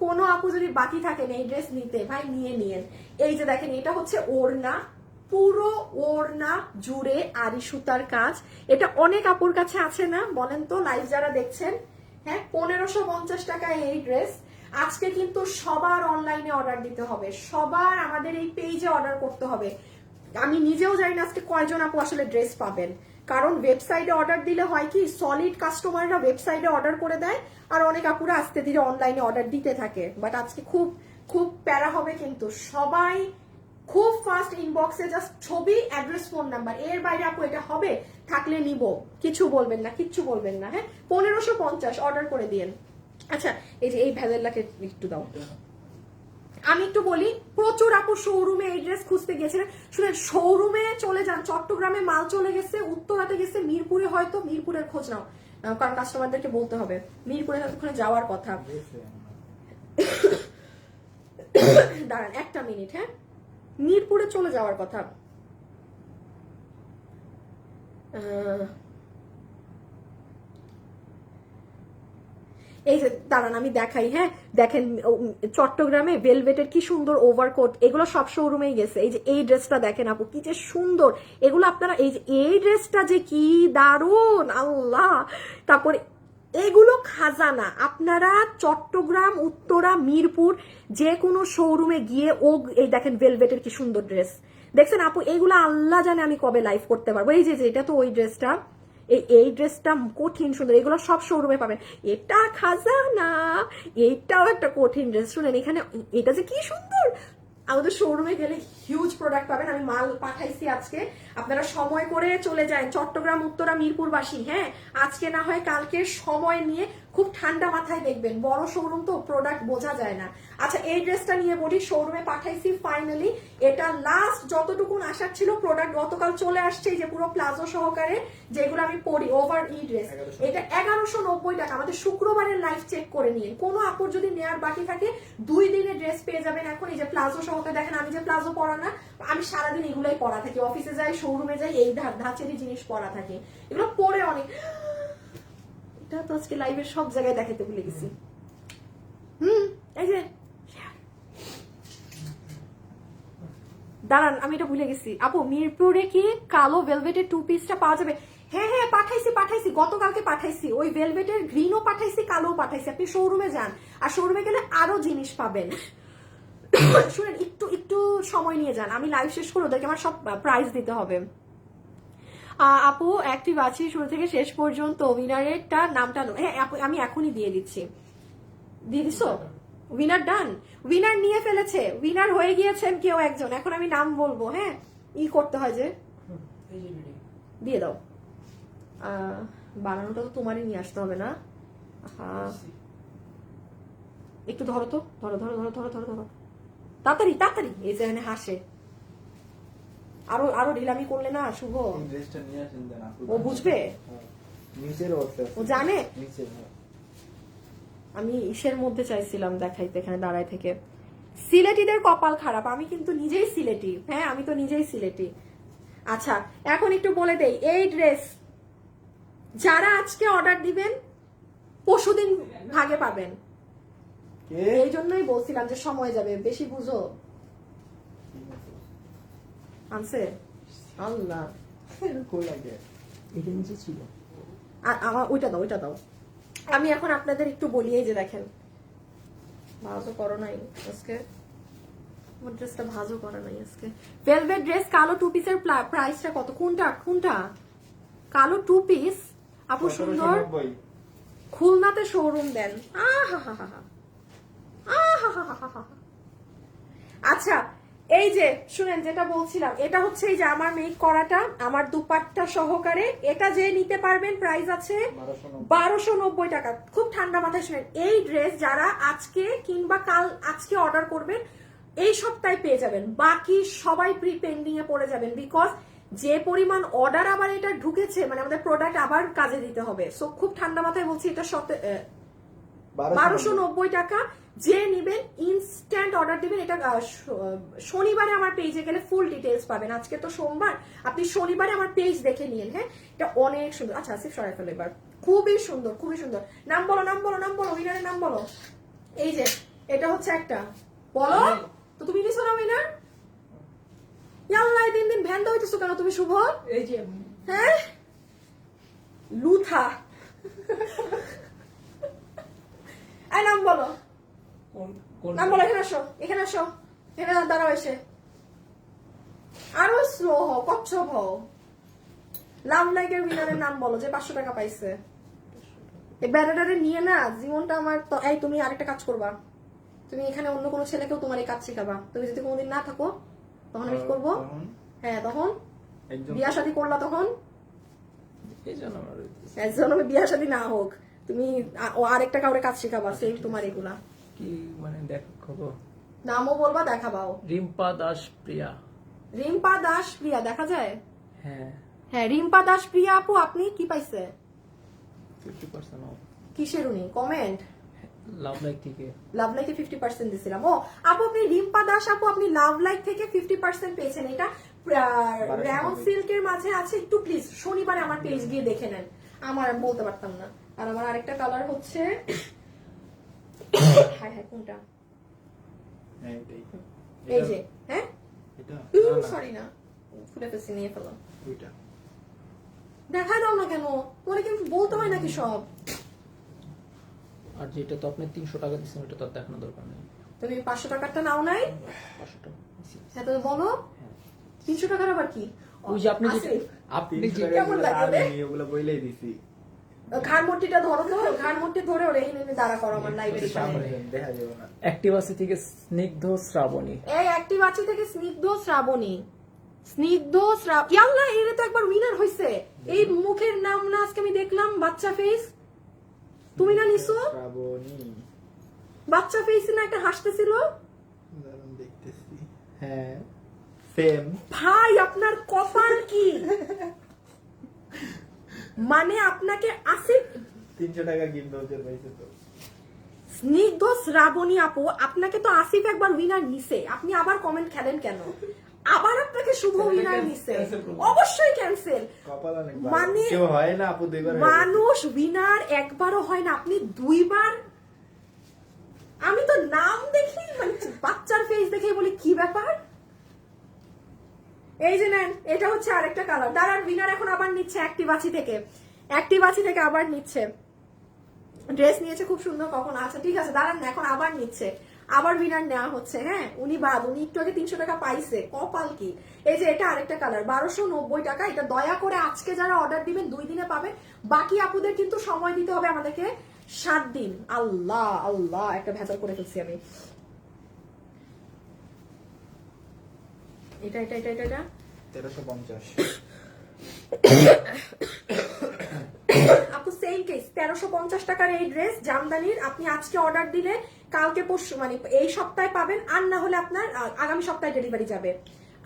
কোনো আপু যদি বাকি থাকেন এই ড্রেস নিতে, ভাই নিয়ে নিয়েন। এই যে দেখেন, এটা হচ্ছে ওড়না, পুরো ওড়না জুড়ে আরি সুতার কাজ। এটা অনেক আপুর কাছে আছে না বলেন তো, লাইভ যারা দেখছেন? হ্যাঁ, 1550 টাকায় এই ড্রেস। আজকে কিন্তু সবার অনলাইনে অর্ডার দিতে হবে, সবার আমাদের এই পেজে অর্ডার করতে হবে। আমি নিজেও জানি না আজকে কয়জন আপু আসলে ড্রেস পাবেন, কারণ ওয়েবসাইটে অর্ডার দিলে হয় কি, সলিড কাস্টমাররা ওয়েবসাইটে অর্ডার করে দেয়, আর অনেক আপুরা আস্তে ধীরে অনলাইনে অর্ডার দিতে থাকে। বাট আজকে খুব খুব প্যারা হবে, কিন্তু সবাই খুব ফাস্ট ইনবক্সে জাস্ট ছবি, অ্যাড্রেস, ফোন নাম্বার, এর বাইরে আপু এটা হবে থাকলে নিব, কিছু বলবেন না, কিচ্ছু বলবেন না। হ্যাঁ, 1550 অর্ডার করে দিয়েন। আচ্ছা, এই যে এই ভেজেল্লাকে একটু দাও। আমি একটু বলি, প্রচুর আপু শোরুমে এই ড্রেস খুঁজতে গেছিলেন। শুনেন, শোরুমে চলে যান, চট্টগ্রামে মাল চলে গেছে, উত্তরাতে গেছে, মিরপুরে হয়তো, মিরপুরের খোঁজ নাও, কারণ কাস্টমারদেরকে বলতে হবে মিরপুরে ওখানে যাওয়ার কথা। দাঁড়ান একটা মিনিট, হ্যাঁ, মিরপুরে চলে যাওয়ার কথা। এই যে দাঁড়ান আমি দেখাই। হ্যাঁ, দেখেন চট্টগ্রামে ভেলভেটের কি সুন্দর ওভারকোট, এগুলো সব শোরুমেই গেছে। এই যে এই ড্রেসটা দেখেন আপু, কি যে সুন্দর, এগুলো আপনারা এই যে এই ড্রেসটা যে কি দারুণ, আল্লাহ। তারপরে এগুলো খাজানা, আপনারা চট্টগ্রাম, উত্তরা, মিরপুর যে কোনো শোরুমে গিয়ে এই দেখেন ভেলভেটের কি সুন্দর ড্রেস দেখছেন আপু, এইগুলো আল্লাহ জানে আমি কবে লাইভ করতে পারবো। এই যে এটা তো ওই ড্রেসটা, এই ড্রেসটা কঠিন সুন্দর, এগুলো সব শোরুমে পাবেন। এটা খাজানা, এইটাও একটা কঠিন ড্রেস। শুনেন এখানে এটা যে কি সুন্দর, আমাদের শোরুমে গেলে হিউজ প্রোডাক্ট পাবেন। আমি মাল পাঠাইছি আজকে, আপনারা সময় করে চলে যান। চট্টগ্রাম, উত্তরা, মিরপুরবাসী, হ্যাঁ আজকে না হয় কালকে সময় নিয়ে খুব ঠান্ডা মাথায় দেখবেন, বড় শোরুম তো প্রোডাক্ট বোঝা যায় না। আচ্ছা এই ড্রেসটা নিয়ে বলি, শোরুমে পাঠাইছি ফাইনালি, এটা লাস্ট যতটুকুন আসার ছিল প্রোডাক্ট গতকাল চলে আসছে, এই যে পুরো প্লাজো সহকারে যেগুলো আমি পরি ওভার ই ড্রেস, এটা 1190 টাকা। আমাদের শুক্রবারের লাইভ চেক করে নিন, কোনো আপুর যদি নেয়ার বাকি থাকে 2 দিনের ড্রেস পেয়ে যাবেন। এখন এই যে প্লাজো সহকারে দেখেন, আমি যে প্লাজো পরা না, আমি সারাদিন এগুলাই পরা থাকি, অফিসে যাই, শোরুমে যাই, এই ধাঁচেরই জিনিস পরা থাকে, এগুলো পরে অনেক। এটা তো আজকে লাইভের সব জায়গায় দেখাতে ভুলে গেছি। এই যে দাঁড়ান, আমি এটা ভুলে গেছি আপু, মিরপুরে কি কালো ভেলভেটের 2 পিসটা পাওয়া যাবে? হ্যাঁ হ্যাঁ পাঠাইছি, গতকালকে পাঠাইছি, ওই ভেলভেটের গ্রিনও পাঠাইছি, কালোও পাঠাইছি। আপনি শোরুমে যান, আর শোরুমে গেলে আরো জিনিস পাবেন। শুনেন, একটু সময় নিয়ে যান, আমি লাইভ শেষ করে ওদেরকে আমার সব প্রাইস দিতে হবে। আপু অ্যাক্টিভ আছি শুরু থেকে শেষ পর্যন্ত, উইনারেরটা নামটা হ্যাঁ আমি এখনই দিয়ে দিচ্ছি। দিয়ে দিছো? উইনার ডান, উইনার নিয়ে ফেলেছে, উইনার হয়ে গিয়েছেন কেউ একজন। এখন আমি নাম বলবো, হ্যাঁ ই করতে হয় যে দিয়ে দাও। বানানোটা তো তোমারই নিয়ে আসতে হবে না? হ্যাঁ একটু ধরো তো, ধরো ধরো ধরো ধরো ধরো ধরো, তাড়াতাড়ি তাড়াতাড়ি। এই যে এখানে হাসে, আরো ঢিলামি করলে না শুভ, ও বুঝবে, ও জানে। আমি ইসের মধ্যে চাইছিলাম দেখাইতে, এখানে দাঁড়ায় থেকে। সিলেটিদের কপাল খারাপ, আমি কিন্তু নিজেই সিলেটি, হ্যাঁ আমি তো নিজেই সিলেটি। আচ্ছা এখন একটু বলে দেই, এই ড্রেস যারা আজকে অর্ডার দিবেন পরশুদিন ভাগে পাবেন। এই জন্যই বলছিলাম যে সময় যাবে, বেশি বুঝো। আনছে আল্লাহ, এটা নিচে ছিল। আমার ওইটা দাও। আমি এখন আপনাদের একটু বলি, এই যে দেখেন, ভাজও করো নাই আজকে, আমার ড্রেসটা ভাজও করা নাই আজকে। ভেলভেট ড্রেস কালো 2 পিসের প্রাইসটা কত? কোনটা কালো 2 পিস? আপু সুন্দর, খুলনাতে শোরুম দেন। আচ্ছা এই যে শুনেন, যেটা বলছিলাম, এটা হচ্ছে এই যে আমার মেক করাটা, আমার দুপাট্টা সহকারে, এটা যে নিতে পারবেন প্রাইস আছে 1290 টাকা। খুব ঠান্ডা মাথায় শুনেন, এই ড্রেস যারা আজকে কিংবা কাল আজকে অর্ডার করবেন এই সপ্তাহে পেয়ে যাবেন, বাকি সবাই প্রি পেন্ডিং এ পড়ে যাবেন। বিকজ যে পরিমাণ অর্ডার আবার এটা ঢুকেছে, মানে আমাদের প্রোডাক্ট আবার কাজে দিতে হবে। সো খুব ঠান্ডা মাথায় বলছি, এটা 1290 টাকা। যে নিবেন ইনস্ট্যান্ট অর্ডার দিবেন। এটা শনিবারে আমার পেজে গেলে ফুল ডিটেলস পাবেন, আজকে তো সোমবার, আপনি শনিবারে আমার পেজ দেখে নিন। হ্যাঁ এটা অনেক সুন্দর। আচ্ছা আসিফ সরাই ফেলো এবার, খুবই সুন্দর খুবই সুন্দর। নাম বলো উইনারের নাম বলো। এই যে এটা হচ্ছে একটা, বলো তো তুমি নিছো না উইনার? ইয়াল্লাই দিন ভ্যান হইতেছো কেন তুমি শুভ? এই যে হ্যাঁ লুথা। এই নাম বলো, নাম বলো। এখানে আসো, এখানে দাঁড়াও, এসে আরো স্লো হও, কচ্ছপ হও। লাভ লাইকের উইনারের নাম বলো, যে 500 টাকা পাইছে। এই ব্যাটারে নিয়ে না জীবনটা আমার। এই তুমি আরেকটা কাজ করবা, তুমি এখানে অন্য কোনো ছেলেকেও তোমার এই কাজ শিখাবা। তুমি যদি কোনোদিন না থাকো তখন আমি কি করবো? হ্যাঁ তখন বিয়া শাদী করলা, তখন একজন বিয়া শাদী না হোক, তুমি আরেকটা কাউরে কাজ শিখাবা, সেই তোমার এগুলা কি মানে দেখো, নামও বলবা, দেখাবাও। রিম্পা দাস প্রিয়া। রিম্পা দাস প্রিয়া দেখা যায়? হ্যাঁ হ্যাঁ রিম্পা দাস প্রিয়া আপু, আপনি কি পাইছে? 50% অফ। কিসের উনি কমেন্ট? লাভ লাইক থেকে। লাভ লাইকে 50% দিছিলাম। ও আপু আপনি রিম্পা দাস আপু, আপনি লাভ লাইক থেকে 50% পেয়েছেন। এটা রাউন্ড সিল্কের মাঝে আছে, একটু প্লিজ শনিবারে আমার পেজ গিয়ে দেখে নেন। আমার বলতে পারতাম না। আর আমার আরেকটা কালার হচ্ছে হাই কোনটা? এই যে, হ্যাঁ সরি না, ফুলে ফেসে নিয়ে ফেলাম। দেখা দাও না কেন, তোমার কি বলতে হয় নাকি সব? আর যেটা তো আপনি 300 টাকা দিচ্ছেন, ওটা তো আর দেখানোর দরকার নেই। তুমি 500 টাকারটা নাও নাই? 500 টাকা। হ্যাঁ তো বলো 300 টাকার আবার কি? ওই যে আপনি যে কেমন লাগে? আমি ওগুলো বইলেই দিছি। ঘাড়মট্টিটা ধরো তো, ঘাড়মট্টি ধরে ওরে এনে দাঁড়া করো আমার লাইভের সামনে। দেখা যাবে না। অ্যাক্টিভাসি থেকে স্নিগ্ধ শ্রাবণী। এই অ্যাক্টিভাচি থেকে স্নিগ্ধ শ্রাবণী, ইয়াল্লা এর তো একবার উইনার হইছে। এই মুখের নাম না আজকে আমি দেখলাম, বাচ্চা ফেস, তুমি না নিছো? শ্রাবণী, বাচ্চা ফেস না একটা হাসতেছিল। দারুণ দেখতেছি। হ্যাঁ সেম। ভাই আপনার কপাল কি, মানে আপনাকে আসিফ 300 টাকা গিফট ভাউচার পাইছে তো। স্নিগ্ধ শ্রাবণী আপু, আপনাকে তো আসিফ একবার উইনার নিছে, আপনি আবার কমেন্ট খেলেন কেন? আবার আপনাকে শুভ উইনার নিছে, অবশ্যই ক্যান্সেল। কপাল অনেক মানে কেউ হয় না আপু, দুইবার হয়ে গেছে। মানুষ উইনার একবারও হয় না, আপনি দুইবার। আমি তো নাম দেখি মানে বাচ্চার ফেস দেখে বলি কি ব্যাপার। এই যে নেন, এটা হচ্ছে আরেকটা কালার। দাঁড়ান, উইনার এখন আবার নিচ্ছে অ্যাক্টিভাচি থেকে, অ্যাক্টিভাচি থেকে আবার নিচ্ছে। ড্রেস নিয়েছে খুব সুন্দর কখন, আচ্ছা ঠিক আছে দাঁড়ান না, এখন আবার নিচ্ছে, আবার উইনার নেওয়া হচ্ছে। হ্যাঁ উনি একটু আগে 300 টাকা পাইছে, কপাল কি। এই যে এটা আরেকটা কালার, 1290 টাকা। এটা দয়া করে আজকে যারা অর্ডার দিবেন 2 দিনে পাবেন, বাকি আপুদের কিন্তু সময় দিতে হবে আমাদেরকে 7 দিন। আল্লাহ আল্লাহ, একটা ভেজাল করে ফেলছি আমি। এটা এটা এটা এটা এটা 1350। আপু সেম কেস, 1350 টাকার এই ড্রেস জামদানির। আপনি আজকে অর্ডার দিলে কালকে পরশু মানে এই সপ্তাহে পাবেন, আর না হলে আপনার আগামী সপ্তাহে ডেলিভারি যাবে,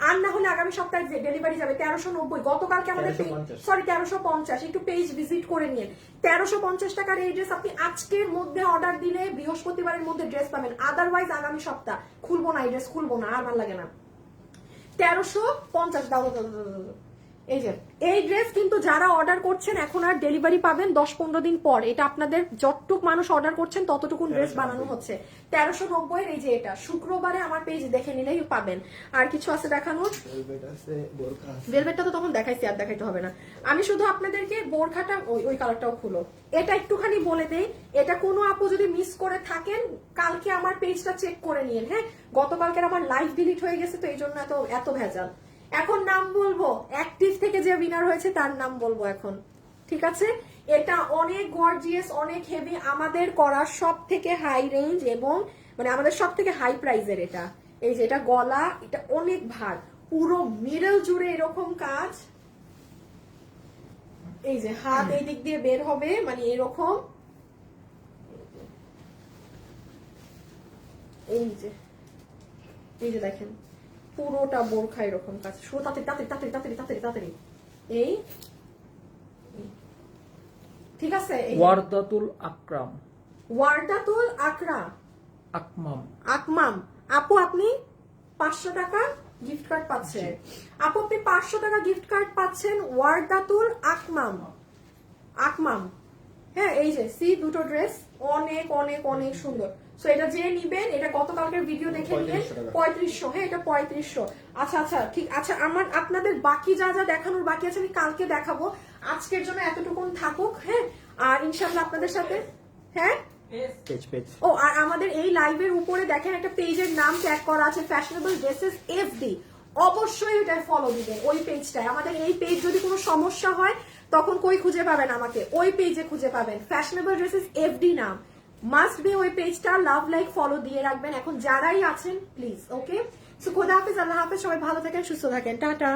আর না হলে আগামী সপ্তাহে ডেলিভারি যাবে। 1390, গতকালকে আমাদের 1350, একটু পেজ ভিজিট করে নিন। 1350 টাকার এই ড্রেস আপনি আজকের মধ্যে অর্ডার দিলে বৃহস্পতিবারের মধ্যে ড্রেস পাবেন, আদারওয়াইজ আগামী সপ্তাহ। খুলবো না এই ড্রেস, খুলবো না, আর ভালো লাগে না। 1350 দাও। এই যে এই ড্রেস কিন্তু যারা অর্ডার করছেন এখন আর ডেলিভারি পাবেন 10-15 দিন পর। এটা আপনাদের যতটুক মানুষ অর্ডার করছেন ততটুকুন ড্রেস বানানো হচ্ছে। 1390 এই যে এটা শুক্রবারে আমার পেজ দেখে নিলেই পাবেন। আর কিছু আছে দেখানোর? ভেলভেট আছে, বোরকা আছে। ভেলভেটটা তো তখন দেখাইছি, আর দেখাইতে হবে না। আমি শুধু আপনাদেরকে বোরখাটা ওই কালারটাও খুলো, এটা একটুখানি বলে দেই। এটা কোনো আপু যদি মিস করে থাকেন কালকে আমার পেজটা চেক করে নিন। হ্যাঁ গতকালকের আমার লাইভ ডিলিট হয়ে গেছে, তো এই জন্য এত ভেজাল। এখন নাম বলবো, অ্যাক্টিভ থেকে যে উইনার হয়েছে তার নাম বলবো এখন, ঠিক আছে? এটা অনেক গর্জিয়াস, অনেক হেভি, আমাদের করা সব থেকে হাই রেঞ্জ এবং মানে আমাদের সব থেকে হাই প্রাইজের এটা। এই যে এটা গলা, এটা অনেক ভার, পুরো মিডল জুড়ে এরকম কাজ। এই যে হাত এই দিক দিয়ে বের হবে, মানে এরকম। এই যে দেখেন পুরোটা বোরখা এরকম কাজ। শুরু তাড়াতাড়ি তাড়াতাড়ি তাড়াতাড়ি তাড়াতাড়ি তাড়াতাড়ি তাড়াতাড়ি। এই ঠিক আছে। ওয়ারদাতুল আকরাম, ওয়ারদাতুল আকমাম আপু, আপনি 500 টাকা গিফট কার্ড পাচ্ছেন। আপু আপনি 500 টাকা গিফট কার্ড পাচ্ছেন ওয়ারদাতুল আকমাম। হ্যাঁ এই যে সি দুটো ড্রেস অনেক অনেক অনেক সুন্দর। সো এটা যে নিবেন, এটা গতকালকের ভিডিও দেখে নিবেন 3500। হ্যাঁ এটা 3500। আচ্ছা আচ্ছা ঠিক আছে। আমার আপনাদের বাকি যা যা দেখানোর বাকি আছে আমি কালকে দেখাবো, আজকের জন্য এতটুকুন থাকুক। হ্যাঁ আর ইনশাআল্লাহ আপনাদের সাথে। হ্যাঁ ও আর আমাদের এই লাইভের উপরে দেখেন একটা পেজের নাম ট্যাগ করা আছে, ফ্যাশনেবল ড্রেসেস এফডি। অবশ্যই এটা ফলো দিবেন ওই পেজটায়। আমাদের এই পেজ যদি কোনো সমস্যা হয় তখন কই খুঁজে পাবেন আমাকে, ওই পেজে খুঁজে পাবেন, ফ্যাশনেবল ড্রেসেস এফডি নাম। মাস্ট বি ওই পেজটা লাভ লাইক ফলো দিয়ে রাখবেন এখন যারাই আছেন প্লিজ। ওকে সো খোদা হাফেজ, আল্লাহ হাফেজ, সবাই ভালো থাকেন, সুস্থ থাকেন, টাটা।